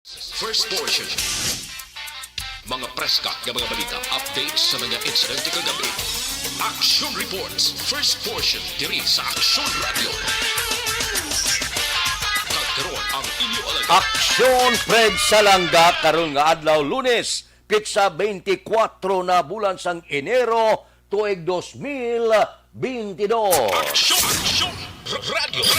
First portion. Mga preska ng mga balita, updates sa mga insidente kagabi. Action reports. First portion diri sa Action Radio. Kagkaroon ang inyo alaga. Aksyon Fred Salangga karon nga adlaw Lunes, pitsa 24 na bulan sang Enero tuig 2022. Action Radio.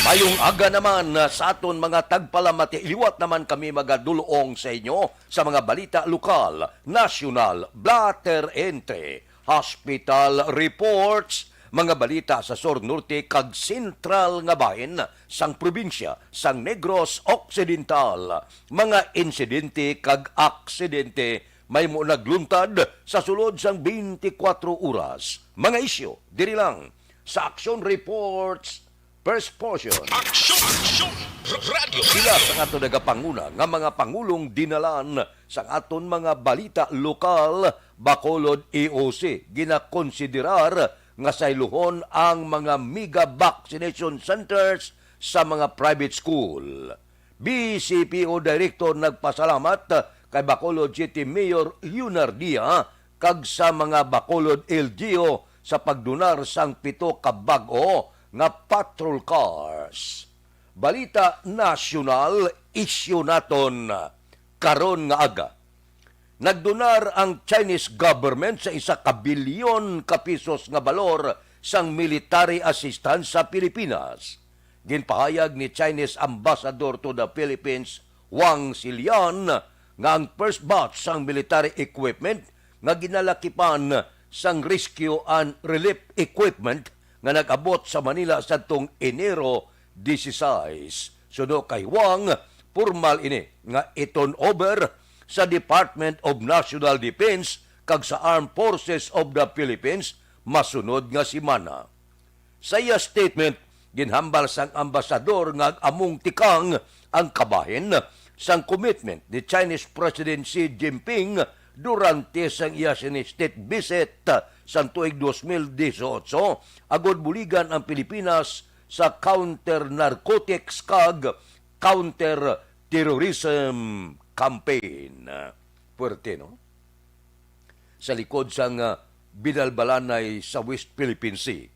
Mayong aga naman sa aton mga tagpalamati, iliwat naman kami magadulong sa inyo sa mga balita lokal, nasyonal, blatter entre, hospital reports, mga balita sa Sur Norte kag sentral nga bahin sang probinsya sang Negros Occidental, mga insidente kag aksidente may mo nagluntad sa sulod sang 24 oras. Mga isyu diri lang sa Action Reports First Portion. Action Radio. Sila sa aton nagapanguna nga mga pangulong dinalan sa aton mga balita lokal, Bacolod EOC ginakonsiderar nga sayluhon ang mga mega vaccination centers sa mga private school. BCPO Director nagpasalamat kay Bacolod City Mayor Leonardia kag sa mga Bacolod LGU sa pagdonar sang 7 ka bag-o nga patrol cars. Balita nasyonal, isyu naton karon nga aga. Nagdonar ang Chinese government sa 1 bilyon ka pesos nga balor sang military assistance sa Pilipinas. Ginpahayag ni Chinese Ambassador to the Philippines, Wang Silian, nga ang first batch sang military equipment nga ginalakipan sang rescue and relief equipment nga nag-abot sa Manila sa tong Enero 16. Suno kay Wang, formal ini nga iton over sa Department of National Defense kag sa Armed Forces of the Philippines masunod nga semana. Sa iya statement, ginhambal sang ambasador nga among tikang ang kabahin sang commitment ni Chinese President Xi Jinping durante sang iya state visit sa tuig 2018 agod buligan ang Pilipinas sa counter-narcotics kag counter-terrorism campaign. Puwerte, no? Sa likod sang binalbalanay sa West Philippine Sea,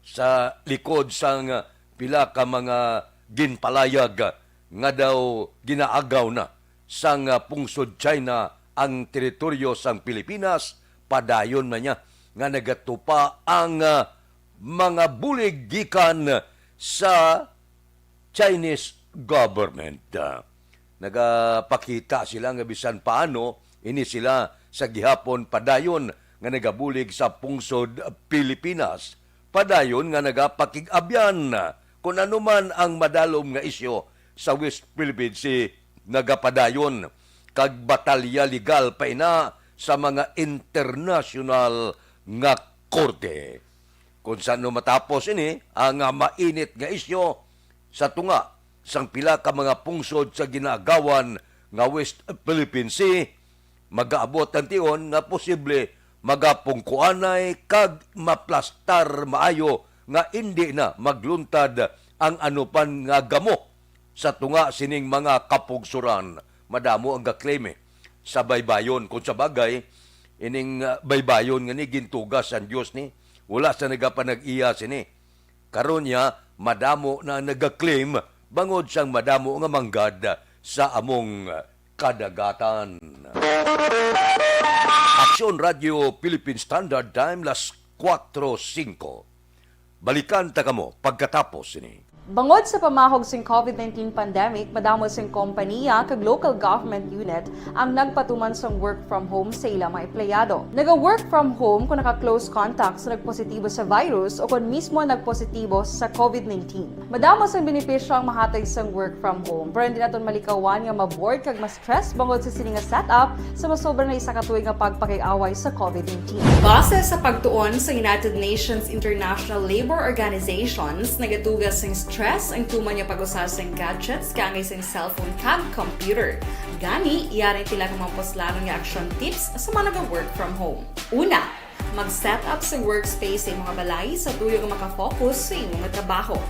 sa likod sang pila ka mga ginpalayag nga daw ginaagaw na sang pungsod China ang teritoryo sang Pilipinas, padayon na niya nga nagatupa ang mga bulig gikan sa Chinese government. Nagapakita sila nga bisan paano ini sila sa gihapon padayon nga nagabulig sa pungsod Pilipinas. Padayon nga nagapakig-abyan kung ano man ang madalom nga isyo sa West Philippine Sea, nagapadayon kag batalya legal pa ina sa mga international nga korte. Kung saan no matapos ini ang mainit nga isyo sa tunga sang pila ka mga pungsod sa ginagawan nga West Philippine Sea, magaabot ang tion nga posible magapungkuanay kag maplastar maayo nga hindi na magluntad ang anupan nga gamo sa tunga sining mga kapugsuran. Madamo ang gaklaim sa baybayon. Kung sa bagay, ining baybayon nga ni gintugas ang Diyos ni, wala sa nagapanag-iya sini. Karon niya, madamo na nagaklaim bangod siyang madamo nga manggad sa among kadagatan. Action Radio Philippine Standard Time, las 4:05. Balikan ta kamo pagkatapos ini. Bangod sa pamahog sing COVID-19 pandemic, madamo sing kompanya kag local government unit ang nagpatuman sang work from home sa ilang mga empleyado. Naga-work from home kung naka-close contacts na nagpositibo sa virus o kung mismo nagpositibo sa COVID-19. Madamo sang benepisyo ang mahatag sang work from home, pero hindi naton malikawan nga ma-bored kag ma-stress bangod sa sini nga setup sa masobra na isa ka tuig nga pagpakiaway sa COVID-19. Base sa pagtuon sa United Nations International Labor Organizations, nagatugas sang stress ang tuman niya pag-usar sa gadgets kangay sa cellphone kag computer. Gani, iyarin tila kang mga poslanong nga action tips sa mga nag-work from home. Una, mag-set up sa workspace sa mga balay sa tuyo nga makafocus sa imong trabaho.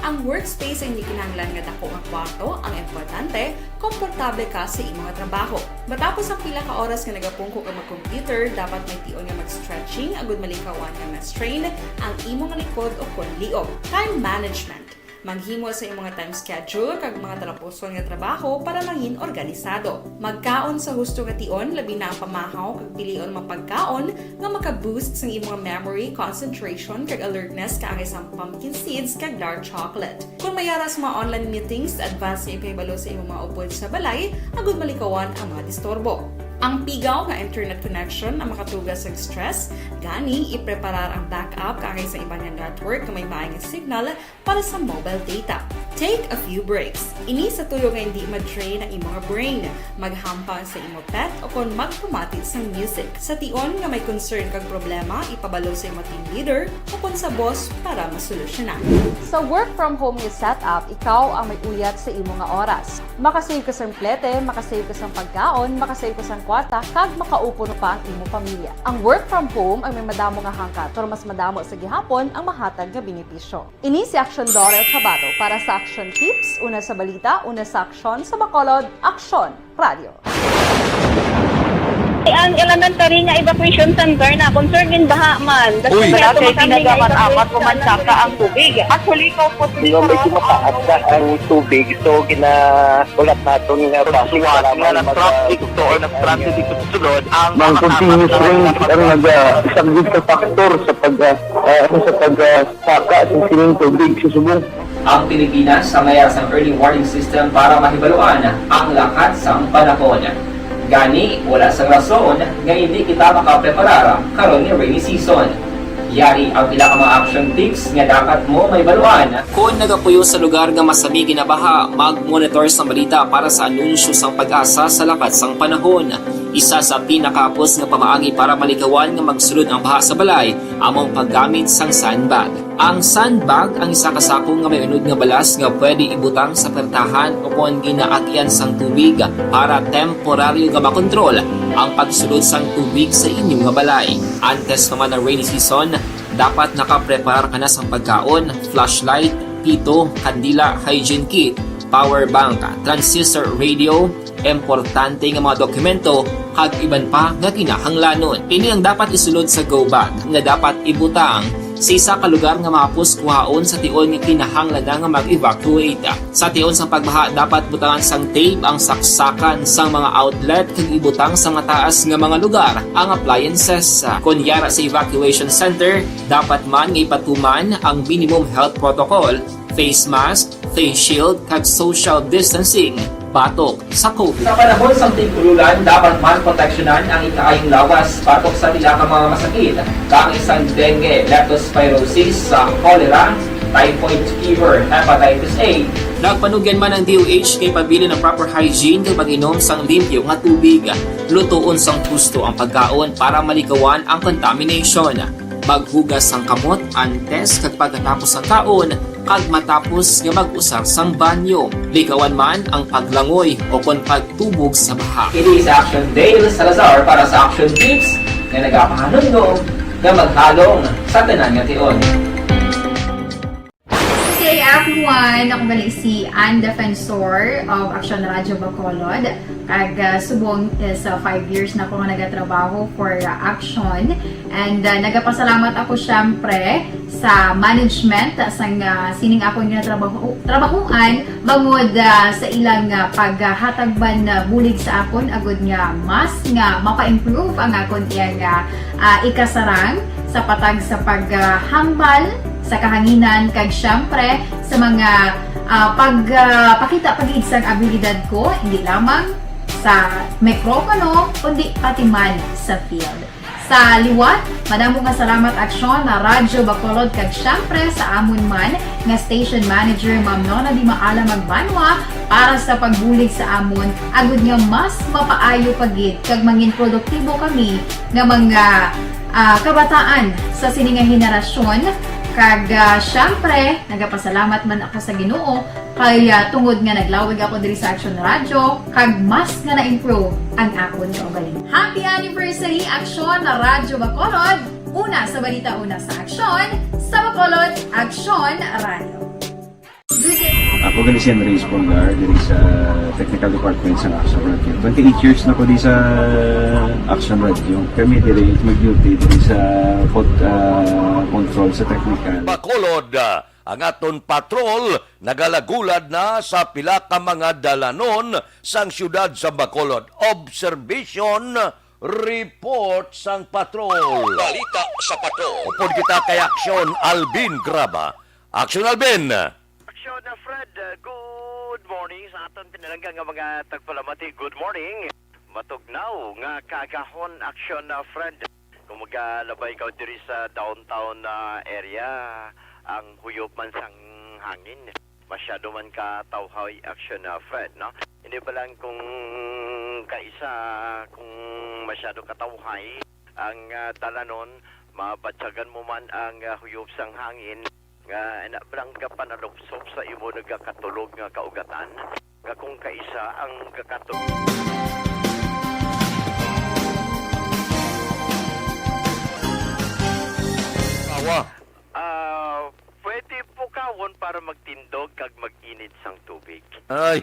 Ang workspace ay hindi kinahanglan nga dako nga kwarto, ang importante, komportable ka sa imong trabaho. Matapos ang pila ka oras nga nagapungko ka mag-computer, dapat may tion nga mag-stretching agud malikawan nga ma-strain ang imong likod o konliog. Time management. Maghimo sa imong time schedule kag mga talapuson nga trabaho para maging organisado. Magkaon sa husto nga tion, labi na ang pamahaw kag pilion mapagkaon nga maka-boost sa imong memory, concentration kag alertness kaangay sa pumpkin seeds kag dark chocolate. Kung mayara sa mga online meetings, advance nga ipahibalo sa imong mga upod sa balay, agud malikawan ang mga disturbo. Ang pigaw nga internet connection ang makatugas sa stress, gani ipreparar ang backup kaangay sa ibang nga network na may maayong signal para sa mobile data. Take a few breaks. Ini sa tuyo nga hindi ma-drain ang imong brain, maghampang sa imong pet o kung magpumati sa music. Sa tion nga may concern kag problema, ipabalo sa imong team leader o kung sa boss para masolusyonan. Sa work from home nga setup, ikaw ang may uyat sa imong nga oras. Makasave ka sa plete, makasave ka sa pagkaon, makasave ka sa kwarta, kag makaupo pa ang imong pamilya. Ang work from home ay may madamo nga hangkat, pero mas madamo sa gihapon ang mahatag nga benepisyo. Ini si Action Dorel Cabato para sa Action Tips, una sa balita, una sa aksyon, sa Bacolod, Aksyon Radio. Ang elementary nga evacuation center na concern in baha man. Uy! Kaya Kaya tumakami nga pinagamat-amat kumansaka ang tubig. Actually, ikaw po Medyo mataas na ang tubig. So, ulat natin nga pagsuwat nga ng traffic to or nag-traffic dito sa sulod ang Mang continuous rain ang isang good factor sa pagsaka sa sining tubig sa subong. Ang Pilipinas sa mayas ng early warning system para mahibaluan ang lakat sa panahon. Gani, wala sa rason nga hindi kita makapreparara karon ni rainy season. Yari ang pila ka mga action tips nga dapat mo may baluan. Kung nagapuyo sa lugar nga masabi ginabaha, mag-monitor sa balita para sa anunsyo sang pag-asa sa lakat sang panahon. Isa sa pinakapos nga pamaagi para malikawan nga magsulod ang baha sa balay, among paggamit sang sandbag. Ang sandbag ang isa ka sako nga may unod nga balas nga pwede ibutang sa pertahan o kung ginaagyan sang tubig para temporaryo nga makontrol ang pagsulod sang tubig sa inyong nga balay. Antes naman ng rainy season, dapat nakaprepare ka na sang pagkaon, flashlight, pito, kandila, hygiene kit, power bank, transistor radio, importante nga mga dokumento kag iban pa nga kinahanglanon. Ini ang dapat isulod sa go bag nga dapat ibutang sa isa ka lugar nga mapus kuhaon sa tion nga kinahanglan nga mag-evacuate. Sa tion sa pagbaha dapat butangan sang tape ang saksakan sang mga outlet kag ibutang sa nga taas nga mga lugar ang appliances. Kunyara sa evacuation center, dapat man nga ipatuman ang minimum health protocol, face mask, face shield kag social distancing. Batok sa COVID. Sa panahon sa tigululan, dapat man proteksyonan ang ikaayong lawas batok sa tila ka mga masakit, kang isang dengue, leptospirosis, cholera, typhoid fever, hepatitis A. Nagpanugyan man ang DOH kay pabili ng proper hygiene kay pag-inom sang limpyo nga tubig. Lutuon sang gusto ang pagkaon para malikawan ang contamination. Maghugas sang kamot antes kag pagkatapos ang kaon kag matapos nga mag-usar sang banyo. Likawan man ang paglangoy o kon pagtubog sa baha. Kini sa Action Dale Salazar para sa Action Tips nga nagapahanundong nga maghalong sa tanan nga tion. Hey everyone! Ako gali si Ann Defensor of Action Radio Bacolod. Subong is 5 years na ako nga nagatrabaho for Action. And nagapasalamat ako syempre sa management sang sining ako nga trabahuan bangod sa ilang paghatagban na bulig sa akon agud nga mas nga mapa-improve ang akon iyang ikasarang sa patag sa paghambal sa kahanginan kag syempre sa mga pakita pag-id sang abilidad ko hindi lamang sa mikropono kundi pati man sa field. Sa liwat, madamo nga salamat Aksyon na Radyo Bacolod kag syempre sa amon man nga station manager Ma'am Nona Di Maala Magbanwa para sa pagbulig sa amon agud nga mas mapaayo pagid kag mangin produktibo kami nga mga kabataan sa sining nga henerasyon. Kag syempre, nagapasalamat man ako sa Ginoo kay tungod nga naglawig ako diri sa Action Radio kag mas nga na-improve ang akon nga ugaling. Happy anniversary Action na Radyo Bacolod! Una sa balita, una sa Aksyon, sa Bacolod, Action Radio. Ako gali si Andres Polgar diri sa Technical Department sa Action Radio. 28 years na ko di sa Action Radio. Kami diri mag-duty diri sa control sa technical. Bacolod, ang aton patrol nagalagulad na sa pila ka mga dalanon sang syudad sa Bacolod. Observation report sang patrol. Balita sa patrol. Upod kita kay Aksyon Alvin Graba. Aksyon Alvin. Aksyon na Fred, good morning sa aton pinalanggang nga mga tagpalamati. Good morning. Matugnaw nga kagahon aksyon na Fred. Kung magalabay ka diri sa downtown area, ang huyop man sang hangin. Masyado man ka tawhay aksyon na Fred, no? Hindi ba lang kung kaisa, kung masyado katawhay ang dalanon, mabatsagan mo man ang huyop sang hangin, nga inabrang ka panalupsop sa imo nagkakatulog nga kaugatan, nga kung kaisa ang kakatulog. Awa. Pwede po kawon para magtindog kag mag-init sang tubig. Ay.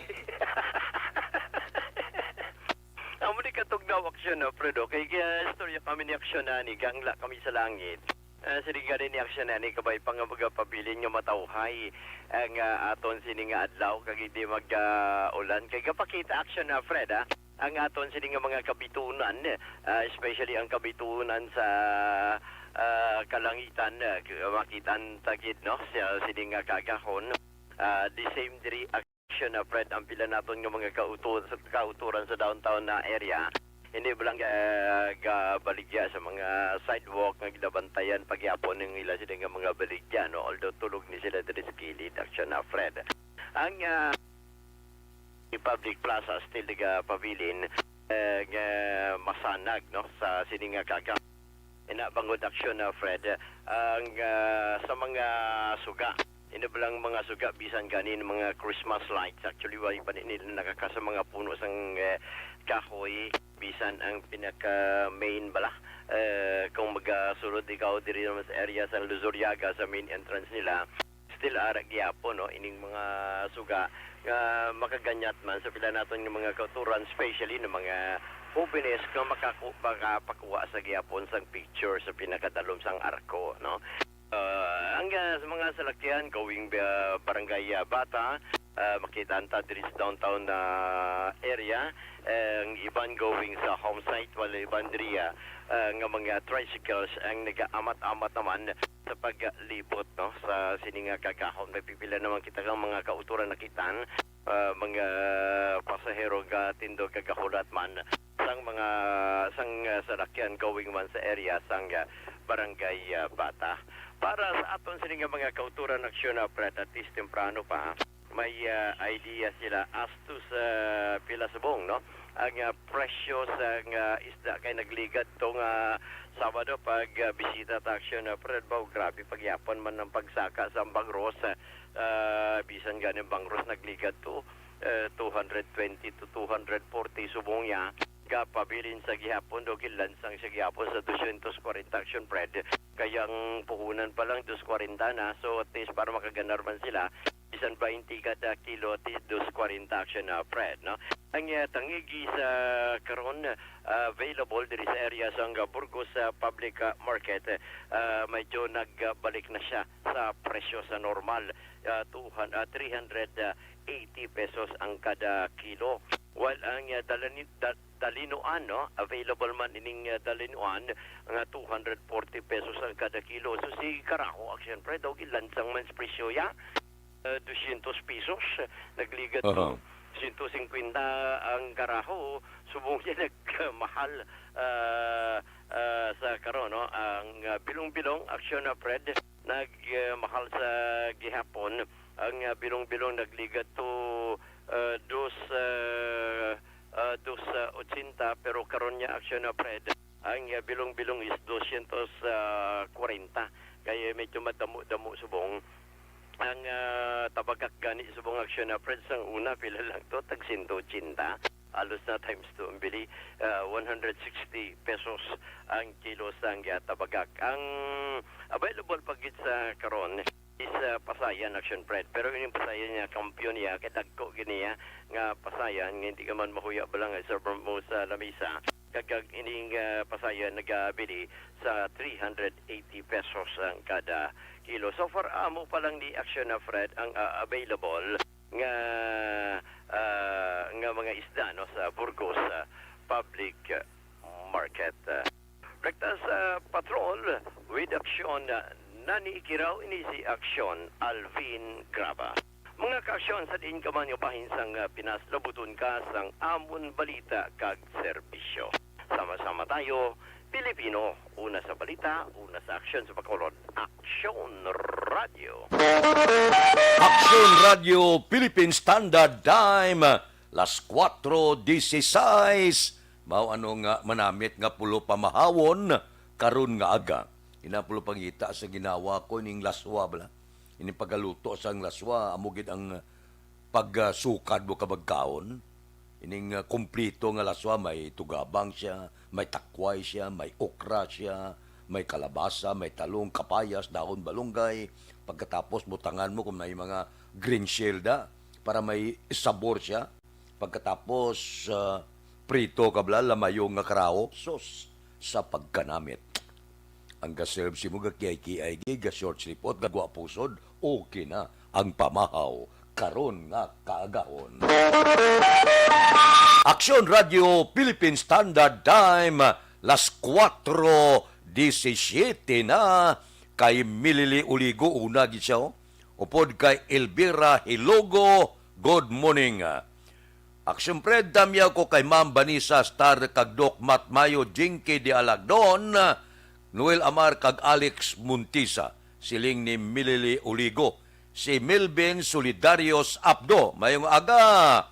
Amo ni katugnaw aksyon na Fredo kay istorya kami ni aksyon na ni gangla kami sa langit. Siriga din ni aksyon na ni kabay pang magapabilin nga matawhay ang aton sini nga adlaw kag hindi mag-ulan kay gapakita aksyon na Fred ha. Ang aton sini nga mga kabitunan, especially ang kabitunan sa kalangitan, makitan tagid no sa sini nga kagahon. The same diri action na Fred ang pila naton nga mga kauturan sa downtown na area. Hindi ba lang baligya sa mga sidewalk nga ginabantayan pagyapon ng ila sila nga mga baligya, no? Although tulog ni sila diri sa kilid, action na Fred. Ang public plaza still nga pavilion masanag, no? Sa sininga kaga. Inabangod action na Fred. Ang sa mga suga, hindi ba lang mga suga, bisan ganin mga Christmas lights. Actually, wala pa nila nakakasa mga puno sang kahoy, bisan ang pinaka-main bala. Kung magasulod ikaw diri naman sa area sa Luzuriaga, sa main entrance nila, still arag gyapon, no? Ining mga suga, makaganyat man sa pila naton ng mga kauturan, especially ng mga openness nga makapakuha sa gyapon sang picture sa pinakadalom sang arko, no? Ang sa mga salakyan going barangay Bata, makita anta diri sa downtown area, ang iban going sa home site, wala iban diri nga mga tricycles ang nagaamat-amat naman sa paglibot, no, sa sininga kagahon. May pipila naman kita ng mga kauturan na kitan, mga pasahero nga tindog kagahulat man sang mga salakyan going man sa area sang barangay Bata. Para sa aton sininga mga kauturan aksyon na Fred, at least temprano pa, may idea sila as to sa pila subong, no? Ang presyo sa isda kay nagligad tong Sabado pag bisita ta aksyon na Fred Bao, grabe pagyapon man ng pagsaka sa Bangros, bisan ganing Bangros nagligad to 220 to 240 subong ya. Kapabilin sa gihapon do gilansang sa gihapon sa 240 action Fred, kayang puhunan pa lang 240 na, so at least para makaganar man sila bisan 20 kada kilo at 240 action na Fred, no? Ang tangigi sa karon available diri sa area sa Burgos Public Market, medyo nagbalik na siya sa presyo sa normal, 380 pesos ang kada kilo. While ang dalinuan, no, available man ining dalinuan nga 240 pesos ang kada kilo. So si Karaho action Fred daw gilansang man sa presyo ya 200 pesos nagligat to 150 ang Karaho, subong niya nagmahal sa karon, no, ang bilong-bilong action na Fred nagmahal sa gihapon. Ang bilong-bilong nagligat to 280, pero karon niya action na Fred ang bilong-bilong is 240, kaya medyo madamo-damo subong. Ang tabagak gani subong action na Fred sang una pila lang to tag 180, alos na times 2 ang bili, 160 pesos ang kilo sang tabagak. Ang available pagit sa karon is Pasayan Action Fred. Pero yung Pasayan niya, kampiyon niya, kay dagko giniya nga Pasayan, nga hindi ka man mahuya ba lang sa mo sa lamisa. Kagag ining Pasayan nagabili sa 380 pesos ang kada kilo. So for amo pa lang ni Action na Fred ang available nga mga isda no sa Burgos public market. Rekta sa patrol with Action nanikiraw ini si Action Alvin Graba. Mga ka-aksyon sa diin ka man yung pahinsang Pinas, labuton ka sang amon balita kag serbisyo. Sama-sama tayo, Pilipino, una sa balita, una sa aksyon sa Bacolod. Action Radio. Action Radio Philippine Standard Time, las 4:16. Mao ano nga manamit nga pulo pamahawon karon nga aga. Inapulo pangita sa ginawa ko ning laswa bala. Ini pagaluto sang laswa amo gid ang pagsukad mo kabagkaon. Ining kompleto nga laswa, may tugabang siya, may takway siya, may okra siya, may kalabasa, may talong, kapayas, dahon balunggay. Pagkatapos butangan mo kung may mga green shielda para may sabor siya. Pagkatapos prito kabla lamayong nga karaho sos sa pagkanamit. Ang gaserve si mo gakiyay-kiyay ga short report gagwa pusod okay na ang pamahaw karon nga kaagahon. Action Radio Philippine Standard Time, las 4:17 na. Kay Milili Uligo una gid siya. Upod kay Elvira Hilogo, good morning. Action Fred, damyaw ko kay Ma'am Vanessa Star kag Doc Matmayo Jinky de Alagdon, Noel Amar kag Alex Muntisa, siling ni Milili Uligo. Si Melvin Solidarios Abdo, mayong aga.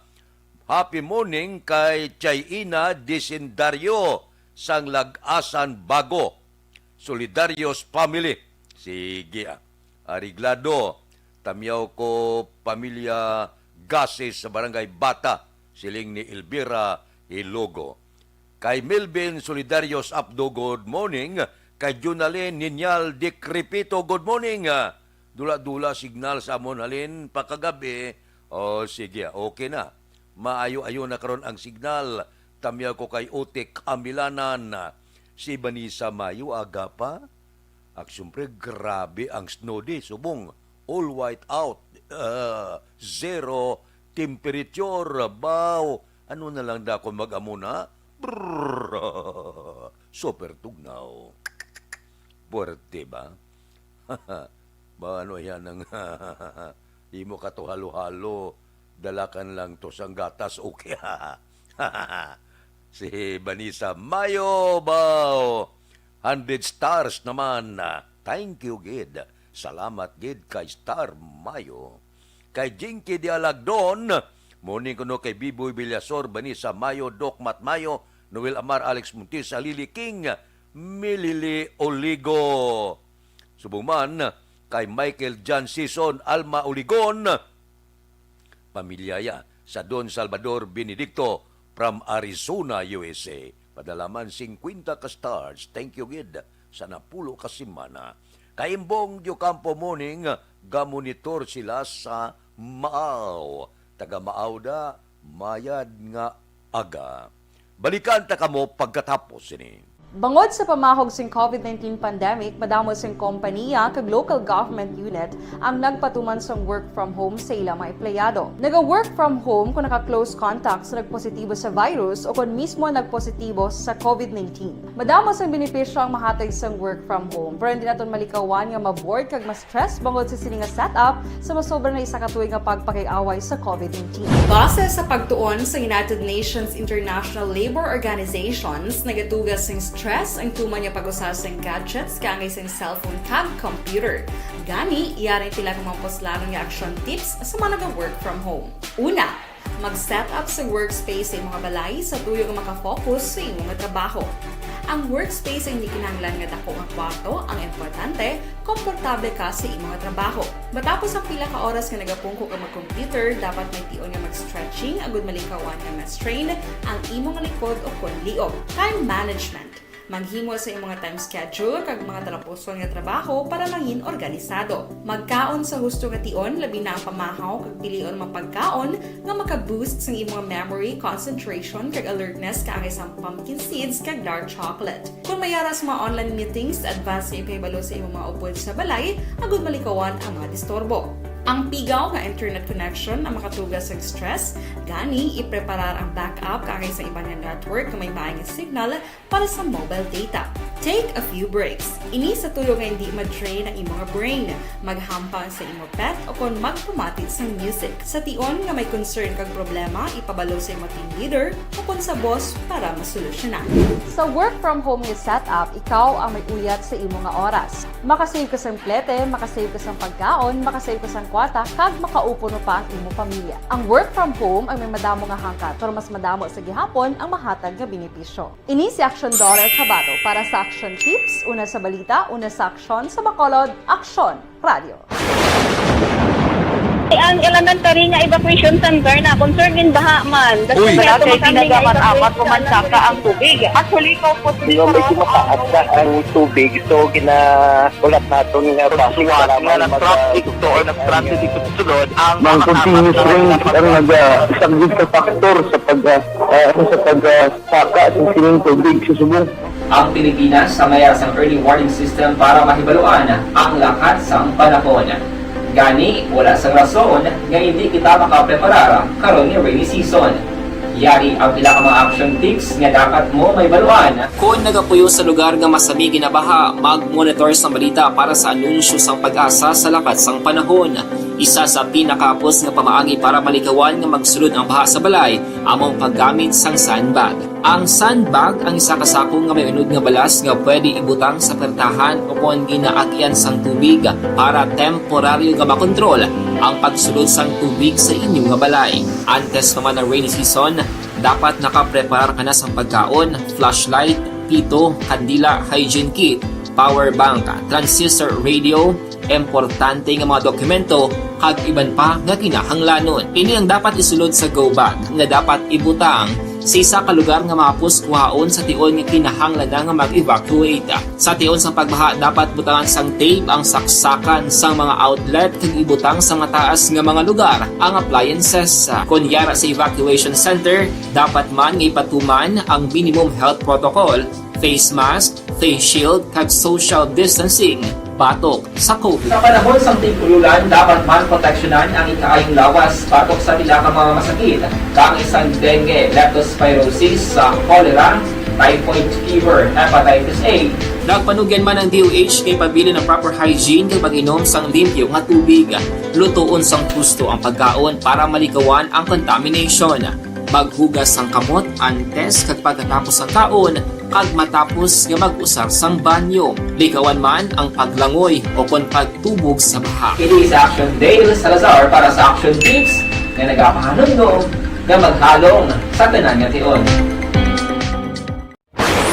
Happy morning kay Chayina Disendario sang Lag-asan Bago. Solidarios family. Sige. Ariglado. Tamyaw ko pamilya Gases sa barangay Bata. Siling ni Elvira Hilogo. Kay Melvin Solidarios Abdo, good morning. Kay Junalyn Ninyal Dikripito, good morning. Dula-dula signal sa amon halin pakagabi. O sige, okay na. Maayo-ayo na karon ang signal. Tamya ko kay Otik Amilanan. Si Vanessa Mayo aga pa. Siyempre, grabe ang snow day. Subong, all white out. Zero temperature. Baw. Ano na lang da kung mag-amuna? Super tugnaw. Puwerte ba? Ba ano yan ang imo ka to halo-halo, dalakan lang to sang gatas, okay. Si Vanessa Mayo, bao 100 stars naman. Thank you, Gid. Salamat, Gid, kay Star Mayo. Kay Jinky de Alagdon, morning ko no kay Biboy Villasor, Vanessa Mayo, Doc Matmayo, Noel Amar, Alex Muntisa, Lily King, Milili Oligo. Subuman, kay Michael John Sison, Alma Oligon, pamilyaya sa Don Salvador Benedicto from Arizona, USA. Padalaman 50 ka stars. Thank you, Gid. Sa napulo ka simana. Kay Imbong Diocampo morning, gamonitor sila sa Maaw. Taga Maaw da, mayad nga aga. Balikan ta kamo pagkatapos ini. Bangod sa pamahog sing COVID-19 pandemic, madamo sing kompanya kag local government unit ang nagpatuman sang work from home sa ilang mga empleyado. Naga-work from home kung naka-close contacts na nagpositibo sa virus o kung mismo nagpositibo sa COVID-19. Madamo sang benepisyo ang mahatag sang work from home, pero hindi naton malikawan nga ma-bored kag ma-stress bangod sa sini nga setup sa masobra na isa ka tuig nga pagpakiaway sa COVID-19. Base sa pagtuon sa United Nations International Labor Organizations, nagatugas sing stress ang tuman niya pag-usas ng gadgets kaya ng cellphone kag computer. Gani, iyarin tila kung maposlanong yung action tips sa mga nag-work from home. Una, mag-set up sa workspace sa mga balay sa tuyo nga makafocus sa imong trabaho. Ang workspace ay hindi kinahanglan nga dako nga kwarto, ang importante, komportable ka sa imong trabaho. Matapos ang pila ka oras nga nagapungko ka mag-computer, dapat may tion nga mag-stretching agud malikawan nga ma-strain ang imong likod o konliog. Time management. Maghimo sa imong time schedule kag mga talapuson nga trabaho para mangin organisado. Magkaon sa husto nga tion, labi na ang pamahaw kag pilion mapagkaon nga maka-boost sa imong memory, concentration kag alertness kaangay sa pumpkin seeds kag dark chocolate. Kung mayara sa mga online meetings, advance sa ipahibalo sa imong mga upod sa balay, agud malikawan ang mga disturbo. Ang pigaw nga internet connection ang makatugas sa stress, gani ipreparar ang backup kaagay sa ibang nga network na may maayong signal para sa mobile data. Take a few breaks. Ini sa tuyo nga hindi ma-drain ang imong brain, maghampang sa imong pet o kung magpumatit sa music. Sa tion nga may concern kag problema, ipabalo sa imong team leader o kung sa boss para masolusyonan. Sa work from home nga setup, ikaw ang may uyat sa imong nga oras. Makasave ka sa plete, makasave ka sa pagkaon, makasave ka sa kwarta, kag makaupo no pa ang imong pamilya. Ang work from home ay may madamo nga hangkat, pero mas madamo sa gihapon ang mahatag nga benepisyo. Ini si Action Daughter Cabato para sa Action Tips, una sa balita, una sa aksyon sa Bacolod, Action Radio. Ang elementary nga evacuation center na concern din baha man. Uy! Kaya Kaya tumakami nga pinagamat-amat pumansaka ang tubig. Actually, ikaw po medyo mataas na ang tubig. So, ginaulat natin nga pasuwat nga ng traffic to or nag-traffic dito sunod ang continuous rain ang nag-isang sa factor sa pagsaka sa sining tubig sa subong. Ang Pilipinas sa mayas ang early warning system para mahibaluan ang lakas sang panahon. Gani, wala sang rason nga hindi kita makapreparara karon ni rainy season. Yari ang pila ka mga action tips nga dapat mo may baluan. Kung nagapuyo sa lugar nga masabi ginabaha, mag-monitor sa balita para sa anunsyo sang pag-asa sa lakat sang panahon. Isa sa pinakaapos nga pamaagi para malikawan nga magsulod ang baha sa balay, among paggamit sang sandbag. Ang sandbag ang isa ka sako nga may unod nga balas nga pwede ibutang sa pertahan o kung ginaagyan sang tubig para temporaryo nga makontrol ang pagsulod sang tubig sa inyong nga balay. Antes naman ng rainy season, dapat nakaprepare ka na sang pagkaon, flashlight, pito, kandila, hygiene kit, power bank, transistor radio, importante nga mga dokumento kag iban pa nga kinahanglanon. Ini ang dapat isulod sa go bag nga dapat ibutang sa isa ka lugar nga mapus kuhaon sa tion nga kinahanglan nga mag-evacuate. Sa tion sa pagbaha dapat butangan sang tape ang saksakan sa mga outlet kag ibutang sa mga taas nga mga lugar ang appliances. Kunyara sa evacuation center, dapat man nga ipatuman ang minimum health protocol, face mask, face shield kag social distancing. Batok sa COVID. Sa panahon sa tigululan, dapat man proteksyonan ang ikaayong lawas batok sa pila ka mga masakit, kang isang dengue, leptospirosis, cholera, typhoid fever, hepatitis A. Nagpanugyan man ang DOH kay pabili ng proper hygiene kay pag-inom sang limpyo nga tubig. Lutuon sang gusto ang pagkaon para malikawan ang contamination. Maghugas sang kamot antes kag pagkatapos ang kaon kag matapos nga mag-usar sang banyo. Likawan man ang paglangoy o kon pagtubog sa baha. Kini sa Action Dale Salazar para sa Action Tips nga nagapahanundong nga maghalong sa tanan nga tion.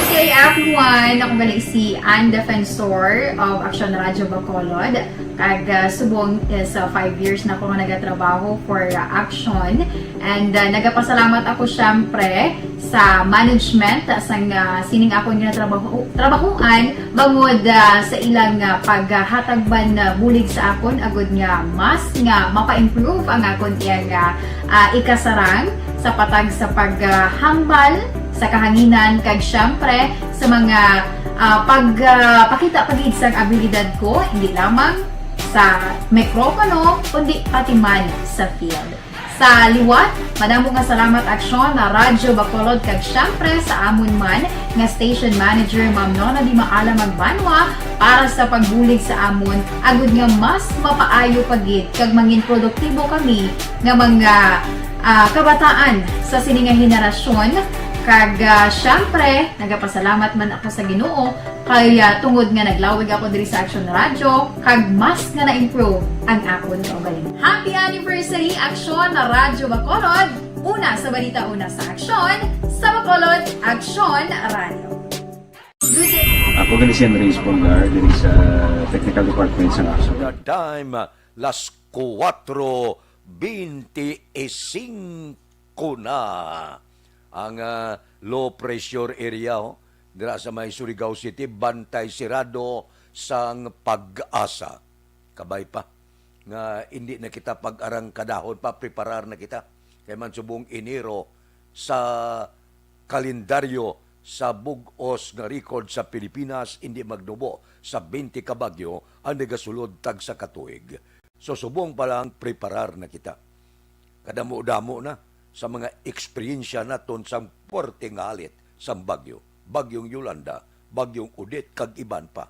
Okay, everyone, ako balik si Ann Defensor of Action Radio Bacolod. Kag subong is 5 years na ako nga nagatrabaho for Action. And nagapasalamat ako syempre sa management sang sining ako nga trabahuan bangod sa ilang paghatagban bulig sa akon agud nga mas nga mapa-improve ang akon iyang ikasarang sa patag sa paghambal sa kahanginan kag syempre sa mga pagpakita pagid sang abilidad ko hindi lamang sa mikropono kundi pati man sa field. Sa liwat, madamo nga salamat Aksyon na Radyo Bacolod kag syempre sa amon man nga station manager Ma'am Nona Di Maala Magbanwa para sa pagbulig sa amon agud nga mas mapaayo pagid kag mangin produktibo kami nga mga kabataan sa sininga henerasyon. Kag syempre, nagapasalamat man ako sa Ginoo kay tungod nga naglawig ako diri sa Action Radio kag mas nga na-improve ang akon kaugalingon. Happy anniversary Action na Radyo Bacolod! Una sa balita, una sa aksyon sa Bacolod Action Radio. Good day! Ako gani si Andres Polgar diri sa Technical Department sa Action. The time, las 4:25 na. Ang low pressure area dira sa may Surigao City, bantay sirado sang pag-asa. Kabay pa nga hindi na kita pag-arang kadahon pa, preparar na kita. Kaya man subong Enero sa kalendaryo sa bug-os nga record sa Pilipinas, hindi magdubo sa 20 ka bagyo ang nagasulod tag sa katuig. So subong pa lang preparar na kita. Kadamo-damo na sa mga eksperyensya naton sa puwerte nga halit sa bagyo. Bagyong Yolanda, bagyong Odette, kag iban pa.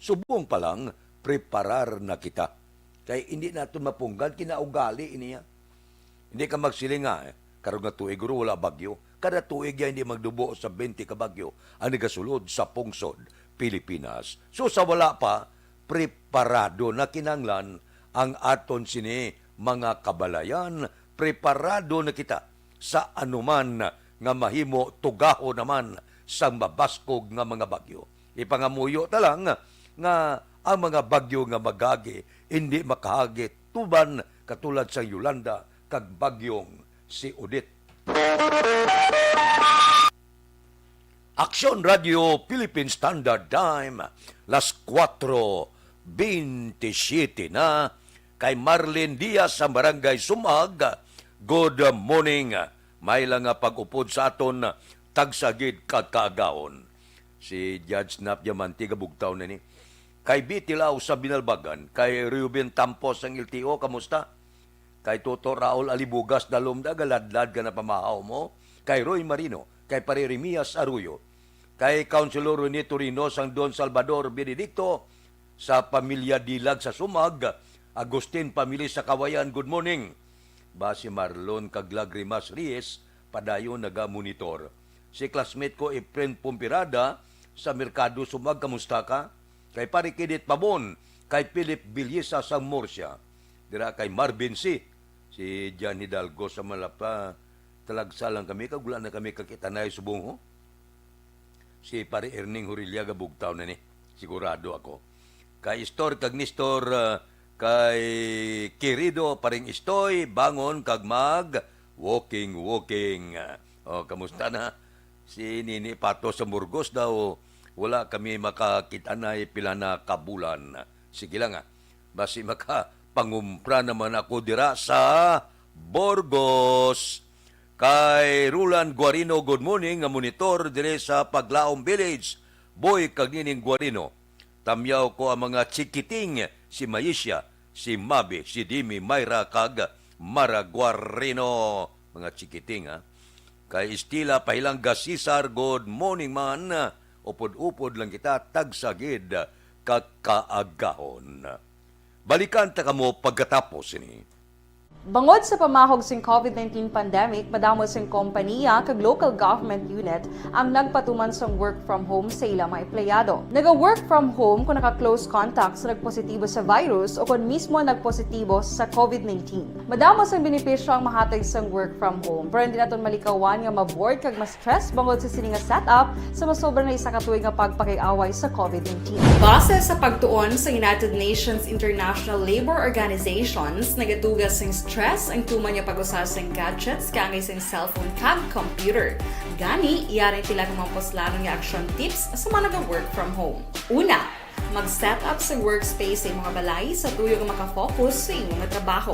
Subong pa lang, preparar na kita. Kaya hindi natin mapunggan, kinaugali iniya. Hindi ka magsiling nga, karong nga tuig wala bagyo. Kada tuig yan hindi magdubo sa 20 ka bagyo ang nagasulod sa pungsod, Pilipinas. So sa wala pa, preparado na kinanglan ang aton sini mga kabalayan, preparado na kita sa anuman nga mahimo tugaho naman sa mabaskog nga mga bagyo. Ipangamuyo ta lang nga ang mga bagyo nga magagi hindi makahagit tuban katulad sa Yolanda kag bagyong si Odette. Aksyon Radio Philippine Standard Time, las 4:27 na, kay Marlene Diaz sa Barangay Sumag. Good morning. May lang nga pag-upod sa aton tagsagid kaagaon. Si Judge Nap Diamante gabugtaw na ni. Kay Bitilaw sa Binalbagan, kay Ruben Tampos ang LTO, kamusta? Kay Toto Raul Alibugas dalumda galadlad ka na pamahaw mo. Kay Roy Marino, kay Paririmias Arroyo, kay Councilor Rene Torino sang Don Salvador Benedicto, sa pamilya Dilag sa Sumag, Agustin Pamili sa Kawayan, good morning. Ba si Marlon Kaglagrimas Reyes, padayon naga-monitor. Si classmate ko Efren Pumpirada sa Merkado Sumag, kamusta ka? Kay Parikidit Pabon, kay Philip Bilyesa sa Murcia. Dira kay Marvin C. Si Jan Hidalgo sa Malapa, talagsalang kami, kagula na kami kakitanay subong ho. Si Pari Erning Hurilia gabugtaw na ni, sigurado ako. Kay Istor kag Nistor, kay Querido paring Istoy, bangon kag mag walking. O kamusta na? Si Nini Pato sa Burgos daw, wala kami makakitanay pila na kabulan. Sige lang basi pangumpra naman ako dira sa Burgos. Kay Rulan Guarino, good morning, nga monitor dire sa Paglaom Village. Boy kag nining Guarino. Tamyaw ko ang mga chikiting, si Maisha, si Mabi, si Dimi, Mayra kag Mara Guarino. Mga chikiting Kay Estila Pahilangga Cesar, good morning man. Upod-upod lang kita tagsagid kakaagahon. Balikan ta kamo pagkatapos ini. Bangod sa pamahog sing COVID-19 pandemic, madamo sing kompanya kag local government unit ang nagpatuman sang work from home sa ilang mga empleyado. Naga-work from home kung naka-close contacts na nagpositibo sa virus o kung mismo nagpositibo sa COVID-19. Madamo sang benepisyo ang mahatag sang work from home, pero hindi naton malikawan nga ma-bored kag ma-stress bangod sa sini nga setup sa masobra na isa ka tuig nga pagpakiaway sa COVID-19. Base sa pagtuon sa United Nations International Labor Organizations, nagatugas sing stress ang tuman niya pag-usar sa gadgets kangay sa cellphone kag computer. Gani, iyari tila ng mga poslano nga action tips sa mga nag-work from home. Una, mag-set up sa workspace sa mga balay sa tuyo nga makafocus sa imong trabaho.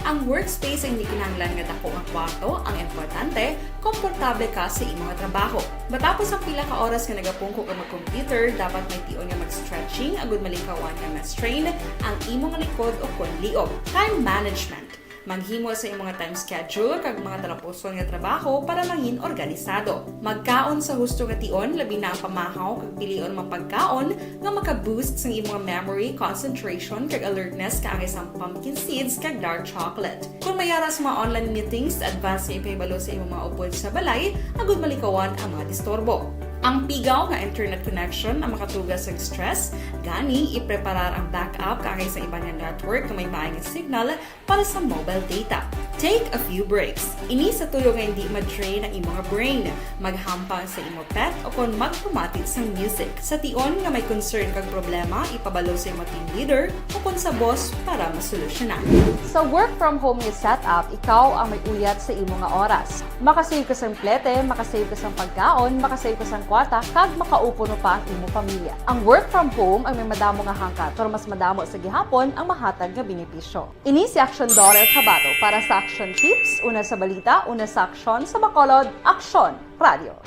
Ang workspace ay hindi kinahanglan nga dako nga kwarto, ang importante, komportable ka sa imong trabaho. Matapos ang pila ka oras nga nagapungko ka mag-computer, dapat may tion nga mag-stretching agud malikawan nga ma-strain ang imong likod o konliog. Time management. Maghimo sa imong time schedule kag mga talapuson nga trabaho para mangin organisado. Magkaon sa husto nga tion, labi na ang pamahaw kag pilion mapagkaon nga maka-boost sa imong memory, concentration kag alertness kaangay sa pumpkin seeds kag dark chocolate. Kung mayara sa mga online meetings, advance nga ipahibalo sa imong mga upod sa balay, agud malikawan ang mga disturbo. Ang pigaw nga internet connection ang makatugas sa stress, gani ipreparar ang backup kaangay sa iba nga network na may maayong signal para sa mobile data. Take a few breaks. Ini sa tuyo nga hindi ma-drain ang imong brain, maghampang sa imong pet o kung magpumatit sa music. Sa tion nga may concern kag problema, ipabalo sa imong team leader o kung sa boss para masolusyonan. Sa work from home nga setup, ikaw ang may uyat sa imong nga oras. Makasave ka sa plete, makasave ka sa pagkaon, makasave ka sa kwarta kag makaupo no pa ang imo pamilya. Ang work from home ay may madamo nga hangkat pero mas madamo sa gihapon ang mahatag nga benepisyo. Ini si Aksyon Dorel Cabato para sa Action Tips, una sa balita, una sa aksyon sa Bacolod, Aksyon Radio.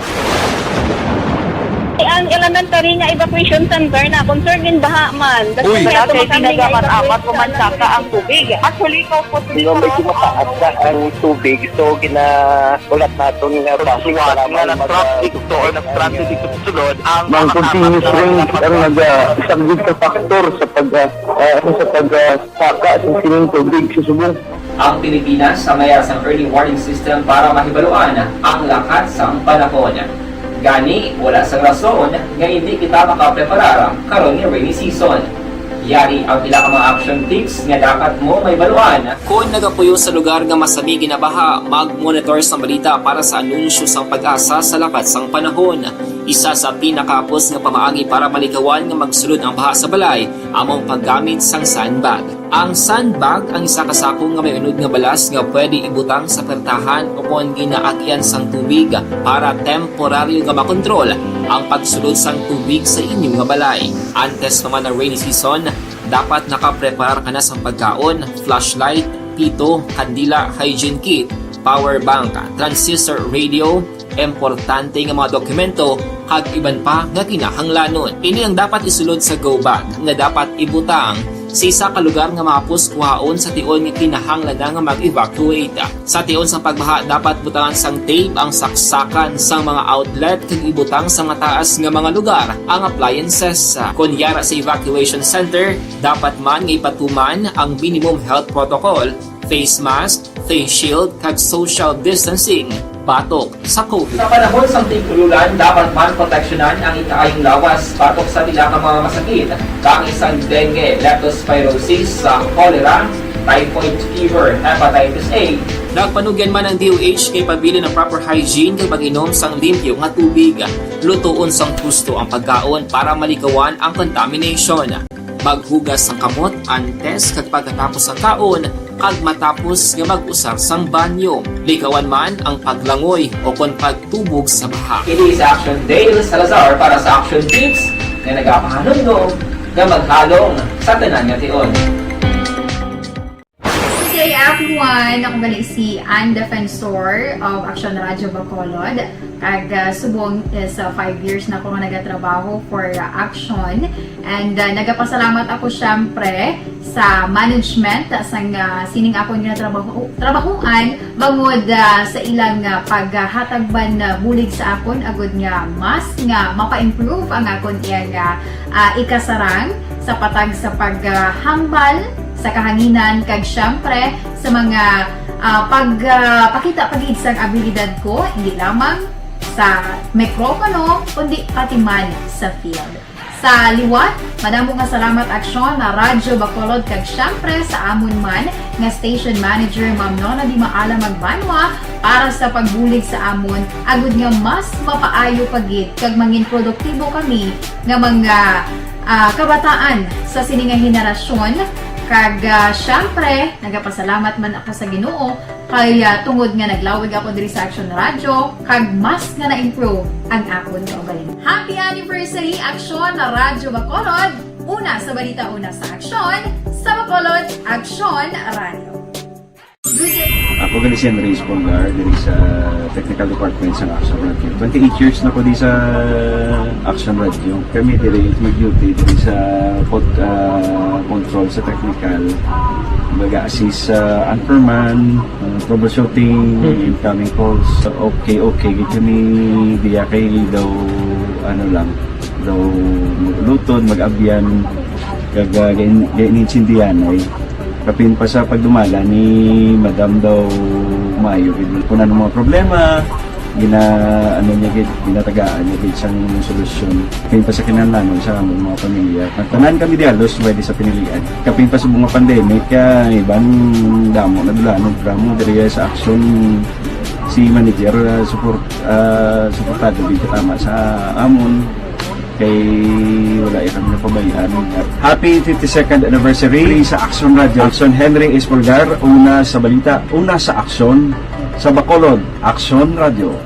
Ang elementary nga evacuation center na concern din baha man. Uy! Kasi pinagama't pumansaka ang tubig. Actually, ikaw po medyo mataas na ang tubig. So, ulat natin nga pasiwat nga nag-traffic to or nag-traffic dito sa sulod. Ang continuous range ang isang good factor sa pagsaka sa sining tubig sa subong. Ang Pilipinas sa mayas ang early warning system para mahibaluan ang lakat sang panahon. Gani, wala sa rason nga hindi kita makapreparara karon ni rainy season. Yari ang pila ka mga action tips nga dapat mo may baluan. Kung nagapuyo sa lugar nga masabi ginabaha, mag-monitor sa balita para sa anunsyo sa pag-asa sa lakat sang panahon. Isa sa pinakapos nga pamaagi para malikawan nga magsulod ang baha sa balay, among paggamit sang sandbag. Ang sandbag ang isa kasakong nga may unod nga balas nga pwede ibutang sa pertahan upon ginaagyan sang tubig para temporaryo nga makontrol ang pagsulod sang tubig sa inyong nga balay. Antes naman ng rainy season, dapat nakapreparar ka na sa pagkaon, flashlight, pito, kandila, hygiene kit, power bank, transistor radio, importante nga mga dokumento, kag iban pa nga kinahanglanon. Ini ang dapat isulod sa go bag nga dapat ibutang sa isa ka lugar nga mapus kuhaon sa tion nga kinahanglan nga mag-evacuate. Sa tion sa pagbaha dapat butangan sang tape ang saksakan sang mga outlet kag ibutang sa nga taas nga mga lugar ang appliances. Kunyara sa evacuation center, dapat man nga ipatuman ang minimum health protocol, face mask, face shield kag social distancing batok sa COVID. Sa panahon sa tigululan, dapat man proteksyonan ang ikaayong lawas batok sa nila ka mga masakit. Kang isang dengue, leptospirosis, cholera, typhoid fever, hepatitis A. Nagpanugyan man ang DOH kay pabili ng proper hygiene kay pag-inom sang limpyo nga tubig. Lutuon sang gusto ang pagkaon para malikawan ang contamination. Maghugas sang kamot antes kag pagkatapos ang kaon kag matapos nga mag-usar sang banyo. Likawan man ang paglangoy o kon pagtubog sa baha. It is Action Dale Salazar para sa Action Tips na nagapahanong nga maghalong sa tanan nga tion. Good day everyone! Ako gali si Ann Defensor of Action Radio Bacolod. Kag subong sa 5 years na ako nga nagatrabaho for Action. And nagapasalamat ako syempre sa management sang sining ako nga trabahuan bangod sa ilang paghatagban bulig sa akon agud nga mas nga mapa-improve ang akon iyang ikasarang sa patag sa paghambal sa kahanginan kag syempre sa mga pagpakita pagid sang abilidad ko hindi lamang sa mikropono kundi pati man sa field. Sa liwat, madamo nga salamat Aksyon na Radyo Bacolod kag syempre sa amon man nga station manager Ma'am Nona Di Maala Magbanwa para sa pagbulig sa amon agud nga mas mapaayo pagid kag mangin produktibo kami nga mga kabataan sa sininga henerasyon. Kag syempre, nagapasalamat man ako sa Ginoo kay tungod nga naglawig ako diri sa Action Radio kag mas nga na-improve ang akon kaugalingon. Happy anniversary Action na Radyo Bacolod! Una sa balita, una sa aksyon sa Bacolod, Action Radio. Good day! Ako gali si Enrique Espongar diri sa Technical Department sa Action Radio. 28 years na ko di sa Action Radio. Kami diri mag-duty diri sa control sa technical. Mag-assist sa anchorman, troubleshooting, incoming calls. Okay. Gito ni diya kay daw daw lutod, mag-abyan, kag ganinsindihan ay kapin pa sa pagdumala ni Madam daw Mayo kung ano mga problema ginatagaan niya gid sang solusyon kapin pa sa kinahanglan sa among mga pamilya nagtanan kami di halos pwede sa pinilian kapin pa sa bunga pandemic ibang damo nadulanon programo diri sa Action si manager suportado din tama sa amon kay wala kami napabayaan. Happy 52nd anniversary sa Action Radio. Action Henry Espolgar, una sa balita, una sa aksyon sa Bacolod, Action Radio.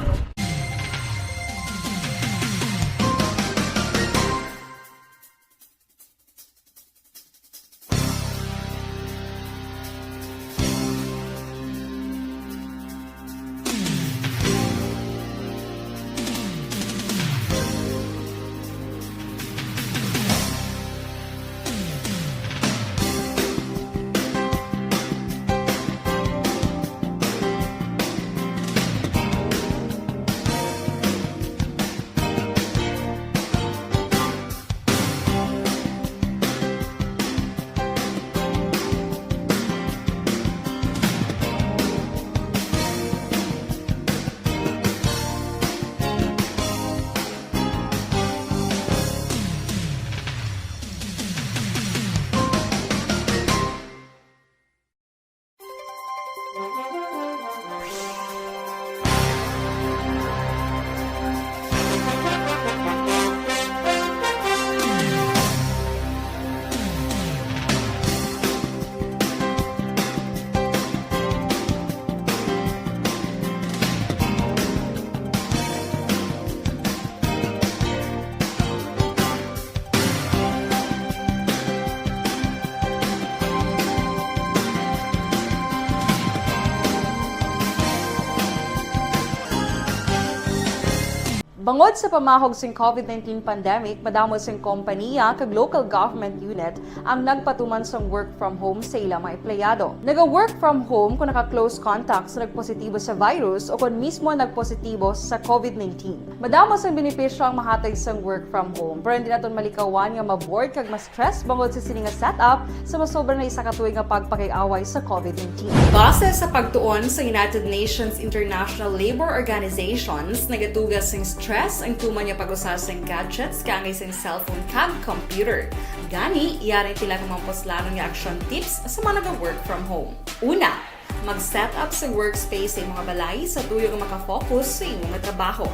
Bangod sa pamahog sing COVID-19 pandemic, madamo sing kompanya kag local government unit ang nagpatuman sang work from home sa ilang mga empleyado. Naga-work from home kung naka-close contacts na nagpositibo sa virus o kung mismo nagpositibo sa COVID-19. Madamo sang benepisyo ang mahatag sang work from home, pero hindi naton malikawan nga ma-bored kag ma-stress bangod sa sini nga setup sa masobra na isa ka tuig nga pagpakiaway sa COVID-19. Base sa pagtuon sa United Nations International Labour Organizations, nagatugas sing stress ang tuman niya pag-usas ng gadgets kangay sing cellphone kag computer. Gani, iyari tila kamang poslano nga action tips sa mga nag-work from home. Una, mag-set up sa workspace sa mga balay sa tuyo nga makafocus sa imong nga trabaho.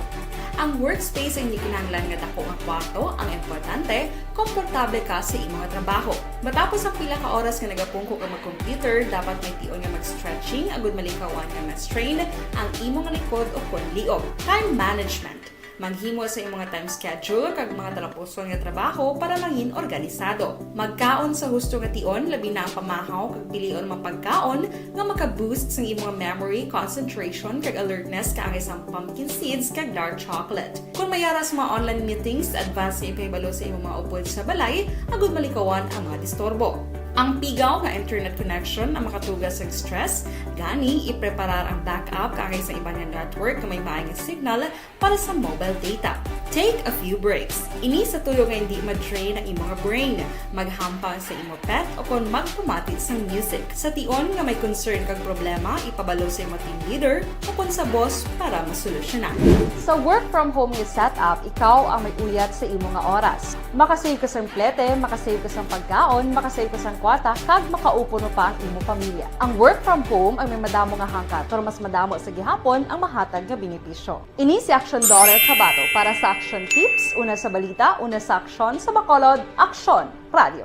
Ang workspace ay hindi kinahanglan nga dako nga kwarto, ang importante, komportable ka sa imong nga trabaho. Matapos ang pila ka oras nga nagapungko ka mag-computer, dapat may tion nga mag-stretching agud malikawan nga ma-strain ang imong likod o kunliog. Time management. Maghimo sa imong mga time schedule kag mga talapuson nga trabaho para mangin organisado. Magkaon sa husto nga tion, labi na ang pamahaw kag pilion mapagkaon nga maka-boost sa imong memory, concentration kag alertness kaangay sa pumpkin seeds kag dark chocolate. Kung mayara sa mga online meetings, advance sa ipahibalo sa imong mga upod sa balay, agud malikawan ang mga disturbo. Ang pigaw nga internet connection ang makatugas sa stress, gani ipreparar ang backup kaangay sa ibang nga network na may maayong signal para sa mobile data. Take a few breaks. Ini sa tuyo nga hindi ma-drain ang imong brain, maghampang sa imong pet o kung magpumati sa music. Sa tion nga may concern kag problema, ipabalo sa imong team leader o kung sa boss para masolusyonan. Sa work from home nga setup, ikaw ang may uyat sa imong nga oras. Makasave ka sang plete, makasave ka sang pagkaon, makasave ka sang kwata, kag makaupo no pa ang imong pamilya. Ang work from home ay may madamo nga hangkat, pero mas madamo sa gihapon ang mahatag nga benepisyo. Ini si Action Dorel Cabato para sa Action Tips, una sa balita, una sa aksyon sa Bacolod, Aksyon Radio.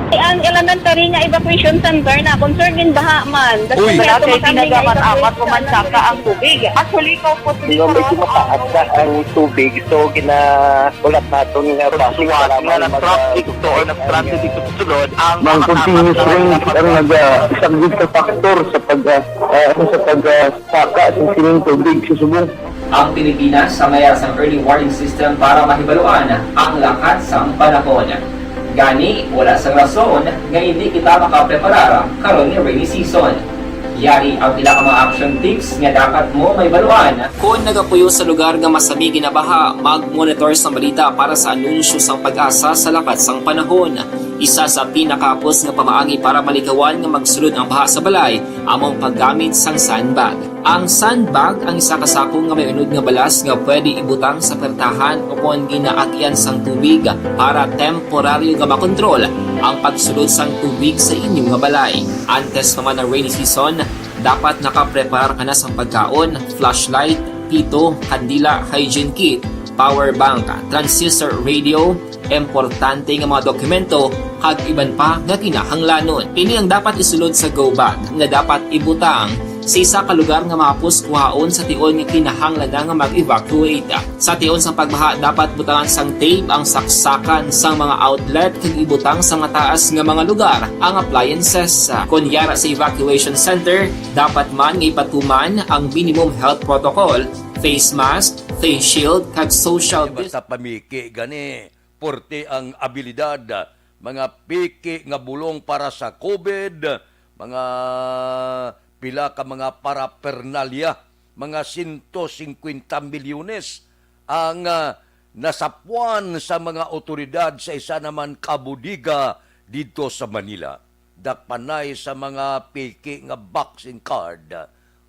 Ang elementary nga evacuation center na concern din baha man. Uy, kasi pinagamat-amat pumansaka ang tubig. Actually, ikaw po medyo mataas na ang tubig. So, ulat natin nga pasiwat nga nag-traffic to or nag-transit dito sa sulod. Ang continuous rain ang nag-isang sa factor sa pagsaka sa sining tubig sa subong. Ang Pilipinas sa mayar sa early warning system para mahibaluan ang lakat sang panahon. Gani, wala sa rason nga hindi kita makapreparara karon ni rainy season. Yari ang pila ka mga action tips nga dapat mo may baluan. Kung nagapuyo sa lugar nga masabi ginabaha, mag-monitor sa balita para sa anunsyo sang pag-asa sa lakat sang panahon. Isa sa pinakapos nga pamaagi para malikawan nga magsulod ang baha sa balay, among paggamit sang sandbag. Ang sandbag ang isa kasakong nga may unod nga balas nga pwede ibutang sa pertahan o kung ginaagyan sang tubig para temporaryo nga makontrol ang pagsulod sang tubig sa inyong nga balay. Antes naman ng rainy season, dapat nakaprepare ka na sa pagkaon, flashlight, pito, kandila, hygiene kit, power bank, transistor radio, importante nga mga dokumento, kag iban pa nga kinahanglanon. Ini ang dapat isulod sa go bag nga dapat ibutang sa isa ka lugar nga mapus kuhaon sa tion nga kinahanglan nga mag-evacuate. Sa tion sa pagbaha, dapat butangan sang tape ang saksakan sang mga outlet kag ibutang sa nga taas nga mga lugar ang appliances. Kunyara sa evacuation center, dapat man nga ipatuman ang minimum health protocol, face mask, face shield kag social Basta pamiki gani, porte ang abilidad, mga piki nga bulong para sa COVID, mga pila ka mga parapernalya, mga 150 milyones ang nasapuan sa mga otoridad sa isa naman kabudiga dito sa Manila. Dakpanay sa mga piki nga vaccine card.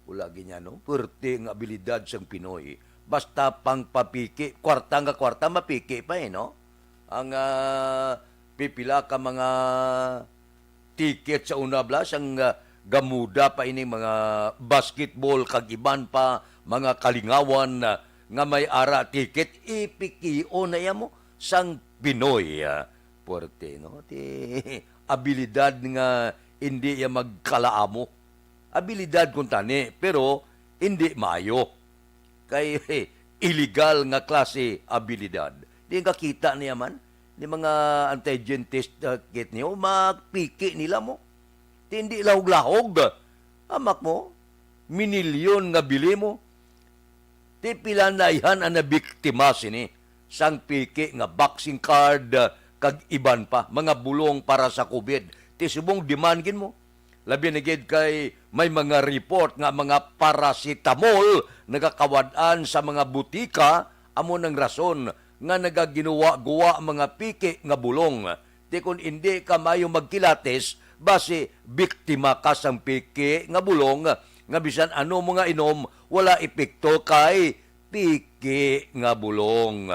Wala ganyan, no? Pwerte nga abilidad sa Pinoy. Basta pang papiki, kwarta mapiki pa no? Ang pipila ka mga ticket sa unablas, ang gamuda pa ini mga basketball kag iban pa mga kalingawan nga may ara ticket ipikio na yamo sang Pinoy. Puerte no ti abilidad nga hindi ya magkalaamo. Abilidad kun tani pero hindi maayo. Kay illegal nga klase abilidad. Di ka kita niya man ni mga anti-gentist kit niyo magpiki nila mo. Hindi lahog-lahog. Amak mo, minilyon nga bili mo. Ti pila na ihan ang nabiktima sini sang piki nga vaccine card kag iban pa mga bulong para sa COVID. Ti subong demandin mo. Labi na gid kay may mga report nga mga paracetamol nagakawadaan sa mga butika amo ng rason nga nagaginawa-guwa mga piki nga bulong. Ti kun hindi ka mayo magkilates base biktima ka sang piki nga bulong nga bisan ano mga inom wala epekto kay piki nga bulong.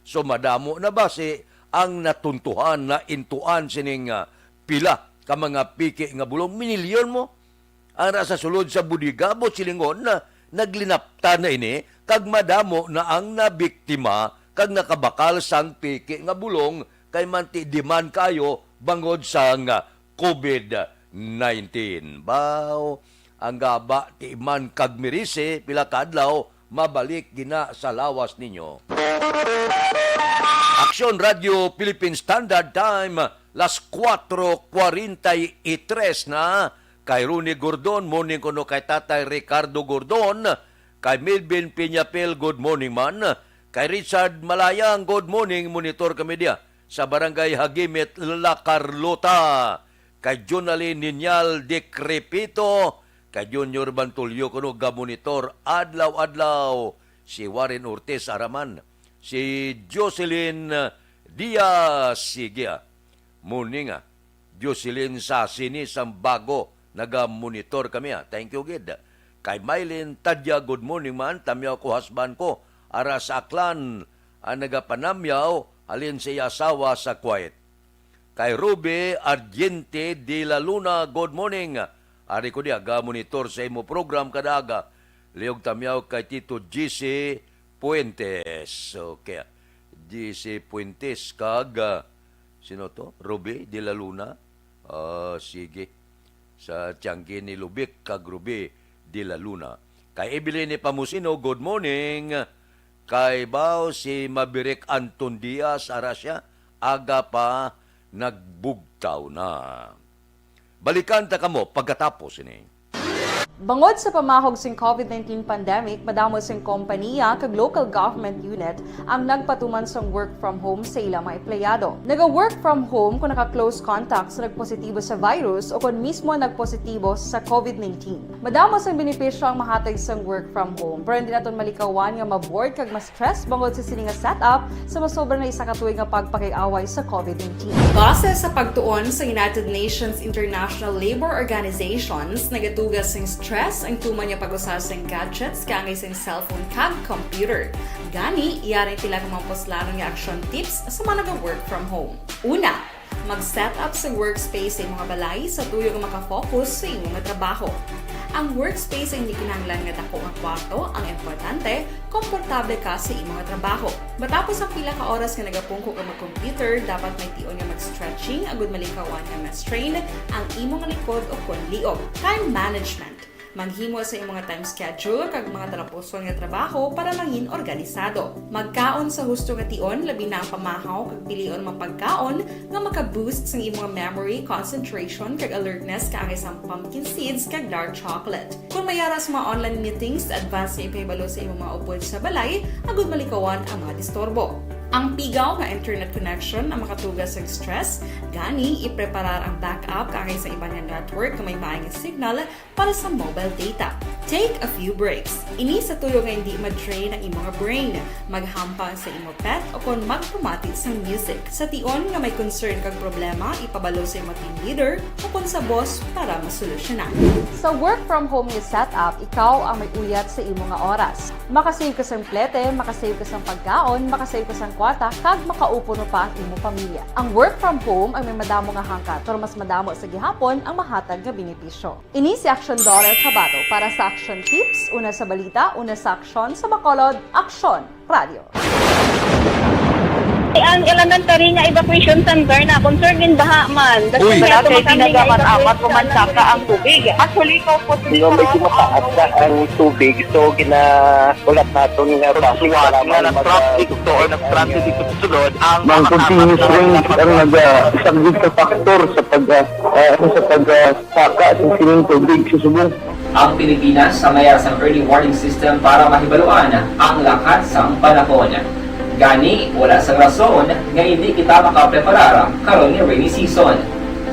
So madamo na base ang natuntuhan na intuan sining pila ka mga piki nga bulong minilyon mo. Ang sa sulod sa budigabo silingon na naglinapta na ini kag madamo na ang nabiktima kag nakabakal sang piki nga bulong kay manti demand kayo bangod sang COVID-19. Baw, ang gaba ti iman kag mirise pila kadlaw mabalik gina sa lawas ninyo. Aksyon Radio Philippine Standard Time las 4:43 na kay Rooney Gordon, morning kuno kay Tatay Ricardo Gordon, kay Melvin Piñapel, good morning man, kay Richard Malayang, good morning, monitor kami dia sa Barangay Hagimit, La Carlota, kay Jonaline Ninyal Decrepito, kay Junior Bantulyo kuno ga monitor adlaw-adlaw, si Warren Ortiz Araman, si Jocelyn Diaz Sigia, morning Jocelyn Sasini Sambago, naga-monitor kami thank you gid. Kay Mylene Tadya, good morning man, tamyaw ko husband ko, ara sa Aklan, ang nagapanamyaw, halin siya asawa sa Kuwait. Kay Ruby Argente de la Luna, good morning. Ari ko diya, ga-monitor sa imo program kadaga. Liog tamyaw kay Tito GC Puentes. Okay. GC Puentes kag, sino to? Ruby de la Luna. Sige. Sa Tiangge ni Lubic kag Ruby de la Luna. Kay Evelyn Pamusino, good morning. Kay Bao si Mabirek Anton Diaz, Arasya, aga pa nagbugtaw na. Balikan ta kamo pagkatapos ini. Bangod sa pamahog sing COVID-19 pandemic, madamo sing kompanya kag local government unit ang nagpatuman sang work from home sa ilang mga empleyado. Naga-work from home kung naka-close contacts na nagpositibo sa virus o kung mismo nagpositibo sa COVID-19. Madamo sang benepisyo ang mahatag sang work from home, pero hindi naton malikawan nga ma-bored kag ma-stress bangod sa sini nga setup sa masobra na isa ka tuig nga pagpakiaway sa COVID-19. Base sa pagtuon sa United Nations International Labor Organizations, nagatugas sing stress ang tuman niya pag-usas ng gadgets kangay sa cellphone kag computer. Gani, iyaring tila kumampos-laro nga action tips sa mga nag-work from home. Una, mag-set up sa workspace sa mga balay sa tuyo nga makafocus sa imong trabaho. Ang workspace ay hindi kinahanglan nga dako nga kwarto, ang importante, komportable ka sa imong trabaho. Matapos ang pila ka oras nga nagapungko ka mag-computer, dapat may tion nga mag-stretching agud malikawan nga ma-strain ang imong likod o kunliog. Time management. Maghimo sa imong time schedule kag mga talapuson nga trabaho para mangin organisado. Magkaon sa husto nga tion, labi na ang pamahaw kag pilion mapagkaon nga maka-boost sa imong memory, concentration kag alertness kaangay sa pumpkin seeds kag dark chocolate. Kung mayara sa mga online meetings, advance na ipahibalo sa imong mga upod sa balay, agud malikawan ang mga disturbo. Ang pigaw nga internet connection ang makatugas sa stress, gani ipreparar ang backup kaangay sa ibang nga network na may maayong signal para sa mobile data. Take a few breaks. Ini sa tuyo nga hindi ma-drain ang imong brain, maghampang sa imong pet o kung magpumati sa music. Sa tion nga may concern kag problema, ipabalo sa imong team leader o kung sa boss para masolusyonan. Sa work from home nga setup, ikaw ang may uyat sa imong nga oras. Makasave ka sang plete, makasave ka sang pagkaon, makasave ka sang kwarta, kag makaupo no pa ang imong pamilya. Ang work from home ay may madamo nga hangkat, pero mas madamo sa gihapon ang mahatag nga benepisyo. Ini si Action Dorel Cabato para sa Action Tips, una sa balita, una sa aksyon sa Bacolod, Aksyon Radio. Ang elementary nga evacuation center na concern din baha man. Uy, kay pinagamat-amat pumansaka ang tubig. Actually, ikaw po medyo mataas na ang tubig. So, ulat natin nga pasiwala nga nag-traffic to or nag-transit dito sa sulod. Ang continuous rain ang nag-isang sa factor sa pag-saka sa sining tubig sa subong. Ang Pilipinas sa mayroon sa early warning system para mahibaluan ang lakat sang panahon. Gani, wala sa rason nga hindi kita makapreparar karon ni rainy season.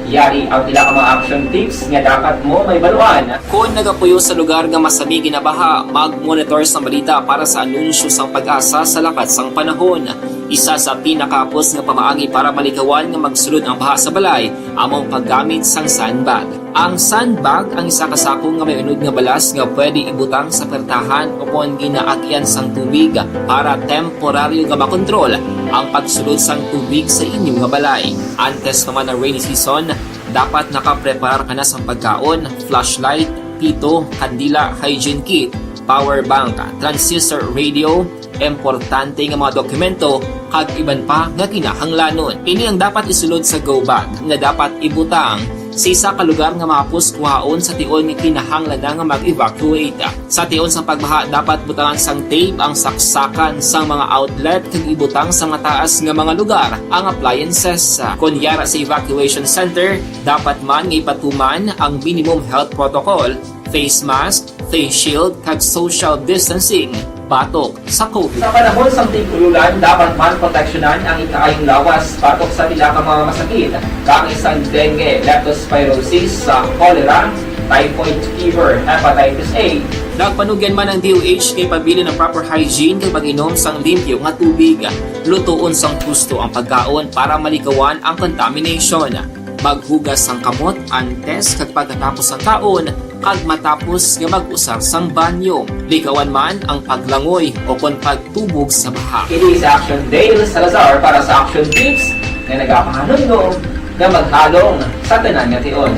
Yari ang pila ka mga action tips nga dapat mo may baluan. Kung nagapuyo sa lugar nga masabi ginabaha, mag-monitor sa balita para sa anunsyo sang pag-asa sa lakat sang panahon. Isa sa pinakapos nga pamaagi para malikawan nga magsulod ang baha sa balay, among paggamit sang sandbag. Ang sandbag ang isa kasakong nga may unod nga balas nga pwede ibutang sa pertahan upon ginaagyan sang tubig para temporaryo nga makontrol ang pagsulod sang tubig sa inyong nga balay. Antes naman ng rainy season, dapat nakapreparar ka na sa pagkaon, flashlight, pito, kandila, hygiene kit, power bank, transistor radio, importante nga mga dokumento, kag iban pa nga kinahanglanon. Ini ang dapat isulod sa go bag nga dapat ibutang sa isa ka lugar nga mapus kuhaon sa tion nga kinahanglan nga mag-evacuate. Sa tion sa pagbaha dapat butangan sang tape ang saksakan sang mga outlet kag ibutang sa nga taas nga mga lugar ang appliances. Kunyara sa evacuation center, dapat man nga ipatuman ang minimum health protocol, face mask, face shield kag social distancing batok sa COVID. Sa panahon sa tigululan, dapat man proteksyonan ang ikaayong lawas batok sa pila ka mga masakit, kang isang dengue, leptospirosis, cholera, typhoid fever, hepatitis A. Nagpanugyan man ang DOH kay pabili ng proper hygiene kay pag-inom sang limpyo nga tubig. Lutuon sang gusto ang pagkaon para malikawan ang contamination. Maghugas sang kamot antes kag pagkatapos ang kaon kag matapos nga mag-usar sang banyo. Likawan man ang paglangoy o kon pagtubog sa baha. Kini sa Action Dale Salazar para sa Action Tips nga nagapahanungnog nga maghalong sa tanan nga tion.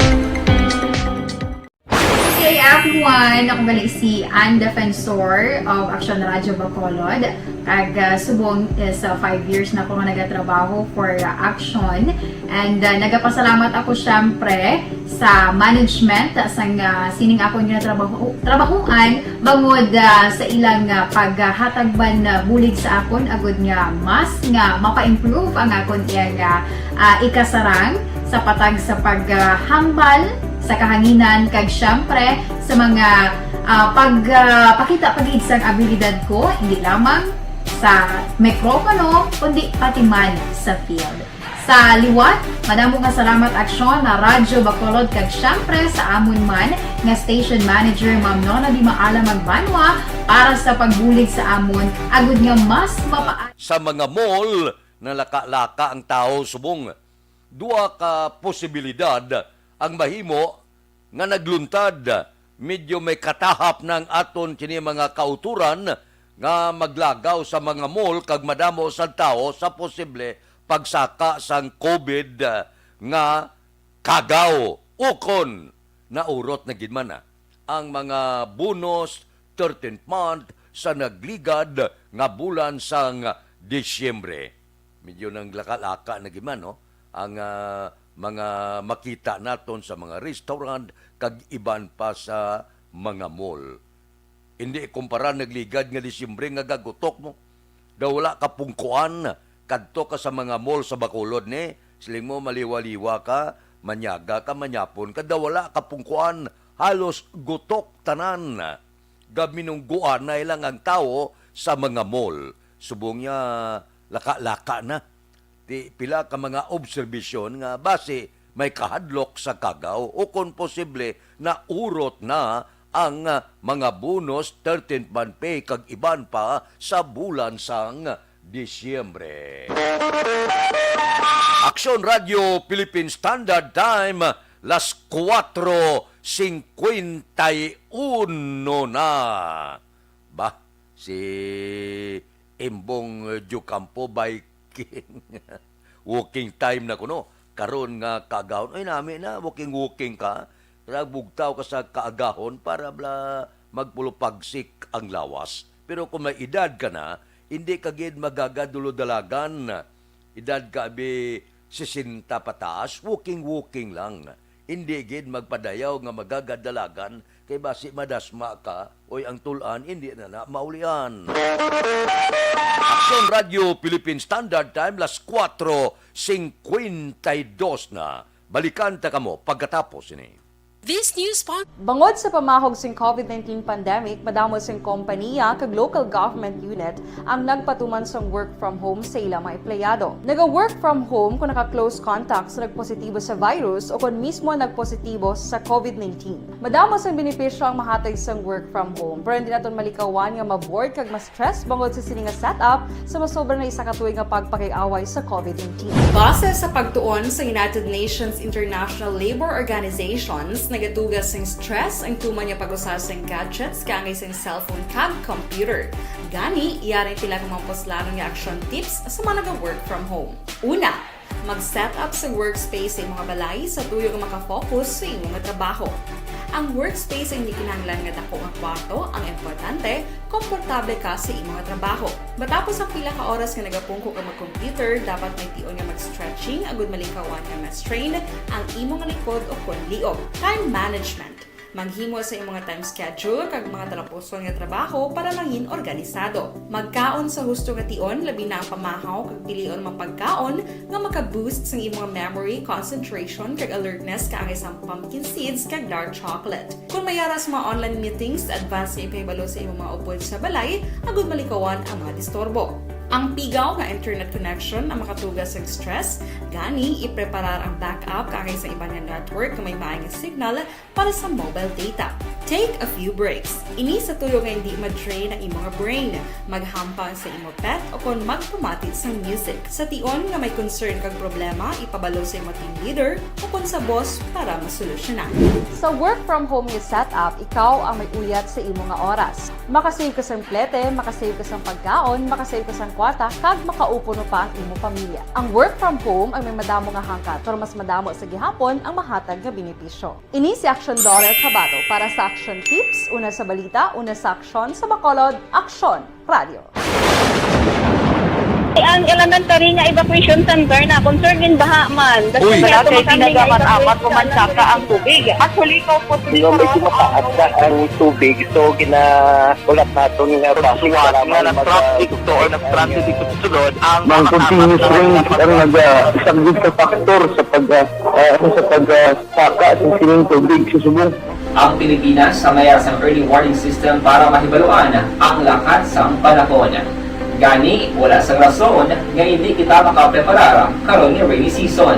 Hey everyone! Ako balik si Ann Defensor of Action Radio Bacolod. Subong sa 5 years na ako nga nagatrabaho for Action. And nagapasalamat ako syempre sa management sa sining ako nga trabahuan bangod sa ilang paghatagban bulig sa akon agud nga mas nga mapa-improve ang akon nga ikasarang sa patag sa paghambal sa kahanginan kag syempre sa mga pagpakita pagid sang abilidad ko hindi lamang sa mikropono kundi pati man sa field. Sa liwat, madamo nga salamat Aksyon na Radyo Bacolod kag syempre sa amon man nga station manager Ma'am Nona Di Maala Magbanwa para sa pagbulig sa amon agud nga mas mapaan. Sa mga mall na laka-laka ang tao subong, duha ka posibilidad ang mahimo nga nagluntad. Medyo may katahap ng aton kini mga kauturan nga maglagaw sa mga mall kag madamo sa tao sa posible pagsaka sang COVID nga kagaw ukon naurot na gid man ang mga bonus 13th month sa nagligad nga bulan sang Disyembre. Medyo nang laka-laka na gid man no ang mga makita naton sa mga restaurant kag iban pa sa mga mall. Hindi kumpara nagligad nga Disyembre nga gagutok mo. Daw wala ka pungkuan kadto ka sa mga mall sa Bacolod ni, siling mo maliwa-liwa ka, manyaga ka, manyapon ka, daw wala ka pungkuan, halos gutok tanan. Gaminungguan na ilang ang tao sa mga mall. Subong niya laka-laka na. Pila ka mga obserbasyon nga base may kahadlok sa kagaw o kung posible na urot na ang mga bonus 13th month pay kag iban pa sa bulan sang Disyembre. Action Radio Philippine Standard Time, las 4:51 na. Ba, si Imbong Jucampo biking. Walking time na kuno. Karon nga kaagahon. Ay nami na, walking ka. Bugtaw ka sa kaagahon para magpulupagsik ang lawas. Pero kung may edad ka na, hindi ka gid magagadulo-dalagan. Edad ka abi 60 pataas, walking lang. Hindi gid magpadayaw nga magagadalagan kay basi madasma ka oy ang tulan hindi na maulian. Action Radio Philippine Standard Time, las 4:52 na. Balikan ta kamo pagkatapos ini. This news spot. Bangod sa pamahog sing COVID-19 pandemic, madamo sing kompanya kag local government unit ang nagpatuman sang work from home sa ilang mga empleyado. Naga-work from home kung naka-close contacts na nagpositibo sa virus o kung mismo nagpositibo sa COVID-19. Madamo sang benepisyo ang mahatag sang work from home, pero hindi naton malikawan nga ma-bored kag ma-stress bangod sa sini nga setup sa masobra na isa ka tuig nga pagpakiaway sa COVID-19. Base sa pagtuon sa United Nations International Labour Organizations, nagatugas ng stress ang tuman niya pag-usar sa gadgets kangay sa cellphone kag computer. Gani, iyaring tila ng mga poslano nga action tips sa mga nag-work from home. Una, mag-set up sa workspace sa mga balay sa tuyo nga makafocus sa imong trabaho. Ang workspace ay hindi kinahanglan nga dako nga kwarto, ang importante, komportable ka sa imong trabaho. Matapos ang pila ka oras nga nagapungko ka mag-computer, dapat may tion nga mag-stretching agud malikawan nga ma-strain ang imong likod o kunliog. Time management. Maghimo sa imong mga time schedule kag mga talapuson nga trabaho para mangin organisado. Magkaon sa husto nga tion, labi na ang pamahaw kag pilion mapagkaon nga maka-boost sa imong memory, concentration kag alertness kaangay sa pumpkin seeds kag dark chocolate. Kung mayara sa mga online meetings, advance nga ipahibalo sa imong mga upod sa balay, agud malikawan ang mga disturbo. Ang pigaw nga internet connection ang makatugas sa stress, gani ipreparar ang backup kaangay sa ibang nga network na may maayong signal para sa mobile data. Take a few breaks. Ini sa tuyo nga hindi ma-drain ang imong brain, maghampang sa imong pet o kung magpumati sa music. Sa tion nga may concern kag problema, ipabalo sa imong team leader o kung sa boss para masolusyonan. Sa work from home nga setup, ikaw ang may uyat sa imong nga oras. Makasave ka sa plete, makasave ka sa pagkaon, makasave ka sa kwarta, kag makaupo no pa ang imong pamilya. Ang work from home ay may madamo nga hangkat, pero mas madamo sa gihapon ang mahatag nga benepisyo. Ini si Action Dorel Cabato para sa Action Tips, una sa balita, una sa aksyon sa Bacolod, Aksyon Radio. Ang elementary nga evacuation center na concern din baha man. Uy! Kasi pinagamat-amat pumansaka ang tubig. Actually, ikaw po medyo mataas na ang tubig. So, ginaulat natin nga basuhan na nag-traffic to or nag-transit dito sa sulod. Ang continuous rain ang isang good sa factor sa pagsaka at sining tubig sa subong. Ang Pilipinas sa mayas ang early warning system para mahibaluan ang lakat sa panahon. Gani, wala sa rason nga hindi kita makapreparara karon ni rainy season.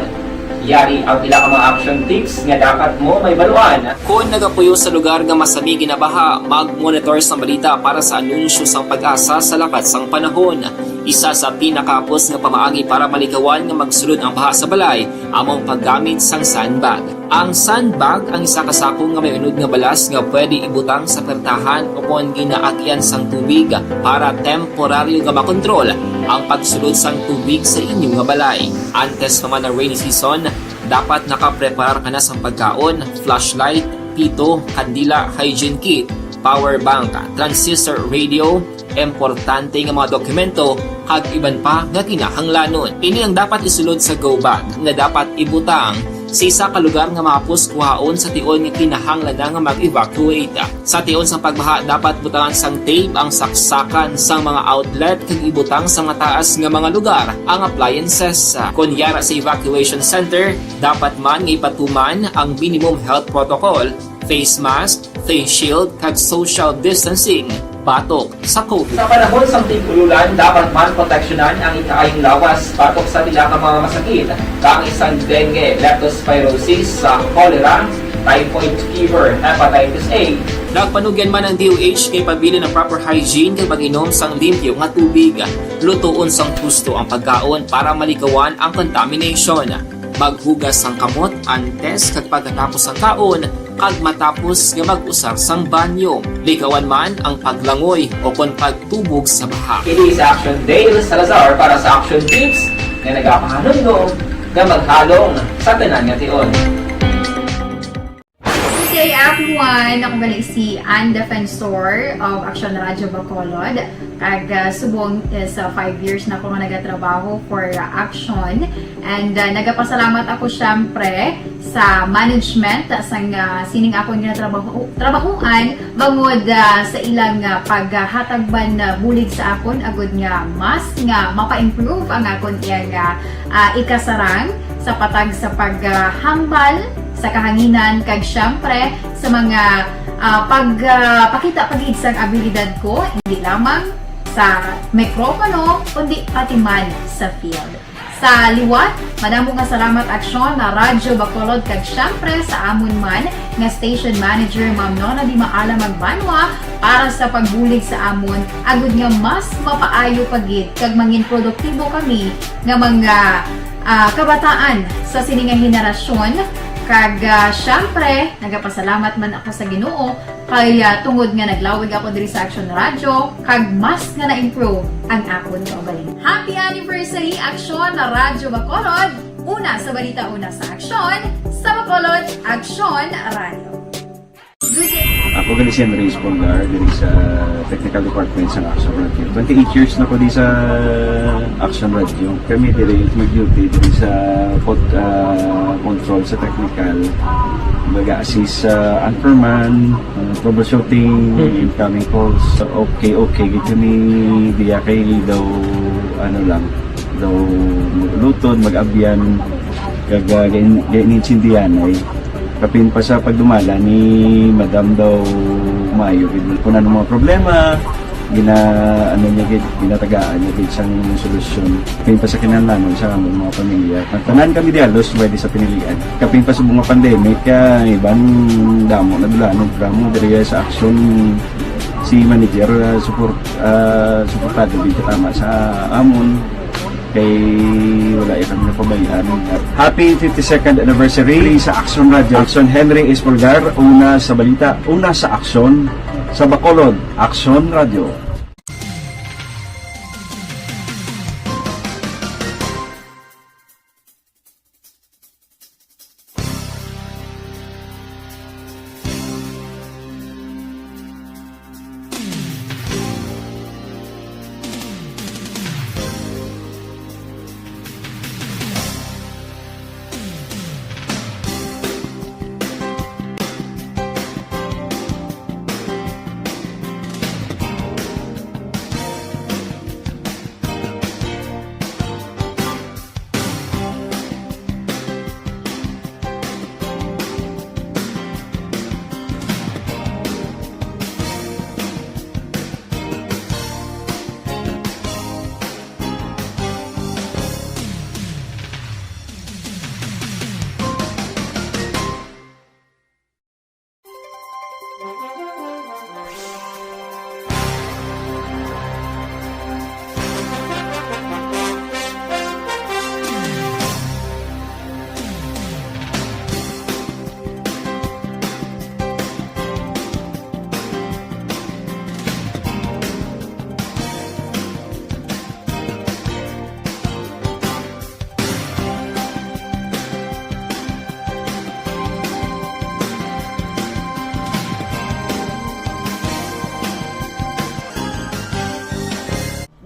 Yari ang pila ka mga action tips nga dapat mo may baluan. Kung nagapuyo sa lugar nga masabi ginabaha, mag-monitor sa balita para sa anunsyo sang pag-asa sa lakat sang panahon. Isa sa pinakapos nga pamaagi para malikawan nga magsulod ang baha sa balay, among paggamit sang sandbag. Ang sandbag ang isa ka sako nga may unod nga balas nga pwede ibutang sa pertahan o kung ginaagyan sang tubig para temporaryo nga makontrol ang pagsulod sang tubig sa inyong nga balay. Antes naman ng rainy season, dapat nakaprepare ka na sa pagkaon, flashlight, pito, kandila, hygiene kit, power bank, transistor radio, importante nga mga dokumento, kag iban pa nga kinahanglanon. Ini ang dapat isulod sa go bag nga dapat ibutang sa isa ka lugar nga mapos kuhaon sa tion nga kinahanglan nga mag-evacuate. Sa tion sa pagbaha, dapat butangan sang tape ang saksakan sang mga outlet kag ibutang sa mataas nga mga lugar ang appliances. Kunyara sa evacuation center, dapat man nga ipatuman ang minimum health protocol, face mask, face shield kag social distancing. Batok sa COVID. Sa panahon sa tigululan, dapat man proteksyonan ang ikaayong lawas batok sa pila ka mga masakit, kang isang dengue, leptospirosis, cholera, typhoid fever, hepatitis A. Nagpanugyan man ang DOH kay pabili ng proper hygiene kay pag-inom sang limpyo nga tubig. Lutuon sang husto ang pagkaon para malikawan ang contamination. Maghugas sang kamot antes kag pagkatapos ang kaon kag matapos nga mag-usar sang banyo. Likawan man ang paglangoy o kon pagtubog sa baha. Kini sa Action Dale Salazar para sa Action Tips nga nagapahanong nga maghalong sa tanan nga tion. Good day everyone! Ako balik si Ann Defensor of Action Radio Bacolod. Kag subong sa 5 years na ako nga nagatrabaho for Action. And nagapasalamat ako syempre sa management sang sining ako nga trabahuan bangod sa ilang paghatagban bulig sa akon agud nga mas nga mapa-improve ang akon nga ikasarang sa patag sa paghambal sa kahanginan kag syempre sa mga pakita pagid sang abilidad ko hindi lamang sa mikropono kundi pati man sa field. Sa liwat, madamo nga salamat aksyon na Radyo Bacolod kag syempre sa amon man nga station manager Ma'am Nona Di Maala Magbanwa para sa pagbulig sa amon agud nga mas mapaayo pagid kag mangin produktibo kami nga mga kabataan sa siningang henerasyon. Kag syempre, nagapasalamat man ako sa Ginoo kay tungod nga naglawig ako diri sa Action Radio kag mas nga na-improve ang akon kaugalingon. Happy anniversary Action na Radyo Bacolod! Una sa balita, una sa Action, sa Bacolod, Action Radio. Ako gali si Reyes Polgar diri sa Technical Department sa Action Radio. 28 years na ko di sa Action Radio. Kami diri mag-duty diri sa control sa technical. Mag-assist sa anchorman, troubleshooting, incoming calls. Okay. Gito ni diya kay daw daw lutod, mag-abyan, kag ganinsindihan ay kapin pa sa pagdumala ni Madam daw maayo kung ano mga problema ginatagaan niya gid sang solusyon kapin pa sa kinahanglanon sa among mga pamilya. Tanan kami dialos pwede sa pinilian kapin pa sa mga pandemic ibang damo na dulanon programo diri sa action si manager suportado din tama sa amon kay wala kami napabayaan. Happy 52nd anniversary sa Action Radio. Action Henry Espolgar, una sa balita, una sa Action sa Bacolod, Action Radio.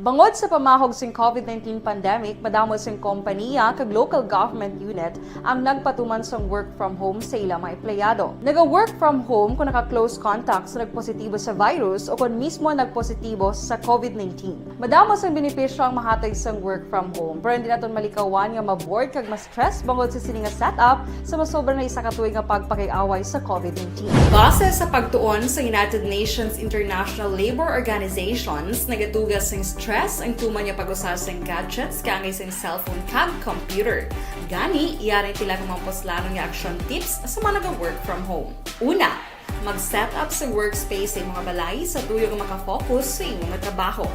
Bangod sa pamahog sing COVID-19 pandemic, madamo sing kompanya kag local government unit ang nagpatuman sang work from home sa ilang mga empleyado. Naga-work from home kung naka-close contacts na nagpositibo sa virus o kung mismo nagpositibo sa COVID-19. Madamo sang benepisyo ang mahatag sang work from home, pero hindi naton malikawan nga ma-bored kag ma-stress bangod sa sini nga setup sa masobra na isa ka tuig nga pagpakiaway sa COVID-19. Base sa pagtuon sa United Nations International Labour Organizations, nagatugas sing stress ang tuman niya pag-usas ng gadgets kangay sa cellphone kag computer. Gani, iyari tila kung mga poslanong nga action tips sa mga nag-work from home. Una, mag-set up sa workspace sa mga balay sa tuyo nga makafocus sa imong trabaho.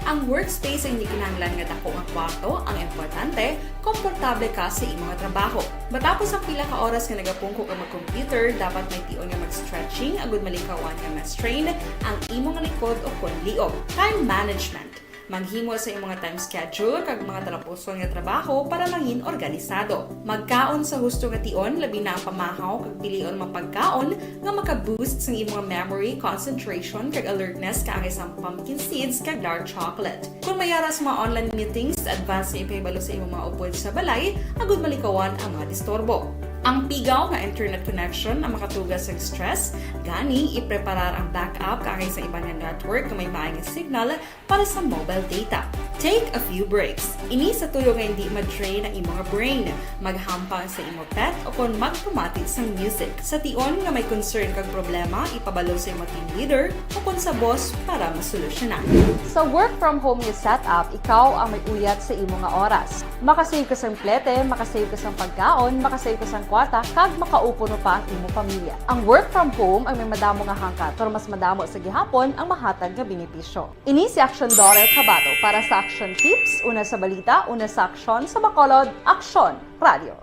Ang workspace ay hindi kinahanglan nga dako nga kwarto, ang importante, komportable ka sa imong trabaho. Matapos ang pila ka oras nga nagapungko ka mag-computer, dapat may tion nga mag-stretching agud malikawan nga ma-strain ang imong likod o konliog. Time management. Maghimo sa imong time schedule kag mga talapuson nga trabaho para mangin organisado. Magkaon sa husto nga tion, labi na ang pamahaw kag pilion mapagkaon nga maka-boost sa imong memory, concentration kag alertness kaangay sa pumpkin seeds kag dark chocolate. Kung mayara sa mga online meetings, advance na ipahibalo sa imong mga upod sa balay, agud malikawan ang mga disturbo. Ang pigaw nga internet connection ang makatugas sa stress, gani ipreparar ang backup kakay sa ibang nga network na may maayong signal para sa mobile data. Take a few breaks. Ini sa tuyo nga hindi ma-drain ang imong brain, maghampang sa imong pet o kung magpumati sa music. Sa tion nga may concern kag problema, ipabalo sa imong team leader o kung sa boss para masolusyonan. Sa work from home nga setup, ikaw ang may uyat sa imong nga oras. Makasave ka sa plete, makasave ka sa pagkaon, makasave ka sa kwarta, kag makaupo no pa ang imong pamilya. Ang work from home ay may madamo nga hangkat, pero mas madamo sa gihapon ang mahatag nga benepisyo. Ini si Action Dorel Cabato para sa Action Tips, una sa balita, una sa aksyon sa Bacolod, Aksyon Radio.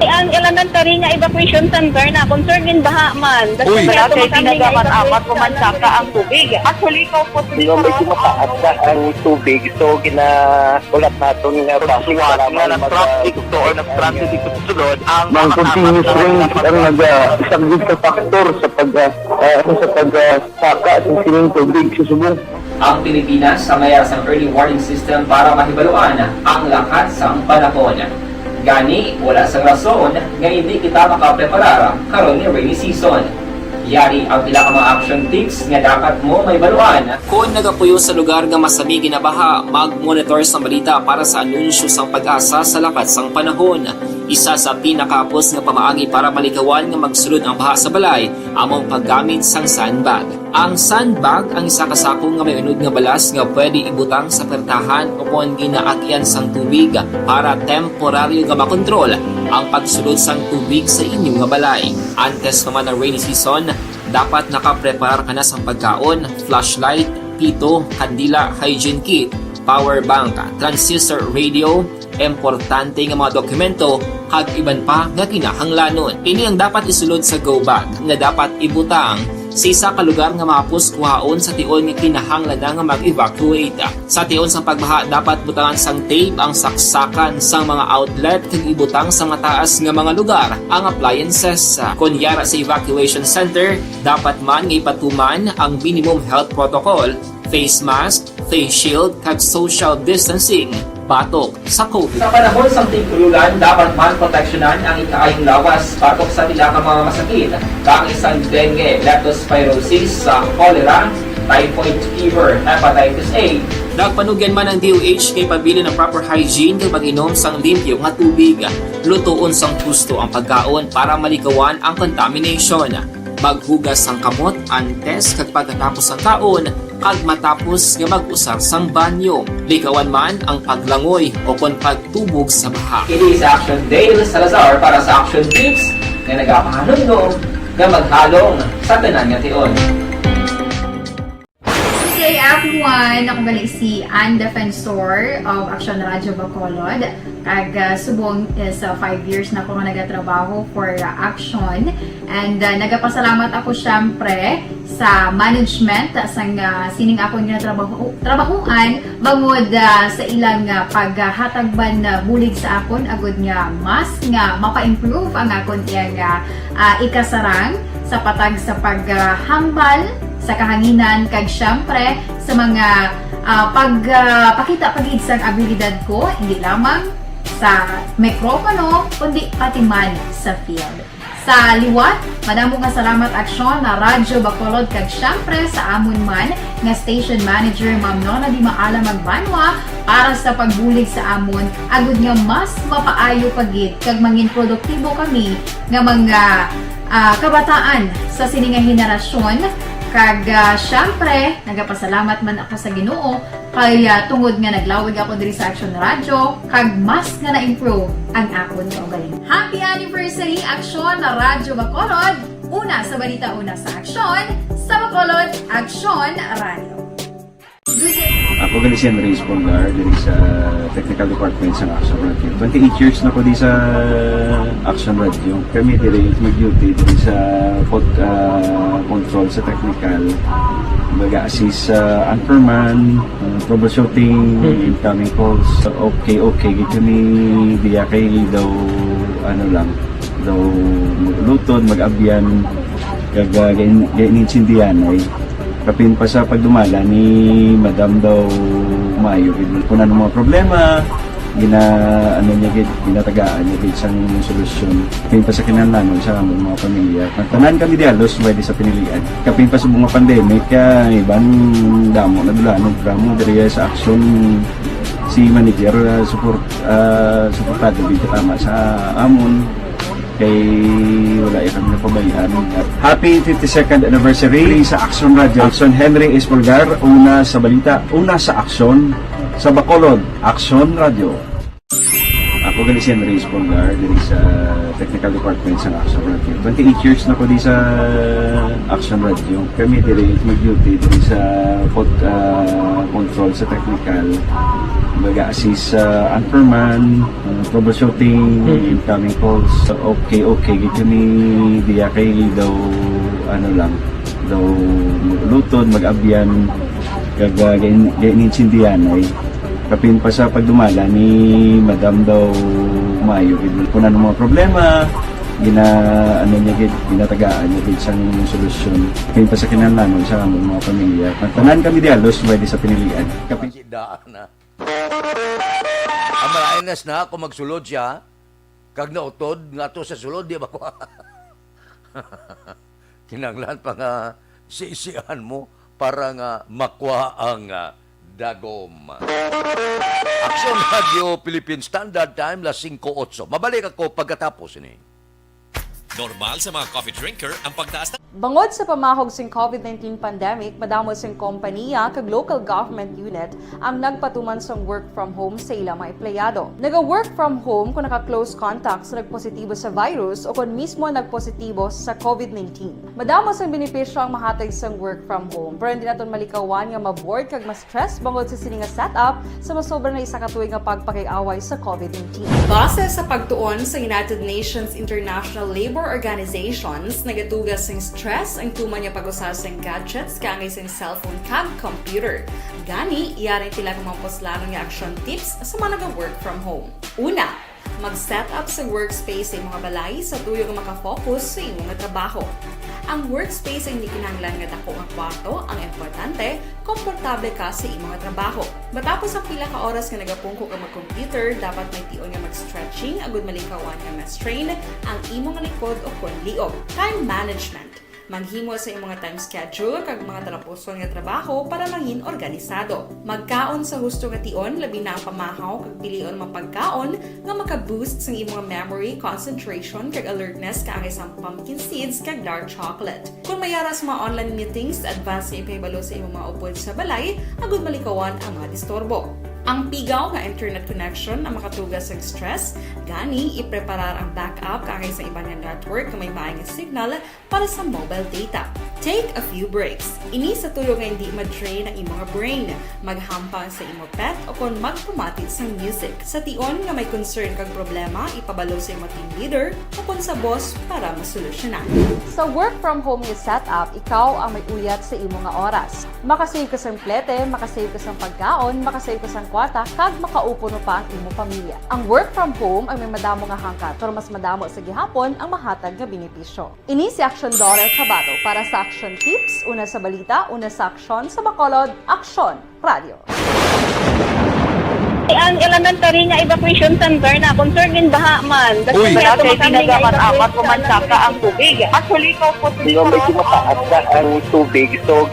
Ang elementary nga evacuation center na concern din baha man. Uy! Kasi pinagamat-amat pumansaka ang tubig. Actually, ikaw po sa medyo mataas na ang tubig. So, ulat natin nga pasiwala nga nag-traffic to or nag-transit dito sa sulod. Ang continuous rain ang nag-isang sa factor sa pagsaka sa sining tubig sa subong. Ang Pilipinas sa mayas ang early warning system para mahibaluan ang lakas ng panahon. Gani, wala sa rason nga hindi kita makapreparar karon ni rainy season. Yari ang pila ka mga action tips nga dapat mo may baluan. Kung nagapuyo sa lugar nga masabi ginabaha, mag-monitor sa balita para sa anunsyo sang pag-asa sa lakas sang panahon. Isa sa pinakapos nga pamaagi para malikawan nga magsulod ang baha sa balay, among paggamit sang sandbag. Ang sandbag ang isa kasakong nga may unod nga balas nga pwede ibutang sa pertahan o kung ginaagyan sang tubig para temporaryo nga makontrol ang pagsulod sang tubig sa inyong nga balay. Antes naman ng rainy season, dapat nakapreparar ka na sa pagkaon, flashlight, pito, kandila, hygiene kit, power bank, transistor radio, importante nga mga dokumento, kag iban pa nga kinahanglanon. Ini ang dapat isulod sa go bag nga dapat ibutang sa isa ka lugar nga mapus kuhaon sa tion nga kinahanglan nga mag-evacuate. Sa tion sa pagbaha, dapat butangan sang tape ang saksakan sang mga outlet kag ibutang sa mataas nga mga lugar ang appliances. Kunyara sa evacuation center, dapat man nga ipatuman ang minimum health protocol, face mask, face shield kag social distancing batok sa COVID. Sa panahon sa tigululan, dapat man proteksyonan ang ikaayong lawas batok sa pila ka mga masakit. Kang isang dengue, leptospirosis, cholera, typhoid fever, hepatitis A. Nagpanugyan man ang DOH kay pabili ng proper hygiene kay pag-inom sang limpyo nga tubig. Lutuon sang gusto ang pagkaon para malikawan ang contamination. Maghugas sang kamot antes kag pagkatapos ang kaon kag matapos nga mag-usar sang banyo. Likawan man ang paglangoy o kon pagtubog sa baha. It is Action Dale Salazar para sa Action Tips na nagapahanong nga maghalong sa tanan nga tion. Good day everyone! Ako gali si Ann Defensor of Action Radio Bacolod. Subong sa 5 years na ako nga nagatrabaho for Action. And nagapasalamat ako syempre sa management sang sining ako nga trabahuan bangod sa ilang paghatagban bulig sa akon agud nga mas nga mapa-improve ang akon nga ikasarang sa patag sa paghambal sa kahanginan kag syempre sa mga pagpakita pagid sang abilidad ko hindi lamang sa mikropono kundi pati man sa field. Sa liwat, madamo nga salamat Aksyon na Radyo Bacolod kag syempre sa amon man nga station manager Ma'am Nona Di Maala Magbanwa para sa pagbulig sa amon agud nga mas mapaayo pagid kag mangin produktibo kami nga mga kabataan sa sining nga henerasyon. Kag syempre, nagapasalamat man ako sa Ginoo kay tungod nga naglawig ako diri sa Action Radio kag mas nga na-improve ang akon nga ugaling. Happy anniversary Aksyon na Radyo Bacolod! Una sa balita, una sa aksyon sa Bacolod, Aksyon Radio. Ako gali si Reyes Polgar diri sa Technical Department sa Action Radio. 28 years na ko di sa Action Radio. Kami diri mag-duty diri sa control sa technical. Mag-assist sa anchorman, troubleshooting, incoming calls. Okay. Gito ni diya kay daw daw luton, mag-abyan, kag ganinsindihan ay kapin pa sa pagdumala ni Madam daw Mayo. Kung ano mga problema, gina ano niya gid ginatagaan niya gid sang solusyon kay pa sa kinahanglan sa among mga pamilya. Tanan kami dialos pwede sa pinilian. Kapin pa sa mga pandemic kaya iban damo na dulanog dramo diri sa action si manager suportado gid tama sa amon kay wala kami napabayaan. Happy 52nd anniversary sa Action Radio. Action Henry Espolgar, una sa balita, una sa aksyon sa Bacolod, Action Radio. Ako gali si Henry Espolgar diri sa Technical Department sa Action Radio. 28 years na ko di sa Action Radio. Kami diri mag-duty diri sa control sa technical. Mag-assist sa anchorman, troubleshooting, incoming calls. Okay, gitu ni diya kay daw daw lutod, mag-abyan, ganinsindihan ay kapin pa sa pagdumala ni Madam daw Mayo. Kung ano mga problema, ginatagaan niya gid sang solusyon. Kapin pa sa kinahanglan sa among mga pamilya. Tanan kami dialos pwede sa pinilian. Kapin Daan na. Ang malainas na kung magsulod siya, kag nautod nga to sa sulod, di ba ko? Kinanglan pa nga siisihan mo para nga makuha ang dagom. Action Radio Philippine Standard Time, 5:08. Mabalik ako pagkatapos ini. Normal sa mga coffee drinker ang pagtaas ng Bangod sa pamahog sing COVID-19 pandemic, madamo sing kompanya kag local government unit ang nagpatuman sang work from home sa ilang mga empleyado. Naga-work from home kung naka-close contacts na nagpositibo sa virus o kung mismo nagpositibo sa COVID-19. Madamo sang benepisyo ang mahatag sang work from home, pero hindi naton malikawan nga ma-bored kag ma-stress bangod sa sini nga setup sa masobra na isa ka tuig nga pagpakiaway sa COVID-19. Base sa pagtuon sa United Nations International Labour Organizations, nagatugas sing stress ang tuman niya pag-usas ng gadgets kangay sing cellphone kag computer. Gani, iyaring tila kumampos-lano nga action tips sa mga nag-work from home. Una, mag-set up sa workspace sa mga balay sa tuyo nga makafocus sa imong trabaho. Ang workspace ay hindi kinahanglan nga dako nga kwarto, ang importante, komportable ka sa imong trabaho. Matapos ang pila ka oras nga nagapungko ka mag-computer, dapat may tion nga mag-stretching agud malikawan nga ma-strain ang imong likod o konliog. Time management. Manghimo sa imong time schedule kag mga talapuson nga trabaho para mangin organisado. Magkaon sa husto nga tion, labi na ang pamahaw kag pilion mapagkaon nga maka-boost sa imong memory, concentration kag alertness kaangay sa pumpkin seeds kag dark chocolate. Kung mayaras mga online meetings, advance sa ipahibalo sa imong mga upod sa balay, agud malikawan ang mga disturbo. Ang pigaw nga internet connection ang makatugas sa stress, gani ipreparar ang backup kaangay sa ibang nga network na may maayong signal para sa mobile data. Take a few breaks. Ini sa tuyo nga hindi ma-drain ang imong brain, maghampang sa imong pet o kung magpumati sa music. Sa tion nga may concern kag problema, ipabalo sa imong team leader o kung sa boss para masolusyonan. Sa work from home nga setup, ikaw ang may uyat sa imong nga oras. Makasave ka sa plete, makasave ka sa pagkaon, makasave ka sa kwata, kag makaupo no pa ang imong pamilya. Ang work from home ay may madamo nga hangkat, pero mas madamo sa gihapon ang mahatag nga benepisyo. Ini si Action Dorel Cabato para sa Action Tips, una sa balita, una sa aksyon sa Bacolod, Action Radio. Ang elementary nga evacuation center na concern din baha man. Uy! Kasi pinagamat-amat kumansaka ang tubig. Actually, ikaw po Di ba medyo mataas na ang tubig, so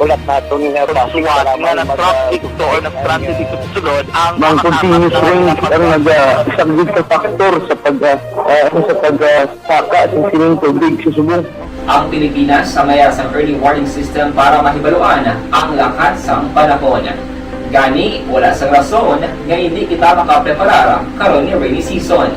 ulat natin nga pasiwat nga ng traffic to or ng-transit dito sa sulod ang continuous rain ang isang big factor sa pagsaka at sining tubig sa subong. Ang Pilipinas sa mayas ang early warning system para mahibaluan ang lakas ng panahon. Gani, wala sa rason nga hindi kita makapreparara karon ni rainy season.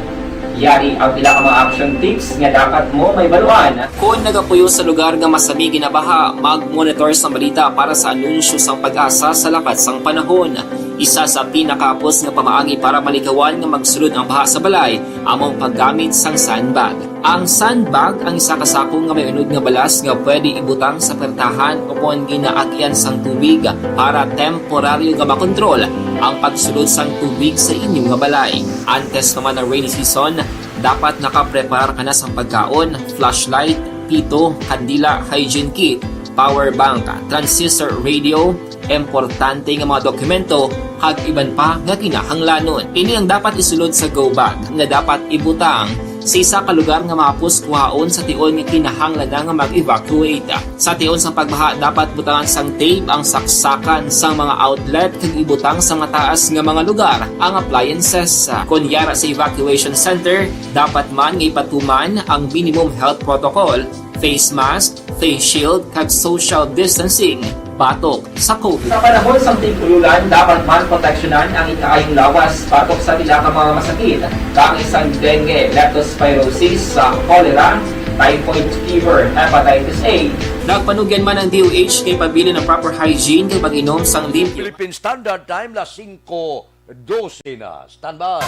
Yari ang pila ka mga action tips nga dapat mo may baluan. Kung nagapuyo sa lugar nga masabi ginabaha, mag-monitor sa balita para sa anunsyo sang pag-asa sa lakas sang panahon. Isa sa pinakapos nga pamaagi para malikawan nga magsulod ang baha sa balay, among paggamit sang sandbag. Ang sandbag ang isa kasakong nga may unod nga balas nga pwede ibutang sa pertahan o kung ginaagyan sang tubig para temporaryo nga makontrol ang pagsulod sang tubig sa inyong nga balay. Antes naman ng rainy season, dapat nakapreparar ka na sa pagkaon, flashlight, pito, kandila, hygiene kit, power bank, transistor radio, importante nga mga dokumento kag iban pa nga kinahanglanon. Ini ang dapat isulod sa go bag nga dapat ibutang sa isa ka lugar nga mapus kuhaon sa tion nga kinahanglan nga mag-evacuate. Sa tion sang pagbaha dapat butangan sang tape ang saksakan sang mga outlet kag ibutang sa mga taas nga mga lugar ang appliances. Kunyara sa evacuation center, dapat man nga ipatuman ang minimum health protocol, face mask, face shield kag social distancing batok sa COVID. Sa panahon sa tigululan, dapat man proteksyonan ang ikaayong lawas batok sa pila ka mga masakit, kang isang dengue, leptospirosis, cholera, typhoid fever, hepatitis A. Nagpanugyan man ang DOH kay pabili ng proper hygiene kay pag-inom sang limpyo. Philippine Standard Time, las 5:12 na. Standby.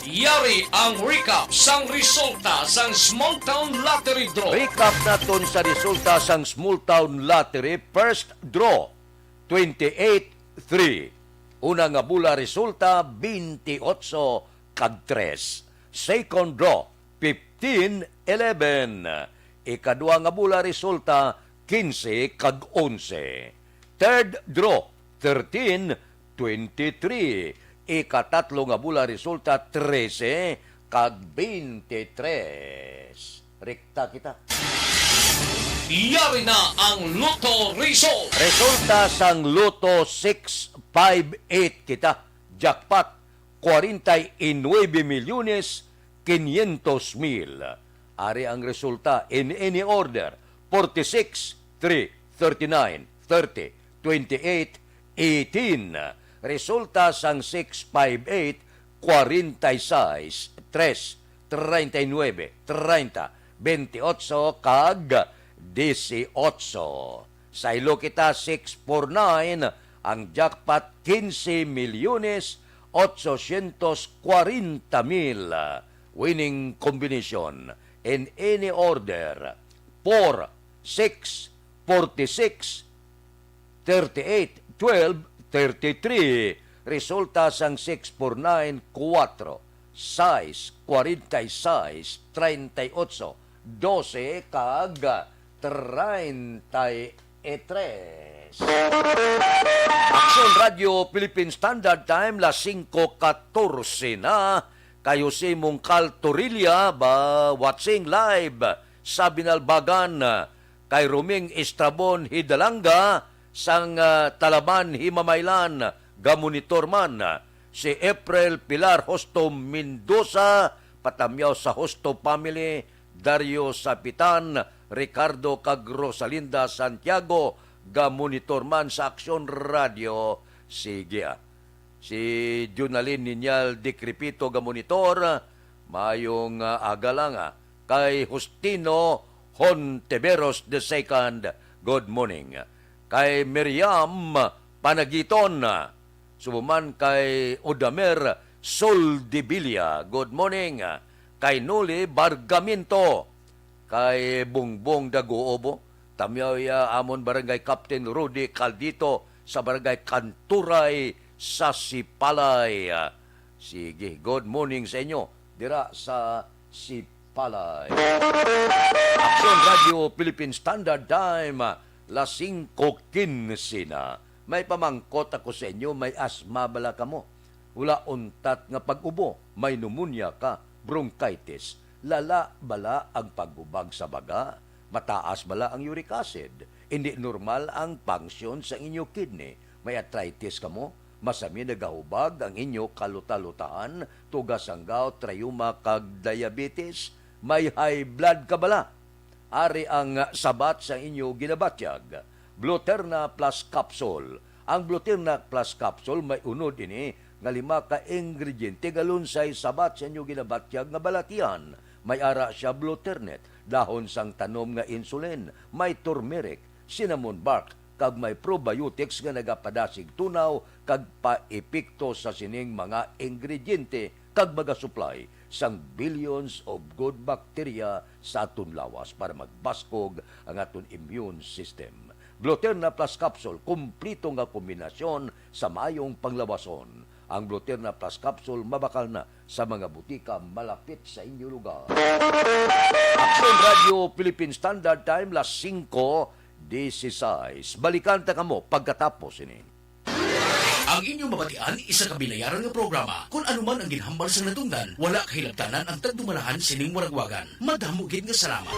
Yari ang recap sang resulta sang Small Town Lottery Draw. Recap naton sa resulta sang Small Town Lottery. First draw, 28-3. Una nga bula resulta, 28 kag 3. Second draw, 15-11. Ikadua nga bula resulta, 15 kag 11. Third draw, 13-23. Ikatatlo nga bula resulta 13 kag 23. Rekta kita. Yari na ang Lotto Result. Resulta sang Lotto 658 kita. Jackpot 49,500,000. Ari ang resulta in any order. 46, 3, 39, 30, 28, 18. Resulta sang 658, 46, 3, 39, 30, 28, kag 18. Sa ilo kita 649, ang jackpot 15,840,000. Winning combination in any order. 4, 6, 46, 38, 12, 33. Resulta sang 649, 4, 6, 46, 38, 12, kag 33. Aksyon Radio Philippine Standard Time, las 5:14 na. Kayo si Mungkal Torilla ba watching live sa Binalbagan kay Ruming Estrabon Hidalanga sang Talaban Himamaylan gamonitor man si April Pilar Hosto Mendoza patamyaw sa Hosto family, Dario Sapitan, Ricardo kag Rosalinda Santiago gamonitor man sa Aksyon Radio. Sige si Junalyn Ninyal Decrepito gamonitor mayong agalanga kay Justino Honteveros II. Good morning. Kay Miriam Panagiton, sumuman kay Odamer Soldevilla, good morning. Kay Noli Bargaminto, kay Bungbong Daguobo, tamyaw amon barangay Captain Rudy Caldito sa barangay Kanturay sa Sipalay. Sige, good morning sa inyo dira sa Sipalay. Aksyon Radio Philippine Standard Time, las 5:15 na. May pamangkot ako sa inyo, may asma bala ka mo. Wala untat nga pag-ubo, may pneumonia ka, bronchitis. Lala bala ang pagubag sa baga, mataas bala ang uric acid. Hindi normal ang function sa inyo kidney. May arthritis ka mo, masami nagahubag ang inyo kaluta-lutaan, tugas ang gout, rheuma kag diabetes. May high blood ka bala. Ari ang sabat sa inyo ginabatyag. Bluterna Plus Capsule. Ang Bluterna Plus Capsule may unod ini nga 5 ka ingrediente galunsay sabat sa inyo ginabatyag nga balatian. May ara siya Bluternet, dahon sang tanom nga insulin, may turmeric, cinnamon bark, kag may probiotics nga nagapadasig tunaw kag paepekto sa sining mga ingrediente kag maga-supply sang billions of good bacteria sa aton lawas para magbaskog ang aton immune system. Bluterna Plus Capsule, kumplito nga kombinasyon sa mayong panglawason. Ang Bluterna Plus Capsule mabakal na sa mga butika malapit sa inyong lugar. Aksyon Radio Philippine Standard Time, las 5:16 16. Balikan ta kamo pagkatapos ini. Ang inyong mabatian, isa kabilayaran ng programa. Kung anuman ang ginhambal sa natungdan, wala kahilabtanan ang tagdumalahan sining waragwagan. Madamugid nga salamat.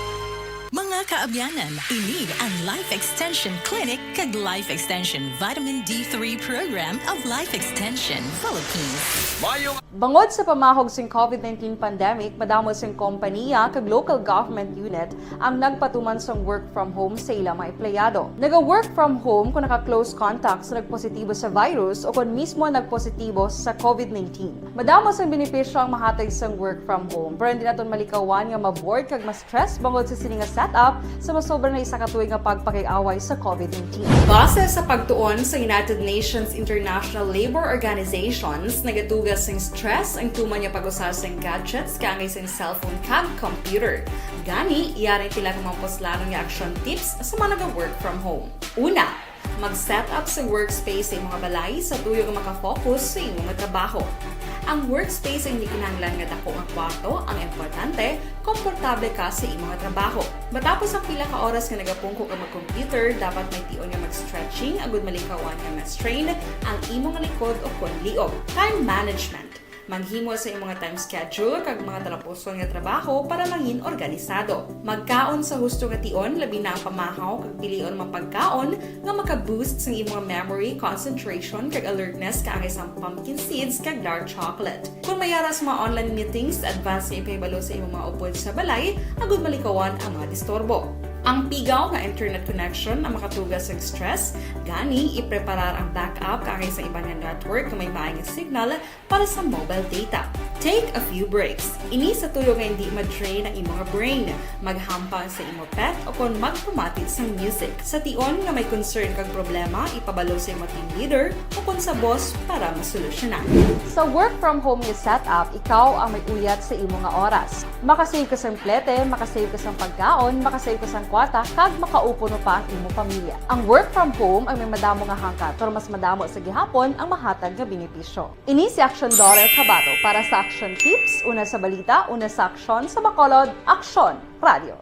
Mga kaabyanan, ini ang Life Extension Clinic kag Life Extension Vitamin D3 Program of Life Extension Philippines. Bangod sa pamahog sing COVID-19 pandemic, madamo sing kompanya kag local government unit ang nagpatuman sang work from home sa ilang mga empleyado. Naga-work from home kung naka-close contacts na nagpositibo sa virus o kung mismo nagpositibo sa COVID-19. Madamo sang benepisyo ang mahatag sang work from home, pero hindi naton malikawan nga ma-bored kag ma-stress bangod sa sining setup sa masobra na isa ka tuig nga pagpakiaway sa COVID-19. Base sa pagtuon sa United Nations International Labour Organizations, nagatugas ng stress ang tuman nga pag-usar sa gadgets kaangay sa cellphone kag computer. Gani, iyarin tila kung maposlanong nga action tips sa mga nag-work from home. Una, mag-set up sa workspace sa imong balay sa tuyo nga makafocus sa imong trabaho. Ang workspace ay hindi kinahanglan nga dako nga kwarto, ang importante, komportable ka sa imong trabaho. Matapos ang pila ka oras nga nagapungko ka mag-computer, dapat may tion nga mag-stretching agud malikawan nga ma-strain ang imong likod o kon liog. Time management. Maghimo sa imong time schedule kag mga talapuson nga trabaho para mangin organisado. Magkaon sa husto nga tion, labi na ang pamahaw kag pilion mapagkaon nga maka-boost sa imong memory, concentration kag alertness kaangay sa pumpkin seeds kag dark chocolate. Kung mayara sa mga online meetings, advance nga ipahibalo sa imong mga upod sa balay, agud malikawan ang mga disturbo. Ang pigaw nga internet connection ang makatugas sa stress, gani ipreparar ang backup kaangay sa ibang nga network na may maayong signal para sa mobile data. Take a few breaks. Ini sa tuyo nga hindi ma-drain ang imong brain, maghampang sa imong pet o kung magpumatid sa music. Sa tion nga may concern kag problema, ipabalo sa imong team leader o kung sa boss para masolusyonan. Sa work from home nga setup, ikaw ang may uyat sa imong nga oras. Makasave ka sa plete, makasave ka sa pagkaon, makasave ka sa kwarta, kag makaupo no pa ang imong pamilya. Ang work from home ay may madamo nga hangkat, pero mas madamo sa gihapon ang mahatag nga benepisyo. Ini si Action Dorel Cabato para sa Action Tips, una sa balita, una sa aksyon sa Bacolod, Aksyon Radio.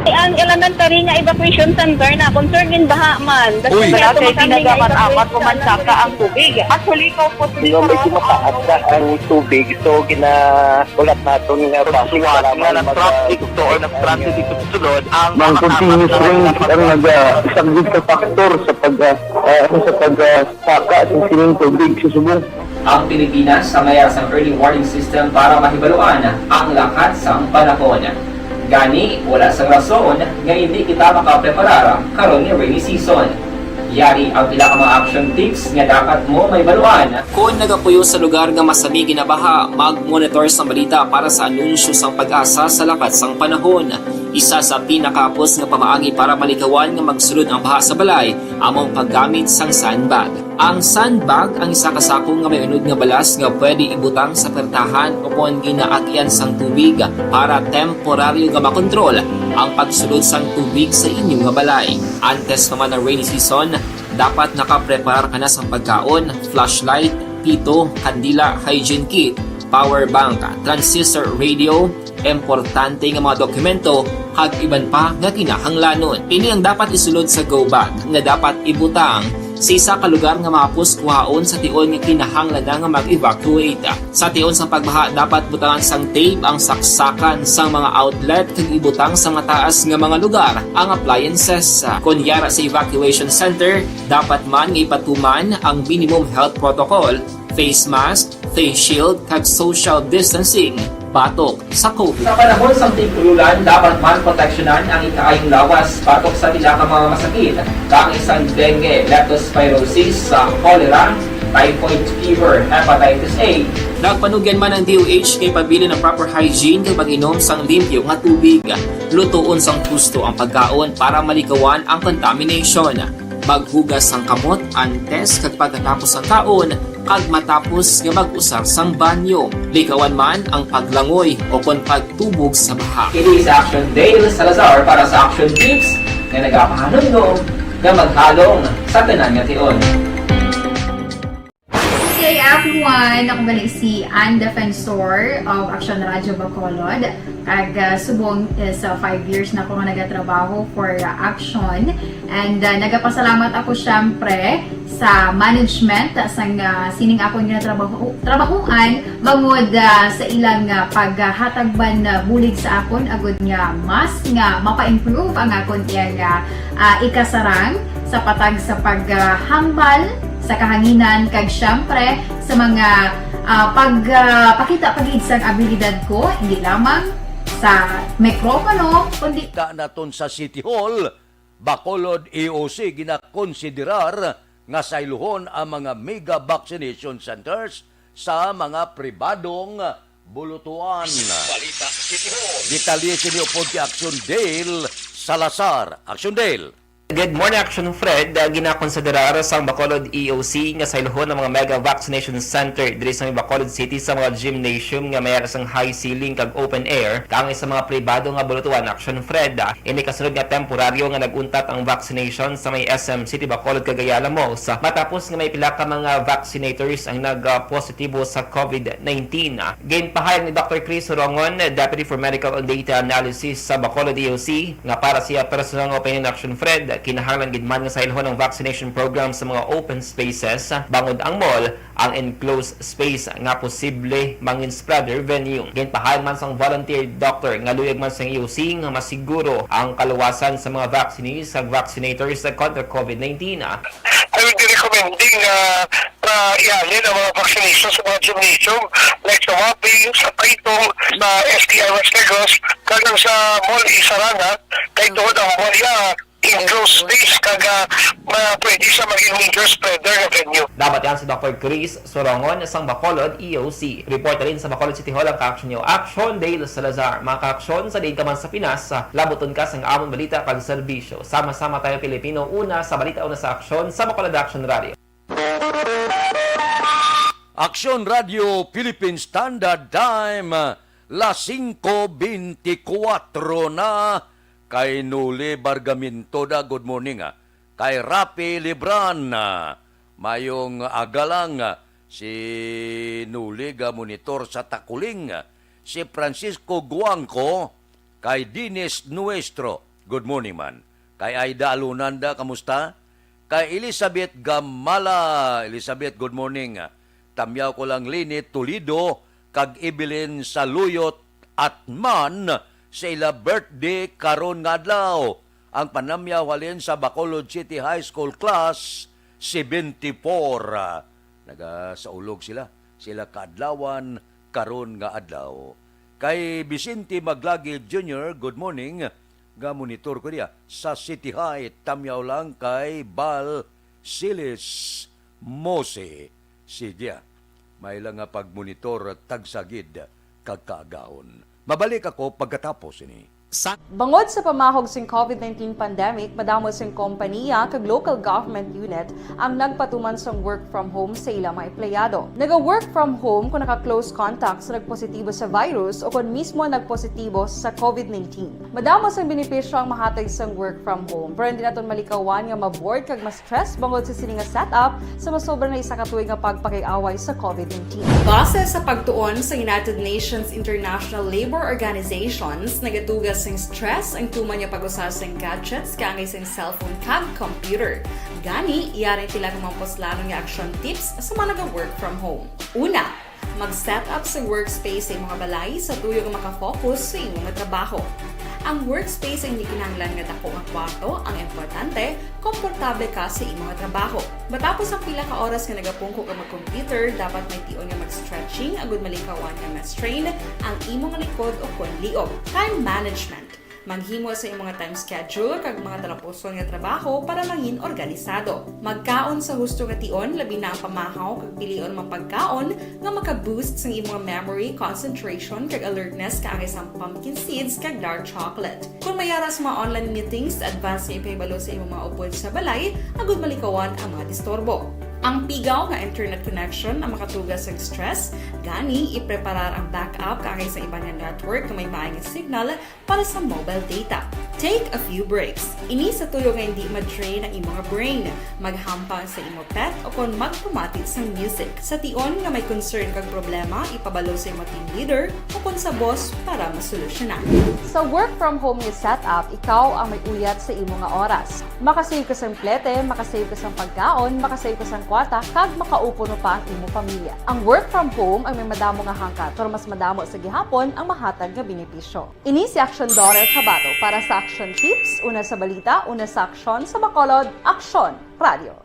Ang elementary nga evacuation center na concern din baha man. Uy! Kaya Kaya tumakami pinagamat-amat kumansaka ang tubig. Actually, ikaw po siguro medyo mataas na ang tubig. So, ginaulat natin nga pasiwala nga ng traffic to or ng traffic dito sunod ang continuous rain ang isang good factor sa pagsaka sa sining tubig sa subong. Ang Pilipinas sa mayas ang early warning system para mahibaluan ang lakat sa panahon. Gani, wala sa rason nga hindi kita makapreparara karon ni rainy season. Yari ang pila ka mga action tips nga dapat mo may baluan. Kung nagapuyo sa lugar nga masabi ginabaha, mag-monitor sa balita para sa anunsyo sang pag-asa sa lakat sang panahon. Isa sa pinakapos nga pamaagi para malikawan nga magsulod ang baha sa balay, among paggamit sang sandbag. Ang sandbag ang isa ka sako nga may unod nga balas nga pwede ibutang sa pertahan o kung ginaagyan sang tubig para temporaryo nga makontrol ang pagsulod sang tubig sa inyong nga balay. Antes naman ng rainy season, dapat nakaprepare ka na sa pagkaon, flashlight, pito, kandila, hygiene kit, power bank, transistor radio, importante nga mga dokumento, kag iban pa nga kinahanglanon. Ini ang dapat isulod sa go bag nga dapat ibutang sa isa ka lugar nga mapus kuhaon sa tion nga kinahanglan nga mag-evacuate. Sa tion sa pagbaha dapat butangan sang tape ang saksakan sa mga outlet kag ibutang sa mataas nga mga lugar ang appliances. Kunyara sa evacuation center, dapat man nga ipatuman ang minimum health protocol, face mask, face shield kag social distancing. Batok sa COVID. Sa panahon sa tigululan, dapat man proteksyonan ang ikaayong lawas batok sa tila ka mga masakit, kang isang dengue, leptospirosis, cholera, typhoid fever, hepatitis A. Nagpanugyan man ang DOH kay pabili ng proper hygiene kay pag-inom sang limpyo nga tubig. Lutuon sang gusto ang pagkaon para malikawan ang contamination. Maghugas sang kamot antes kag pagkatapos ang kaon kag matapos nga mag-usar sang banyo. Likawan man ang paglangoy o kon pagtubog sa baha. Kini sa Action Dale Salazar para sa Action Tips nga nagapahanong nga maghalong sa tanan nga tion. Good day everyone! Ako balik si Ann Defensor of Action Radio Bacolod. Subong sa 5 years na ako nga nagatrabaho for Action. And nagapasalamat ako syempre sa management sa sining ako nga trabahuan bangod sa ilang paghatagban bulig sa akon agud nga mas nga mapa-improve ang akon iyang ikasarang sa patag sa paghambal sa kahanginan kag syempre sa mga pagpakita pagid sa abilidad ko hindi lamang sa mikropono kundi naton sa City Hall, Bacolod EOC ginakonsiderar nga sayluhon ang mga mega vaccination centers sa mga pribadong bulutuan. Balita City Hall. Detalye sini upod kay Action Dale Salazar. Action Dale. Good morning, Action Fred. Ginakonsiderar sa Bacolod EOC nga sayluhon ng mga mega vaccination center diri sa Bacolod City sa mga gymnasium nga mayroon sang high ceiling kag open air kang sa mga pribado nga bulutuan. Action Fred. Ini kasunod nga temporaryo nga naguntat ang vaccination sa may SM City Bacolod kag Ayala Malls matapos nga may pila ka mga vaccinators ang nagpositibo sa COVID-19. Ginpahayag ni Dr. Chris Sorongon, Deputy for Medical and Data Analysis sa Bacolod EOC nga para siya personal opinion. Action Fred, kinahanglan gid man nga sayluhon ang vaccination program sa mga open spaces bangod ang mall ang enclosed space nga posible mangin spreader venue. Ginpahayag man sang volunteer doctor nga luyag man sang EOC nga masiguro ang kaluwasan sa mga vaccinees ag vaccinators sa kontra COVID-19. I would be recommending na ihalin ang mga vaccination sa mga gymnasium like sa Wabi, sa Paitong, sa STI West Negros, kagang sa mall Isarana, kahit doon ang mall enclosed space kaga pwede siya maging major spreader na venue. Dapat yan si Dr. Chris Sorongon sang Bacolod EOC. Report rin sa Bacolod City Hall ang ka-action nyo. Action Dale Salazar. Mga ka-action sa ka man sa Pinas, labuton ka sang amon balita kag serbisyo. Sama-sama tayo Pilipino. Una sa balita, una sa aksyon sa Bacolod Action Radio. Action Radio Philippine Standard Time, las 5:24 na. Kay Nuli Bargaminto da, good morning. Kay Rapi Libran, mayong agalang si Nuli ga monitor sa Takuling. Si Francisco Guangco, kay Dinis Nuestro, good morning man. Kay Aida Alunanda, kamusta? Kay Elizabeth Gamala, Elizabeth, good morning. Tamyaw ko lang Linit Toledo, kag Evelyn Saluyot at Man, sa ila birthday karon nga adlaw. Ang panamyaw halin sa Bacolod City High School Class 74. Nagasaulog sila. Sila kaadlawan karon nga adlaw. Kay Vicente Maglagi Jr., good morning. Ga monitor ko diya sa City High. Tamyaw lang kay Bal Silis Mose. Sige, may lang nga pagmonitor tagsagid kagkaagaon. Mabalik ako pagkatapos ini. Bangod sa pamahog sing COVID-19 pandemic, madamo sing kompanya kag local government unit ang nagpatuman sang work from home sa ilang mga empleyado. Naga-work from home kung naka-close contacts na nagpositibo sa virus o kung mismo nagpositibo sa COVID-19. Madamo sang benepisyo ang mahatag sang work from home, pero hindi naton malikawan nga maboard kag ma-stress bangod sa sining nga setup sa masobra na isa ka tuig nga pagpakiaway sa COVID-19. Base sa pagtuon sa United Nations International Labor Organizations, nagatugas sing stress ang tuman niya pag-usas sing gadgets kaangay sing cellphone kag computer. Gani, iyari tila kumampos lalong nga action tips sa mga nag-work from home. Una, mag-set up sa workspace sa mga balay sa tuyo nga makafocus sa imong trabaho. Ang workspace ay hindi kinahanglan nga dako nga kwarto, ang importante, komportable ka sa imong trabaho. Matapos ang pila ka oras nga nagapungko ka mag-computer, dapat may tion nga mag-stretching agud malikawan nga ma-strain ang imong likod o kon liog. Time management. Maghimo sa imong time schedule kag mga talapuson nga trabaho para mangin organisado. Magkaon sa husto nga tion, labi na ang pamahaw kag pilion mapagkaon nga maka-boost sa imong memory, concentration kag alertness kaangay sa pumpkin seeds kag dark chocolate. Kung mayara sa mga online meetings, advance nga ipahibalo sa imong mga upod sa balay, agud malikawan ang mga disturbo. Ang pigaw nga internet connection ang makatugas sa stress, gani ipreparar ang backup kakay sa iba nga network na may maayong signal para sa mobile data. Take a few breaks. Ini sa tuyo nga hindi ma-drain ang imong brain, maghampang sa imo pet o kon magpumatit sa music. Sa tion nga may concern kag problema, ipabalo sa imo team leader o kon sa boss para masolusyonan. Sa work from home nga setup, ikaw ang may uyat sa imo nga oras. Makasave ka sa plete, makasave ka sa pagkaon, makasave ka sa kwata, kag makaupo no pa ang imo pamilya. Ang work from home ay may madamo nga hangkat, pero mas madamo sa gihapon ang mahatag nga benepisyo. Ini si Action Daughter Kabato para sa Action Tips, una sa balita, una sa aksyon, sa Bacolod, Aksyon Radio.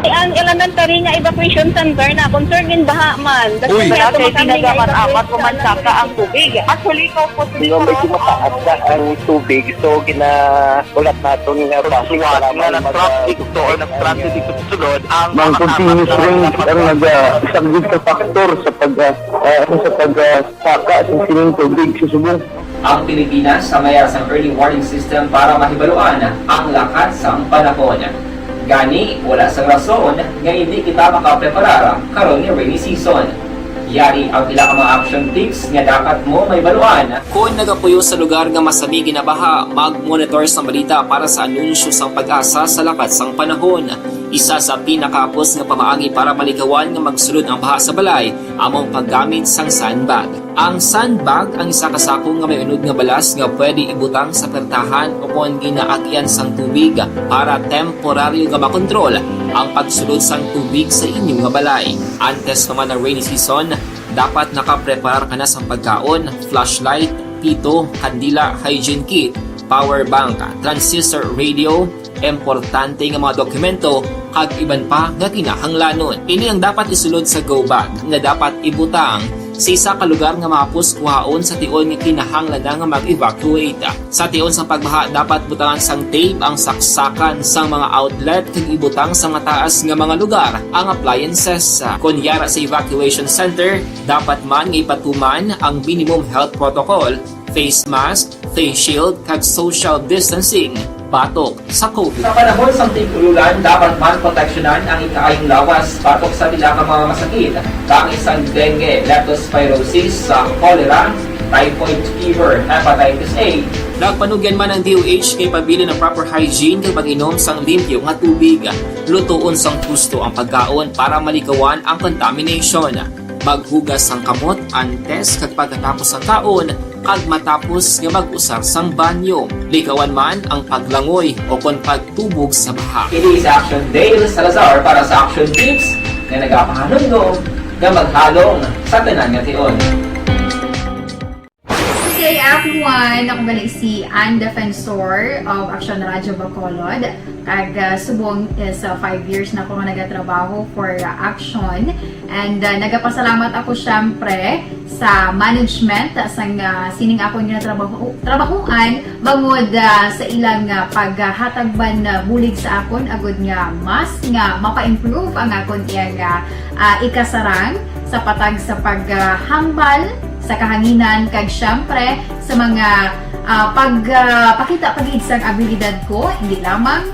Ang elementary nga evacuation center na concern in baha man. Uy! Kaya Kaya tinagamat-amat kumansaka ang tubig. Actually, ikaw po medyo mataas na ang tubig. So, ginaulat natin nga pasiwala nga ng traffic to or nag-transit dito sunod ang continuous rain ang isang good factor sa pagsaka sa sining tubig sa Subo. Ang Pilipinas sa mayas ng early warning system para mahibaluan ang lakas ng panahon. Gani, wala sa rason nga hindi kita makapreparara karon ni rainy season. Yari ang pila ka mga action tips nga dapat mo may baluan. Kung nagapuyo sa lugar nga masabi ginabaha, mag-monitor sa balita para sa anunsyo sang pag-asa sa lakas ng panahon. Isa sa pinakapos nga pamaagi para malikawan nga magsulod ang baha sa balay, among paggamit sang sandbag. Ang sandbag ang isa kasakong nga may unod nga balas nga pwede ibutang sa pertahan o kung ginaagyan sang tubig para temporaryo nga makontrol ang pagsulod sang tubig sa inyong nga balay. Antes naman ng rainy season, dapat nakaprepare ka na sang pagkaon, flashlight, pito, kandila, hygiene kit, power bank, transistor radio, importante nga mga dokumento kag iban pa nga kinahanglanon. Ini ang dapat isulod sa go bag nga dapat ibutang sa isa ka lugar nga mapus kuhaon sa tion nga kinahanglan nga mag-evacuate. Sa tion sa pagbaha dapat butangan sang tape ang saksakan sa mga outlet kag ibutang sa mataas nga mga lugar ang appliances. Kunyara sa evacuation center, dapat man nga ipatuman ang minimum health protocol, face mask, face shield kag social distancing batok sa COVID. Sa panahon sa tig-ululan, dapat man proteksyonan ang ikaayong lawas batok sa pila ka mga masakit. Kang isang dengue, leptospirosis, cholera, typhoid fever, hepatitis A. Nagpanugyan man ang DOH kay pabili ng proper hygiene kay pag-inom sang limpyo nga tubig. Lutuon sang gusto ang pagkaon para malikawan ang contamination. Maghugas sang kamot antes kag pagkatapos ang kaon kag matapos nga mag-usar sang banyo. Likawan man ang paglangoy o kon pagtubog sa baha. It is Action Dale Salazar para sa Action Tips na nagapahanunggo nga maghalong sa tanan nga tion. Good day everyone! Ako galing si Ann Defensor of Action Radio Bacolod. Kag subong is 5 years na ako nga nagatrabaho for Action. And nagapasalamat ako syempre sa management sang sining ako nga trabahuan bangod sa ilang paghatagban bulig sa akon agud nga mas nga mapa-improve ang akon iyang ikasarang sa patag sa paghambal sa kahanginan kag syempre sa mga pagpakita pagid sang abilidad ko hindi lamang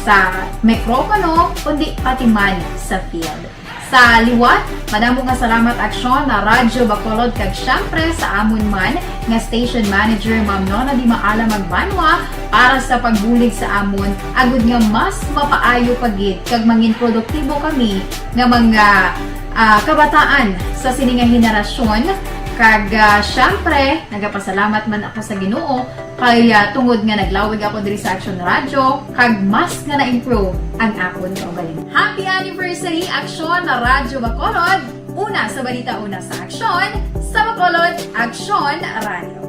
sa mikropono kundi pati man sa field. Sa liwat, madamo nga salamat Aksyon na Radyo Bacolod kag syempre sa amon man nga station manager Ma'am Nona Di Maala Magbanwa para sa pagbulig sa amon agud nga mas mapaayo pagid kag mangin produktibo kami nga mga kabataan sa sining nga henerasyon. Kag syempre, nagapasalamat man ako sa Ginoo kay tungod nga naglawig ako diri sa Action Radio kag mas nga na-improve ang akon kaugalingon. Happy anniversary Action na Radyo Bacolod! Una sa balita, una sa aksyon, sa Bacolod, Action Radio.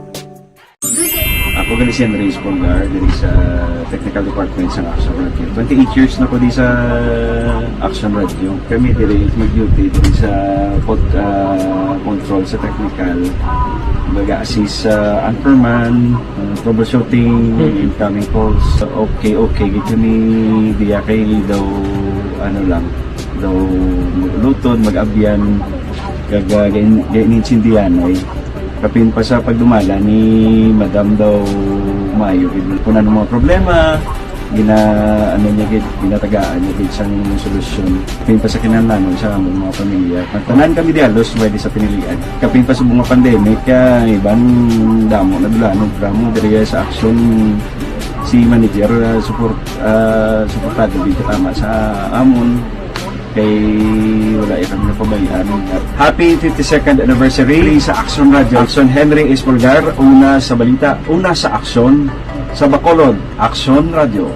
Ako gali si Andres Polgar diri sa Technical Department sa Action Radio. 28 years na ko di sa Action Radio. Kami diri mag-duty diri sa control sa technical. Mag-assist sa anchorman, troubleshooting, incoming calls. Okay. Gito ni diya kay daw daw lutod, mag-abyan, ganinsindihan ay kapin pa sa pagdumala ni Madam daw Mayo. Kung ano mga problema, ano niya gid, ginatagaan niya gid sang solusyon. Kapin pa sa kinahanglanon sa among mga pamilya. Tanan kami dialos pwede sa pinilian. Kapin pa sa mga pandemic iban damo na dulanon programo diri sa action si manager suportado dito tama sa amon kay wala kami napabayaan. Happy 52nd anniversary sa Action Radio. Action Henry Espolgar, una sa balita, una sa aksyon sa Bacolod, Action Radio.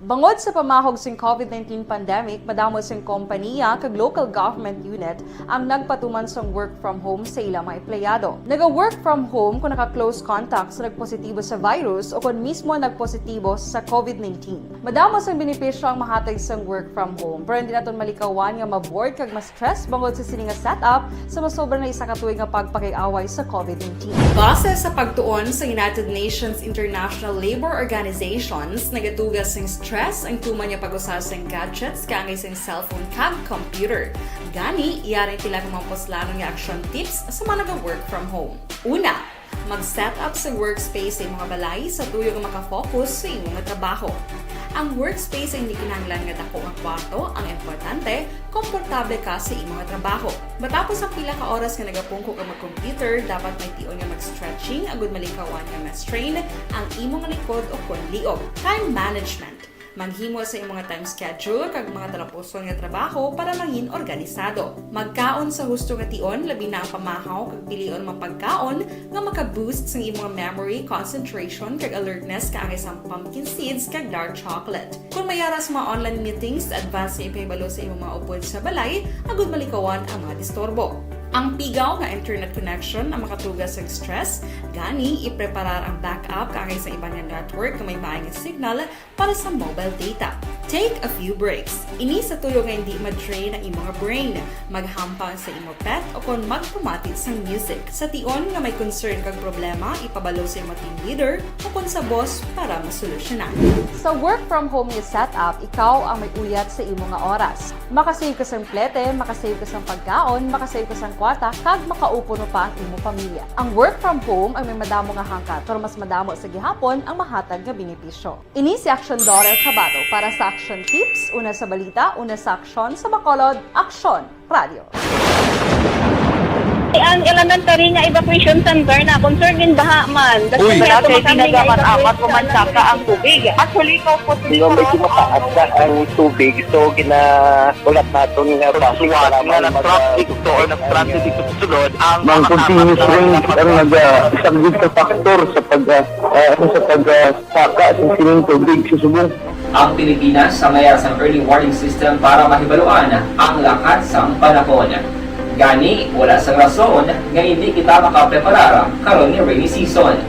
Bangod sa pamahog sing COVID-19 pandemic, madamo sing kompanya kag local government unit ang nagpatuman sang work from home sa ilang mga empleyado. Naga-work from home kung naka-close contacts na nagpositibo sa virus o kung mismo nagpositibo sa COVID-19. Madamo sang benepisyo ang mahatag sang work from home, pero hindi naton malikawan nga ma-bored kag ma-stress bangod sa sini nga setup sa masobra na isa ka tuig nga pagpakiaway sa COVID-19. Base sa pagtuon sa United Nations International Labour Organizations, nagatugas sing stress ang tuman niya pag-usas ng gadgets kangay sa cellphone kag computer. Gani, iyaring pila ng mga poslanong nga action tips sa mga nag-work from home. Una, mag-set up sa workspace sa mga balay sa tuyo nga makafocus sa imong trabaho. Ang workspace ay hindi kinahanglan nga dako ang kwarto, ang importante, komportable ka sa imong trabaho. Matapos ang pila ka oras nga nagapungko ka mag-computer, dapat may tion nga mag-stretching agud malikawan nga ma-strain ang imong likod o kon liog. Time management. Maghimo sa imong time schedule kag mga talapuson nga trabaho para mangin organisado. Magkaon sa husto nga tion, labi na ang pamahaw kag pilion mapagkaon nga maka-boost sa imong memory, concentration kag alertness kaangay sa pumpkin seeds kag dark chocolate. Kung mayaras mga online meetings, advance sa ipahibalo sa imong mga upod sa balay, agud malikawan ang mga disturbo. Ang pigaw nga internet connection ang makatugas sa stress, gani ipreparar ang backup kaangay sa ibang network na may maayong signal para sa mobile data. Take a few breaks. Ini sa tuyo nga hindi ma-drain ang imong brain, maghampang sa imong pet o kon magpumatid sa music. Sa tion nga may concern kag problema, ipabalo sa imong team leader o kon sa boss para masolusyonan. Sa work from home nga setup, ikaw ang may uyat sa imong nga oras. Makasave ka sa plete, makasave ka sa pagkaon, makasave ka sa kwarta, kag makaupo no pa ang imong pamilya. Ang work from home ay may madamo nga hangkat, pero mas madamo sa gihapon ang mahatag nga benepisyo. Ini si Action Dorel Cabato para sa Action Tips, una sa balita, una sa aksyon sa Bacolod, Action Radio. Ang elementary nga evacuation center na concern din baha man. Uy! Kasi pinagamat-amat kumansaka ang tubig. Actually, ko po Hindi medyo mataas na ang tubig. So, ulat natin nga pasiwala nga ng traffic to or nag-transit dito sa sulod. Ang continuous rain ang isang good factor sa pagsaka sa sining tubig sa subong. Ang Pilipinas sa mayas ang early warning system para mahibaluan ang lakat sang panahon. Gani, wala sang rason nga hindi kita makapreparara karon ni rainy season.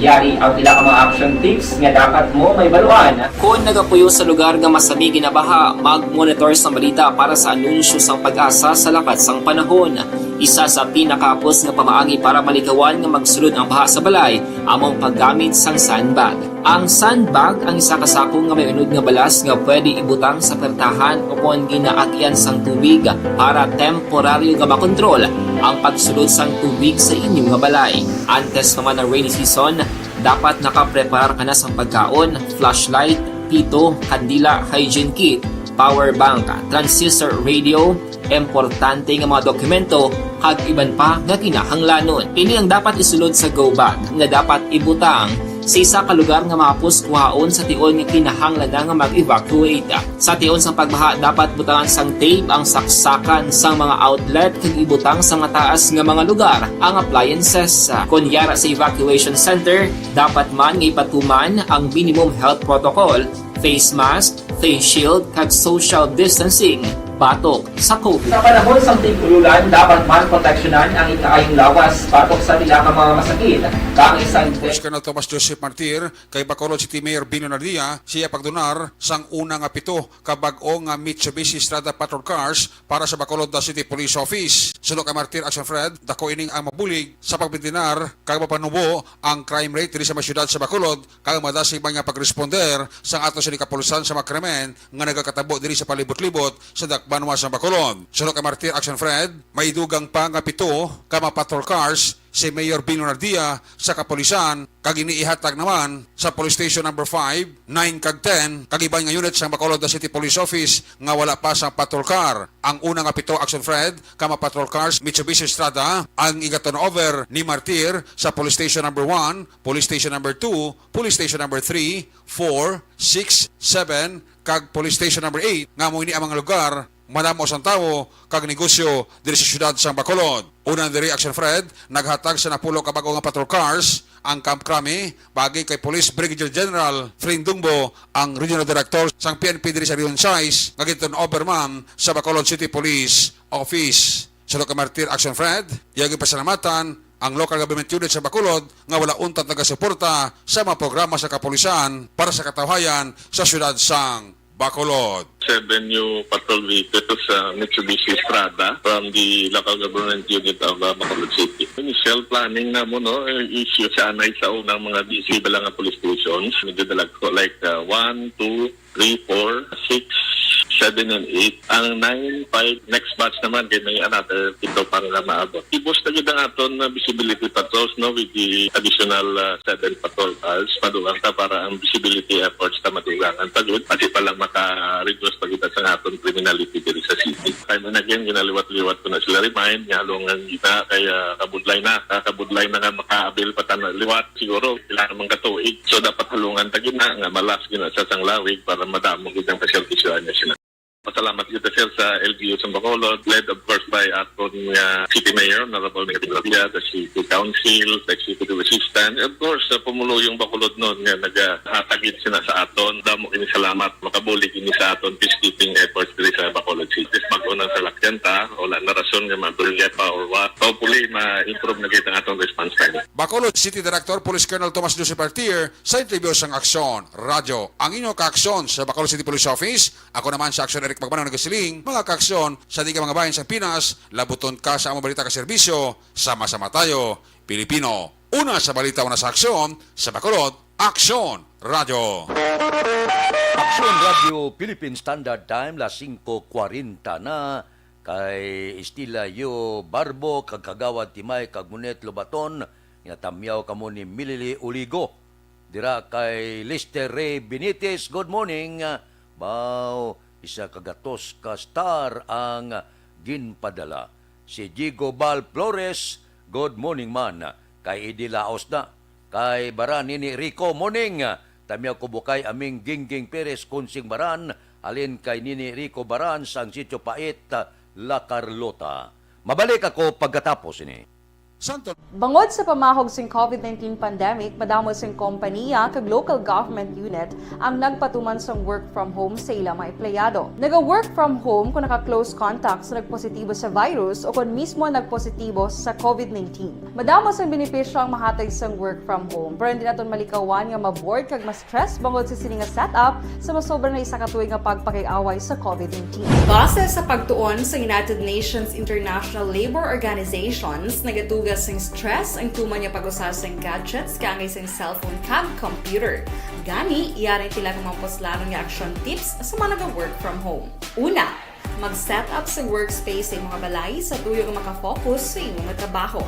Yari ang pila ka mga action tips nga dapat mo may baluan. Kung nagapuyo sa lugar nga masabi ginabaha, mag-monitor sa balita para sa anunsyo sang pag-asa sa lakat sang panahon. Isa sa pinakaapos nga pamaagi para malikawan nga magsulod ang baha sa balay, among paggamit sang sandbag. Ang sandbag ang isa kasakong nga may unod nga balas nga pwede ibutang sa pertahan o kung ginaagyan sang tubig para temporaryo nga makontrol ang pagsulod sang tubig sa inyong nga balay. Antes naman ng rainy season, dapat nakaprepare ka na sa pagkaon, flashlight, pito, kandila, hygiene kit, power bank, transistor radio, importante nga mga dokumento kag iban pa nga kinahanglanon. Ini ang dapat isulod sa go bag nga dapat ibutang sa isa ka lugar nga mapus kuhaon sa tion nga kinahanglan nga mag-evacuate. Sa tion sa pagbaha dapat butangan sang tape ang saksakan sang mga outlet kag ibutang sa mataas nga mga lugar ang appliances. Kunyara sa evacuation center, dapat man nga ipatuman ang minimum health protocol, face mask, face shield kag social distancing batok sa COVID. Sa panahon sa tigululan, dapat man proteksyonan ang ikaayong lawas batok sa tila ka mga masakit. Kang isang Colonel Tomas Joseph Martir kay Bacolod City Mayor Bino Nardia siya pagdunar sang una nga pito kabag-o nga Mitsubishi Strada Patrol Cars para sa Bacolod City Police Office. Sulo kay Martir Action Fred, dako ining ang mabulig sa pagbindinar kag mapanubo ang crime rate diri sa mga syudad sa Bacolod kag madasig man nga pagresponder sang ato sa kapulisan sa mga krimen nga nagakatabo diri sa palibot-libot sa Banwa sa Bacolod. Sulo kay Martir Action Fred, may dugang pa nga pito ka mga patrol cars si Mayor Bino Nardia sa kapulisan kag iniihatag naman sa Police Station number 5, 9 kag 10 kag iban nga unit sa Bacolod City Police Office nga wala pa sa patrol car. Ang una nga pito Action Fred ka mga patrol cars Mitsubishi Strada ang igaton over ni Martir sa Police Station number 1, Police Station number 2, Police Station number 3, 4, 6, 7 kag Police Station number 8 nga mo ini ang mga lugar madamo sang tawo kag negosyo diri sa syudad sa Bacolod. Unang diri Action Fred naghatag sa napulo ka bag-o nga patrol cars ang Camp Crame bagi kay Police Brigadier General Frindungbo ang Regional Director sang PNP diri sa Region 6 nga giton overman sa Bacolod City Police Office. Sa kay Martir Action Fred, iyang pasalamatan ang local government unit sa Bacolod nga wala untang taga-suporta sa mga programa sa kapulisan para sa katawhayan sa syudad sang Bacolod. 7 new patrol vehicles sa Mitsubishi Strada from the local government unit of Bacolod City. Initial planning na mo, no, issue sa anay sa unang mga DC lang nga police stations. Medyo dalag ko like 1, 2, 3, 4, 6, 7 and 8. Ang 9, 5, next batch naman, kaya may another pito para na maabot. I-boost na yun ang aton visibility patrols, no, with the additional 7 patrol cars. Padugang ta para ang visibility efforts na matulangan pagod. Kasi palang maka-reduce pagkita sa aton criminality diri sa city. Time and again, ginaliwat-liwat ko na sila remind, ngalongan kita, kaya kabudlay na nga maka-avail pa na liwat. Siguro, kailangan mong katuig. So, dapat halungan tagin na nga malas gina sa sanglawig para madamo gitang pasyaltisyoan niya sila. Pasalamat kita sir sa LGU sa Bacolod, led of course by aton City Mayor, Honorable Mayor Rabia, the City Council, the Executive Assistant. Of course, pumulo yung Bacolod noon nga nag-hatagid sila sa aton. Damo kini salamat, makabulig ini sa aton peacekeeping efforts diri sa Bacolod City. Mag-unang sa lakyanta, wala na rason nga mabulya pa or what. Hopefully, ma-improve na kita ang aton response time. Bacolod City Director Police Colonel Tomas Joseph Martir sa interview sang Aksyon Radyo. Ang inyong kaaksyon sa Bacolod City Police Office, ako naman sa Aksyon Eric Magbanao nagasiling, mga kaaksyon sa di ka mga bayan sa Pinas, labuton ka sa among balita ka serbisyo, sama-sama tayo, Pilipino. Una sa balita, una sa aksyon, sa Bacolod, Aksyon Radyo. Aksyon Radio Philippine Standard Time, las 5:40 na, kay Estila Yo Barbo, kag Kagawad Timay, kag Munet Lobaton, nga tamyaw kamo ni Milili Uligo. Dira kay Lister Ray Benitez, good morning. Bao, isa kagatos ka star ang ginpadala. Si Jigo Bal Flores, good morning man. Kay Idi Laos na. Kay Baran ni Rico, morning. Tamyaw ko bukay aming Gingging Perez, Kunsing Baran, alin kay Nini Rico Baran, sang Sitio Pait, La Carlota. Mabalik ako pagkatapos ini. Bangod sa pamahog sing COVID-19 pandemic, madamo sing kompanya kag local government unit ang nagpatuman sang work from home sa ilang mga empleyado. Naga-work from home kung naka-close contacts na nagpositibo sa virus o kung mismo nagpositibo sa COVID-19. Madamo sang benepisyo ang mahatag sang work from home, pero hindi naton malikawan nga ma-bored kag ma-stress bangod sa sini nga setup sa masobra na isa ka tuig nga pagpakiaway sa COVID-19. Base sa pagtuon sa United Nations International Labor Organizations, nagatugas sing stress ang tuman niya pag-usas ng gadgets, kangay sing cellphone kag computer. Gani, iyari tila kumampos laro nga action tips sa mga nag-work from home. Una, mag-set up sa workspace sa imong balay sa tuyo nga makafocus sa imong trabaho.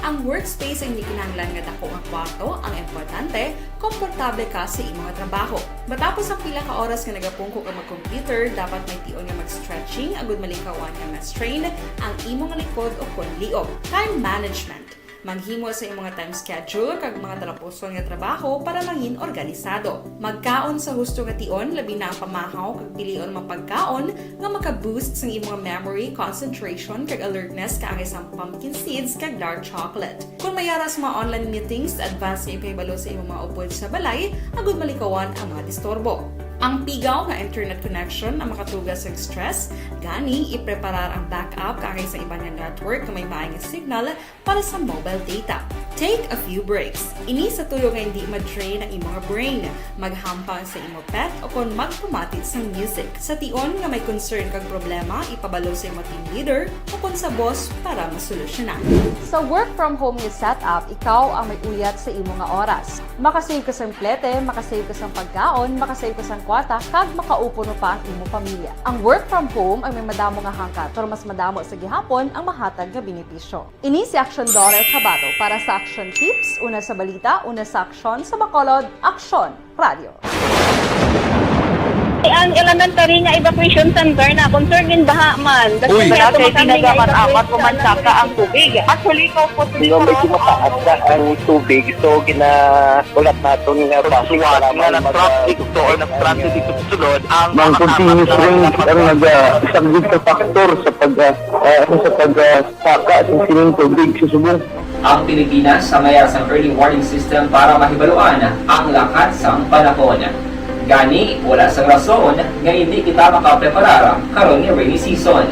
Ang workspace ay hindi kinahanglan nga dako nga kwarto, ang importante, komportable ka sa imong trabaho. Matapos ang pila ka oras nga nagapungko ka mag-computer, dapat may tion nga mag-stretching agud malikawan nga ma-strain ang imong likod o konliog. Time management. Maghimo sa imong mga time schedule kag mga talapuson nga trabaho para mangin organisado. Magkaon sa husto nga tion, labi na ang pamahaw kag pilion mapagkaon nga maka-boost sa imong memory, concentration kag alertness kaagay sa pumpkin seeds kag dark chocolate. Kung mayara sa mga online meetings, advance nga ipahibalo sa imong mga upod sa balay, agud malikawan ang mga disturbo. Ang pigaw nga internet connection ang makatugas sa stress, gani ipreparar ang backup kaagay sa ibang nga network na may maayong signal para sa mobile data. Take a few breaks. Ini sa tuyo nga hindi ma-drain ang imong brain, maghampang sa imong pet o kung magpumatit sa music. Sa tion nga may concern kag problema, ipabalo sa imong team leader o kung sa boss para masolusyonan. Sa work from home nga setup, ikaw ang may uyat sa imong nga oras. Makasave ka sa plete, makasave ka sa pagkaon, makasave ka sa kwata, kag makaupo no pa ang imong pamilya. Ang work from home ay may madamo nga hangkat, pero mas madamo sa gihapon ang mahatag nga benepisyo. Ini si Action Dorel Cabato para sa Action Tips, una sa balita, una sa aksyon sa Bacolod, Aksyon Radio. Ang elementary nga evacuation center na concern din baha man. Uy, kasi tinagamat-amat pumansaka ang tubig. Actually, ikaw po medyo mataas na ang tubig. So, ginaulat natin nga basuhan nga nag-traffic to or nag-transit dito sa sulod. Ang continuous range ang nag-isang sa factor sa pagsaka at sining tubig sa subong. Ang Pilipinas sa mayar sa early warning system para mahibaluan ang lakat sang panahon. Gani, wala sa rason nga hindi kita makapreparara karon ni rainy season.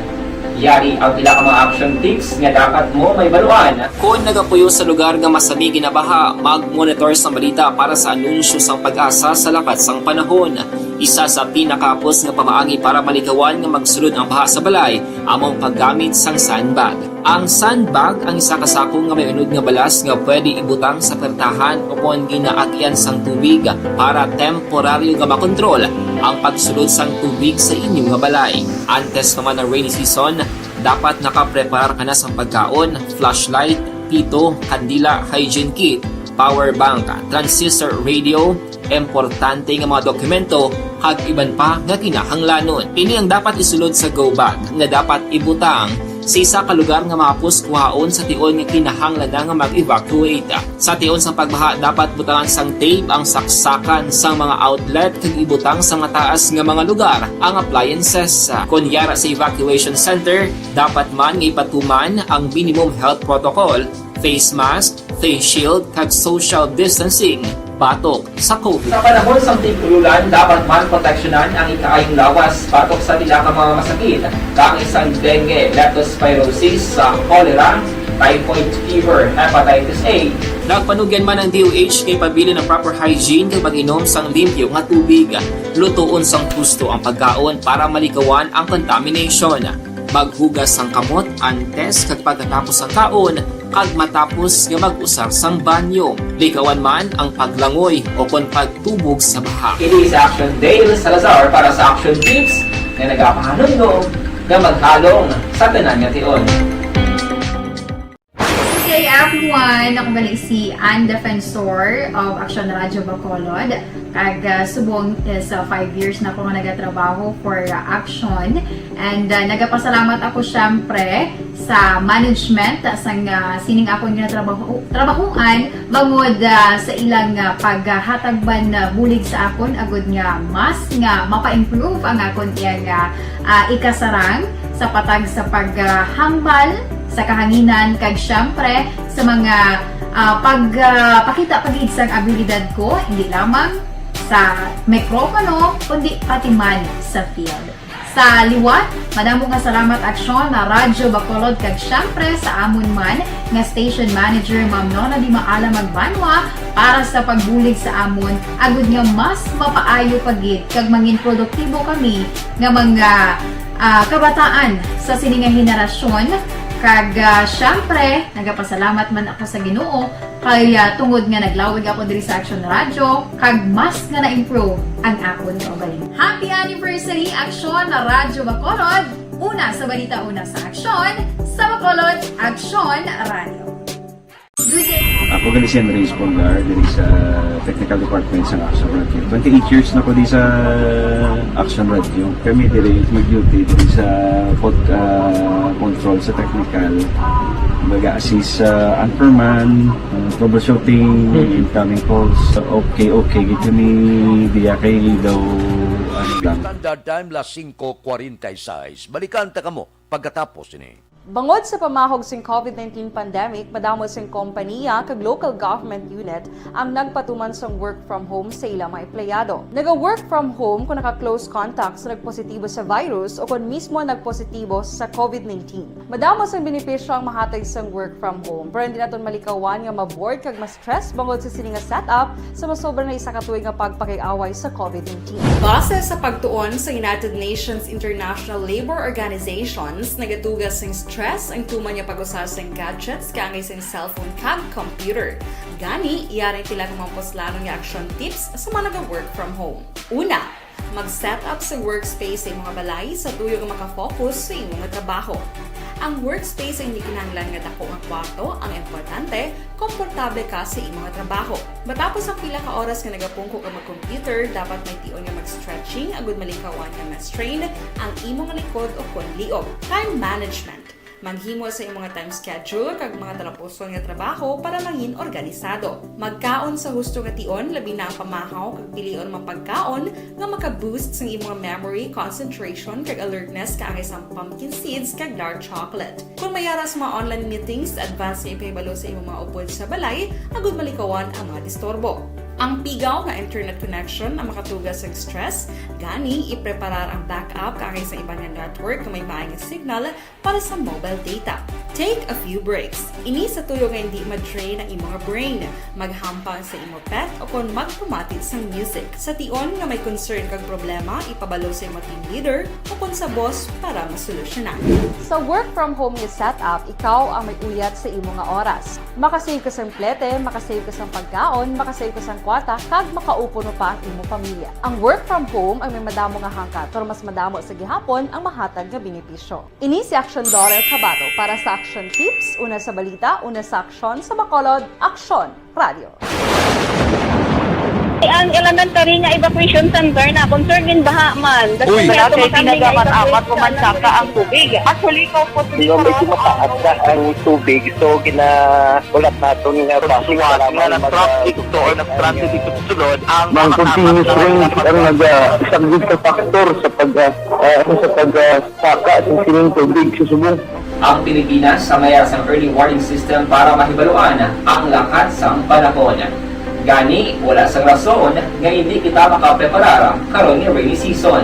Yari ang pila ka mga action tips nga dapat mo may baluan. Kung nagapuyo sa lugar nga masabi ginabaha, mag-monitor sa balita para sa anunsyo sang pag-asa sa lakat sang panahon. Isa sa pinakapos nga pamaagi para malikawan nga magsulod ang baha sa balay, among paggamit sang sandbag. Ang sandbag ang isa kasakong nga may unod nga balas nga pwede ibutang sa pertahan o kung ginaagyan sang tubig para temporaryo nga makontrol ang pagsulod sang tubig sa inyong nga balay. Antes naman ng rainy season, dapat nakapreparar ka na sa pagkaon, flashlight, pito, kandila, hygiene kit, power bank, transistor radio, importante nga mga dokumento, kag iban pa nga kinahanglanon. Ini ang dapat isulod sa go bag nga dapat ibutang sa isa ka lugar nga mapus kuhaon sa tion nga kinahanglan nga mag-evacuate. Sa tion sa pagbaha, dapat butangan sang tape ang saksakan sang mga outlet kag ibutang sa nga taas nga mga lugar ang appliances. Kunyara sa evacuation center, dapat man nga ipatuman ang minimum health protocol, face mask, face shield kag social distancing batok sa COVID. Sa panahon sa tigululan, dapat man proteksyonan ang ikaayong lawas batok sa pila ka mga masakit, kang isang dengue, leptospirosis, cholera, typhoid fever, hepatitis A. Nagpanugyan man ang DOH kay pabili ng proper hygiene kay pag-inom sang limpyo nga tubig. Lutuon sang gusto ang pagkaon para malikawan ang contamination. Maghugas sang kamot antes kag pagkatapos ang kaon kag matapos nga mag-usar sang banyo. Likawan man ang paglangoy o kon pagtubog sa baha. Ini sa Action Dale Salazar para sa Action Tips na nagapahanong nga maghalong sa tanan nga tion. Hey everyone! Ako balik si Ann Defensor of Action Radio Bacolod. Kag subong sa 5 years na ako nga nagatrabaho for Action. And nagapasalamat ako syempre sa management sa sining akong trabahuan bangod sa ilang paghatagban bulig sa akon agud nga mas nga mapa-improve ang akon iyang ikasarang sa patag sa paghambal sa kahanginan kag syempre sa mga pagpakita pagid sang abilidad ko hindi lamang sa mikropono kundi pati man sa field. Sa liwat, madamo nga salamat Aksyon na Radyo Bacolod kag syempre sa amon man nga station manager Ma'am Nona Di Maala Magbanwa para sa pagbulig sa amon agud nga mas mapaayo pagid kag mangin produktibo kami nga mga kabataan sa sining nga henerasyon. Kag syempre, nagapasalamat man ako sa Ginoo Kaya tungod nga naglawig ako diri sa Action Radio, kag mas nga na-improve ang akon kaugalingon. Happy anniversary Action na Radyo Bacolod! Una sa balita, una sa Action, sa Bacolod, Action Radio. Ako gali si Enrique Espongar dari sa Technical Department sa Action Radio. 28 years na ko di sa Action Radio. Kami diri mag-duty diri sa control sa technical. Mag-assist sa anchorman, troubleshooting, incoming calls. Okay. Gito ni diya kay daw ano lang. Standard time la 5:46. Balikan ta kamo pagkatapos ini. Bangod sa pamahog sing COVID-19 pandemic, madamo sing kompanya kag local government unit ang nagpatuman sang work from home sa ilang mga empleyado. Naga-work from home kung naka-close contacts na nagpositibo sa virus o kung mismo nagpositibo sa COVID-19. Madamo sang benepisyo ang mahatag sang work from home, pero hindi naton malikawan nga ma-bored kag ma-stress bangod sa sini nga setup sa masobra na isa ka tuig nga pagpakiaway sa COVID-19. Base sa pagtuon sa United Nations International Labour Organizations, nagatugas sing stress ang tuman niya pag-usar sa gadgets kangay sa cellphone kag computer. Gani, iyaring tila ng mga poslanong nga action tips sa mga nag-work from home. Una, mag-set up sa workspace sa mga balay sa tuyo nga makafocus sa imong trabaho. Ang workspace ay hindi kinahanglan nga dako nga kwarto, ang importante, komportable ka sa imong trabaho. Matapos ang pila ka oras nga nagapungko ka mag-computer, dapat may tion nga mag-stretching agud malikawan nga ma-strain ang imong likod o konliog. Time management. Maghimo sa imong mga time schedule kag mga talapuson nga trabaho para mangin organisado. Magkaon sa husto nga tion, labi na ang pamahaw kag pilion mapagkaon nga maka-boost sa imong memory, concentration kag alertness kaangay sa pumpkin seeds kag dark chocolate. Kung mayara sa mga online meetings, advance nga ipahibalo sa imong mga upod sa balay, agud malikawan ang mga disturbo. Ang pigaw nga internet connection ang makatugas sa stress, gani ipreparar ang backup kaangay sa ibang nga network na may maayong signal para sa mobile data. Take a few breaks. Ini sa tuyo nga hindi ma-drain ang imong brain, maghampang sa imong pet o kung magpumatit sa music. Sa tion nga may concern kag problema, ipabalo sa imong team leader o kung sa boss para masolusyonan. Sa work from home nga setup, ikaw ang may uyat sa imong nga oras. Makasave ka sa plete, makasave ka sa pagkaon, makasave ka sa kwata, kag makaupo no pa ang imong pamilya. Ang work from home ay may madamo nga hangkat, pero mas madamo sa gihapon ang mahatag nga benepisyo. Ini si Action Dorel Cabato para sa Action Tips, una sa balita, una sa aksyon sa Bacolod, Action Radio. Ang elementary nga evacuation center na concern din baha man. Uy, kasi pinagamat-amat pumansaka ang tubig. Actually, ikaw po di ba may tumataas na ang tubig. So, ulat natin nga pasiwat nga nag-traffic to or nag-transit dito sa sulod. Ang continuous range ang nag-isagid sa factor sa pagsaka sa sining tubig sa subong. Ang Pilipinas sa mayar sa early warning system para mahibaluan ang lakat sang panahon. Gani, wala sang rason nga hindi kita makapreparara karon ni rainy season.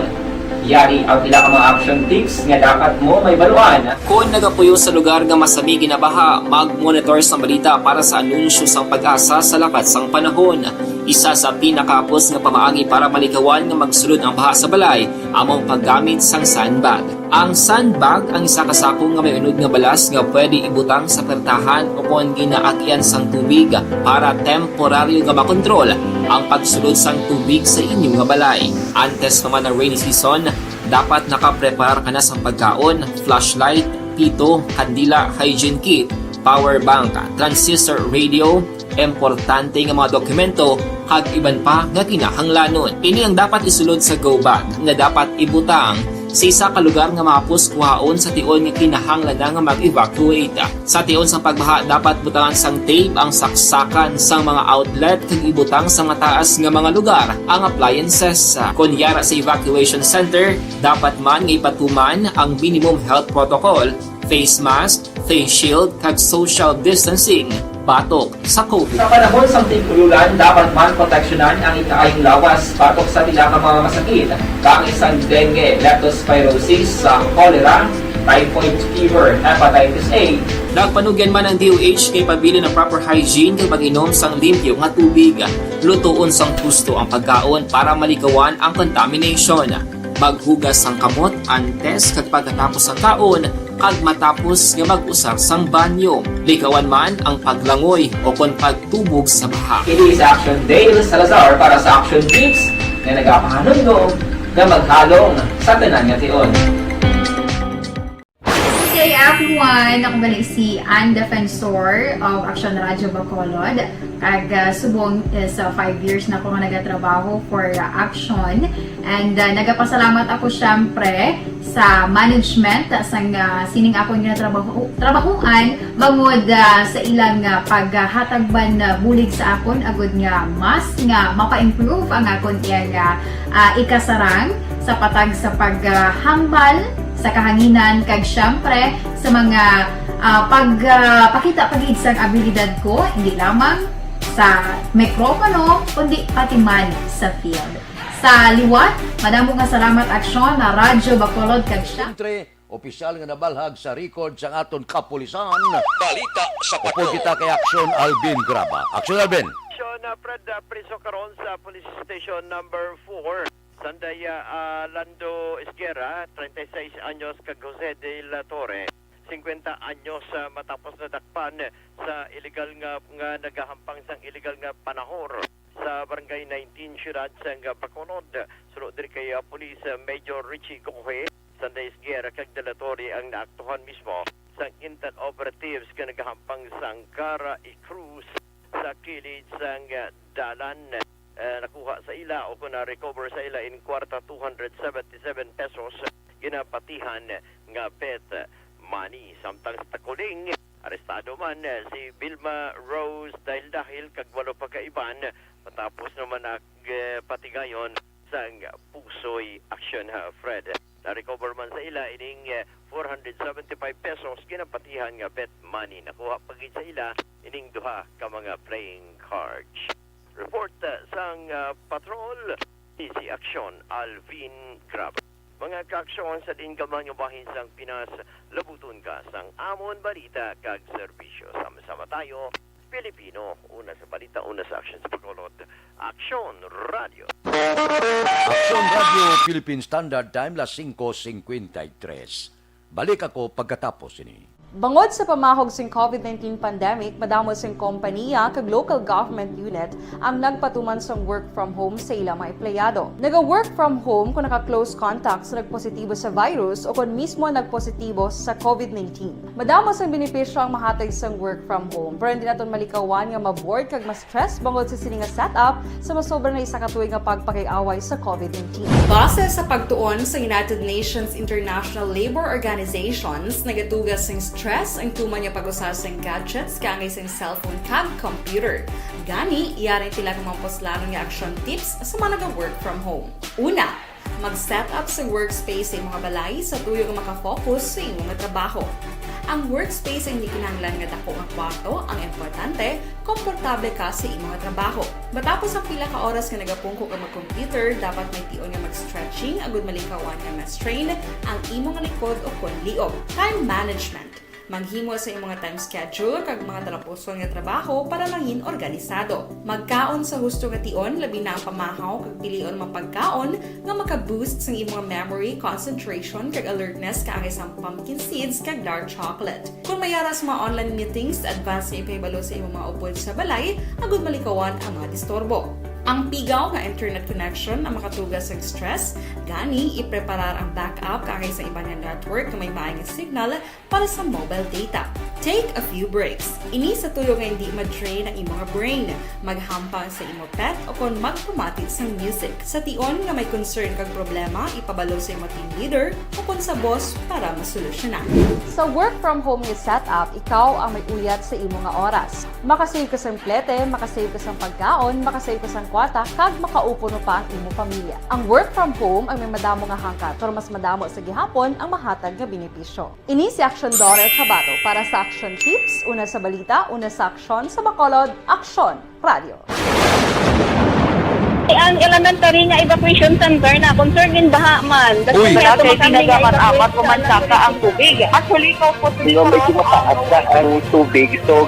Yari ang pila ka mga action tips nga dapat mo may baluan. Kung nagapuyo sa lugar nga masabi ginabaha, mag-monitor sa balita para sa anunsyo sang pag-asa sa lakat sang panahon. Isa sa pinakapos nga pamaagi para malikawan nga magsulod ang baha sa balay, among paggamit sang sandbag. Ang sandbag ang isa kasakong nga may unod nga balas nga pwede ibutang sa pertahan o kung ginaagyan sang tubig para temporaryo nga makontrol ang pagsulod sang tubig sa inyong nga balay. Antes naman ng rainy season, dapat nakapreparar ka na sa pagkaon, flashlight, pito, kandila, hygiene kit, power bank, transistor radio, importante nga mga dokumento, kag iban pa nga kinahanglanon. Ini ang dapat isulod sa go bag nga dapat ibutang sa isa ka lugar nga mapos kuhaon sa tion nga kinahanglan nga mag-evacuate. Sa tion sa pagbaha, dapat butangan sang tape ang saksakan sang mga outlet kag ibutang sa mga taas nga mga lugar ang appliances. Kunyara sa evacuation center, dapat man nga ipatuman ang minimum health protocol, face mask, face shield kag social distancing batok sa COVID. Sa panahon sa tigululan, dapat man proteksyonan ang ikaayong lawas batok sa tila ka mga masakit, kang isang dengue, leptospirosis, cholera, typhoid fever, hepatitis A. Nagpanugyan man ang DOH kay pabili ng proper hygiene kay pag-inom sang limpyo nga tubig. Lutuon sang gusto ang pagkaon para malikawan ang contamination. Maghugas ang kamot antes kag pagkatapos ang kaon, kag matapos nga mag-usar sang banyo. Likawan man ang paglangoy o kon pagtubog sa baha. It is Action Dale Salazar para sa Action Tips na nagapahanundog nga maghalong sa tanan nga tion. Okay, everyone! Ako balik si Ann Defensor of Action Radio Bacolod. Kag subong sa 5 years na ako nga nagatrabaho for Action. And nagapasalamat ako syempre sa management sang sining ako nga trabahuan bangod sa ilang paghatagban bulig sa akon agud nga mas nga mapa-improve ang akon nga ikasarang sa patag sa paghambal sa kahanginan kag syempre sa mga pagpakita pagid sang abilidad ko hindi lamang sa mikropono kundi pati man sa field. Sa liwat, madamo nga salamat Aksyon na Radyo Bacolod kag siya. Opisyal nga nabalhag sa record sa aton kapulisan. Balita sa Upo patrol. kita kay Aksyon Alvin Graba. Aksyon Alvin. Action Fred Priso karon sa Police Station number 4. Sanday Lando Esguerra, 36 anyos kag Jose de la Torre, 50 anyos matapos na dakpan sa illegal nga nagahampang sang illegal nga panahor sa barangay 19 Siyudad sang Bacolod. Sulod diri kay Police Major Richie Gohe, Sanday Esguerra kag de la Torre ang naaktuhan mismo sang intel operatives nga nagahampang sang Cara y Cruz sa kilid sang dalan. Nakuha sa ila o kung na-recover sa ila in kwarta 277 pesos ginapatihan nga bet money. Samtang sa Takuling, arestado man si Vilma Rose dahil kag walo pagkaiban matapos naman patigayon sa Pusoy Action Fred. Na-recover man sa ila ining 475 pesos ginapatihan nga bet money. Nakuha pagid sa ila ining duha ka mga playing cards. Report sang patrol, si Aksyon Alvin Grab. Mga kaaksyon sa din gamang yung bahin sang Pinas, labuton ka sang amon balita kag serbisyo. Sama-sama tayo, Pilipino, una sa balita, una sa aksyon sa Bacolod. Aksyon Radio. Aksyon Radio Philippine Standard Time las 5:53. Balik ako pagkatapos ini. Bangod sa pamahog sing COVID-19 pandemic, madamo sing kompanya kag local government unit ang nagpatuman sang work from home sa ilang mga empleyado. Naga-work from home kung naka-close contacts na nagpositibo sa virus o kung mismo nagpositibo sa COVID-19. Madamo sang benepisyo ang mahatag sang work from home, pero hindi naton malikawan nga ma-bored kag ma-stress bangod sa sini nga setup sa masobra na isa ka tuig nga pagpakiaway sa COVID-19. Base sa pagtuon sa United Nations International Labor Organizations, nagatugas sing stress ang tuman niya pag-usar sa gadgets kangay sa cellphone kag computer. Gani, iyari tila ng mga poslaro nga action tips sa mga nag-work from home. Una, mag-set up sa workspace sa mga balay sa tuyo nga makafocus sa imong trabaho. Ang workspace ay hindi kinahanglan nga dako nga kwarto, ang importante, komportable ka sa imong trabaho. Matapos ang pila ka oras nga nagapungko ka mag-computer, dapat may tion nga mag-stretching agud malikawan nga ma-strain ang imong likod o kon liog. Time management. Maghimo sa imong mga time schedule kag mga talapuson nga trabaho para mangin organisado. Magkaon sa husto nga tion labi na ang pamahaw kag pilion mapagkaon nga maka-boost sa imong memory, concentration kag alertness kaangay sa pumpkin seeds kag dark chocolate. Kung mayara sa mga online meetings, advance nga ipahibalo sa imong mga upod sa balay agud malikawan ang mga disturbo. Ang pigaw nga internet connection ang makatugas sa stress, gani ipreparar ang backup kaangay sa iba nga network na may maayong signal para sa mobile data. Take a few breaks. Ini sa tuyo nga hindi ma-drain ang imong brain. Maghampang sa imong pet o kung magpumati sa music. Sa tion nga may concern kag problema, ipabalo sa imong team leader o kung sa boss para masolusyonan. Sa work from home nga setup, ikaw ang may uyat sa imong nga oras. Makasave ka sa plete, makasave ka sa pagkaon, makasave ka sa kwarta, kag makaupo no pa ang imong pamilya. Ang work from home ay may madamo nga hangkat, pero mas madamo sa gihapon ang mahatag nga benepisyo. Ini si Action Dorel Cabato para sa Action Tips, una sa balita, una sa aksyon sa Bacolod, Aksyon Radio. Ang elementary nga evacuation center na concern din baha man. Uy! Kaya Kaya tumakanding kinagaman-amat kumansaka ang tubig. Actually, ikaw po sa medyo mataas na ang tubig. So,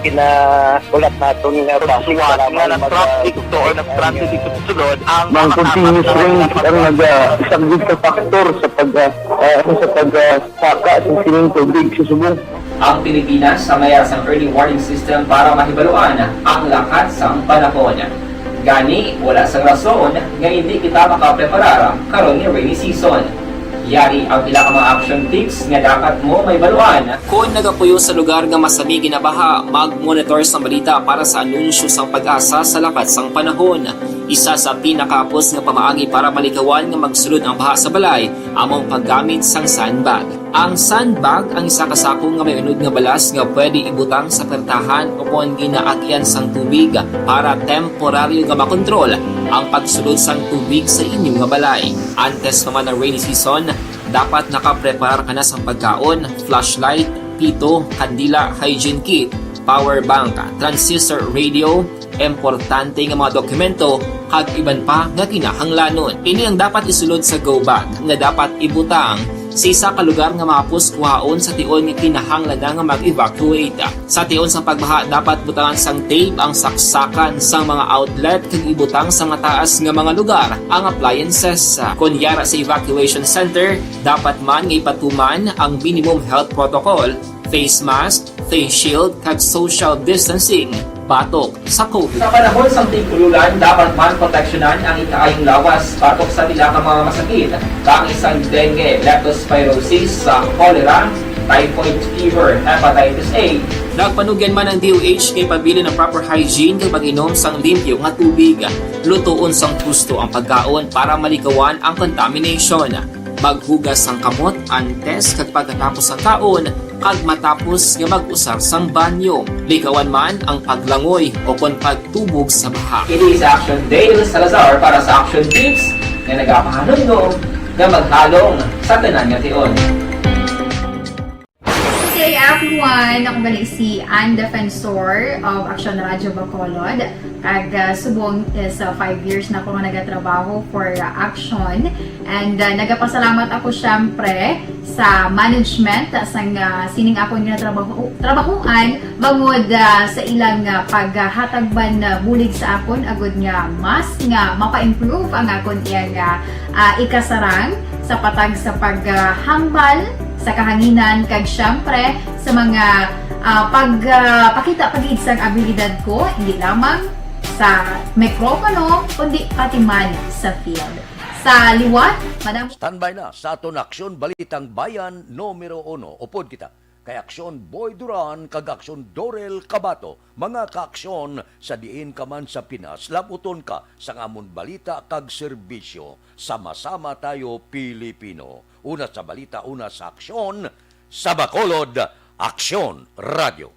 ulat natin nga pasiwat nga nag-trap dito or nag-trap dito sa sulod. Ang continuous rain ang nag-isang sa factor sa pagsaka sa sining tubig sa subong. Ang Pilipinas sa mayroon sang early warning system para mahibaluan ang lakas sang panahon. Gani, wala sang rason nga hindi kita makapreparara karon ni rainy season. Yari ang pila ka mga action tips nga dapat mo may baluan. Kung nagapuyo sa lugar nga masabi ginabaha, mag-monitor sa balita para sa anunsyo sang pag-asa sa lakat sang panahon. Isa sa pinakapos nga pamaagi para malikawan nga magsulod ang baha sa balay, among paggamit sang sandbag. Ang sandbag ang isa kasakong nga may unod nga balas nga pwede ibutang sa pertahan upon ginaagyan sang tubig para temporaryo nga makontrol ang pagsulod sang tubig sa inyong nga balay. Antes naman ng rainy season, dapat nakaprepare ka na sa pagkaon, flashlight, pito, kandila, hygiene kit, power bank, transistor radio, importante nga mga dokumento, kag iban pa nga kinahanglanon. Ini ang dapat isulod sa go bag nga dapat ibutang sa isa ka lugar nga mapus kuhaon sa tion nga kinahanglan nga mag-evacuate. Sa tion sa pagbaha dapat butangan sang tape ang saksakan sang mga outlet kag ibutang sa nga taas nga mga lugar ang appliances. Kunyara sa evacuation center, dapat man nga ipatuman ang minimum health protocol, face mask, face shield kag social distancing batok sa COVID. Sa panahon sa tigululan, dapat man proteksyonan ang ikaayong lawas batok sa nila ka mga masakit. Kang isang dengue, leptospirosis, cholera, typhoid fever, hepatitis A. Nagpanugyan man ang DOH kay pabili ng proper hygiene kay pag-inom sang limpyo nga tubig. Lutuon sang gusto ang pagkaon para malikawan ang contamination. Maghugas sang kamot antes kag pagkatapos ang kaon kag matapos nga mag-usar sang banyo. Likawan man ang paglangoy o kon pagtubog sa baha. It is Action Dale Salazar para sa Action Tips nga nagapahanong nga maghalong sa tanan nga tion. Good day everyone! Ako gali si Ann Defensor of Action Radio Bacolod. Kag subong is 5 years na ako nga nagatrabaho for Action. And nagapasalamat ako syempre sa management sang sining ako nga trabahuan bangod sa ilang paghatagban bulig sa akon agud nga mas nga mapa-improve ang akon iyang ikasarang sa patag sa paghambal sa kahanginan kag syempre sa mga pagpakita pagid sang abilidad ko hindi lamang sa mikropono kundi pati man sa field. Sa liwat, Madam Standby na sa aton aksyon Balitang Bayan numero 1. Upod kita kay Aksyon Boy Duran kag Aksyon Dorel Cabato. Mga kaaksyon sa diin ka man sa Pinas, laputon ka sa amon balita kag serbisyo. Sama-sama tayo Pilipino. Una sa balita, una sa aksyon, sa Bacolod, Aksyon Radio.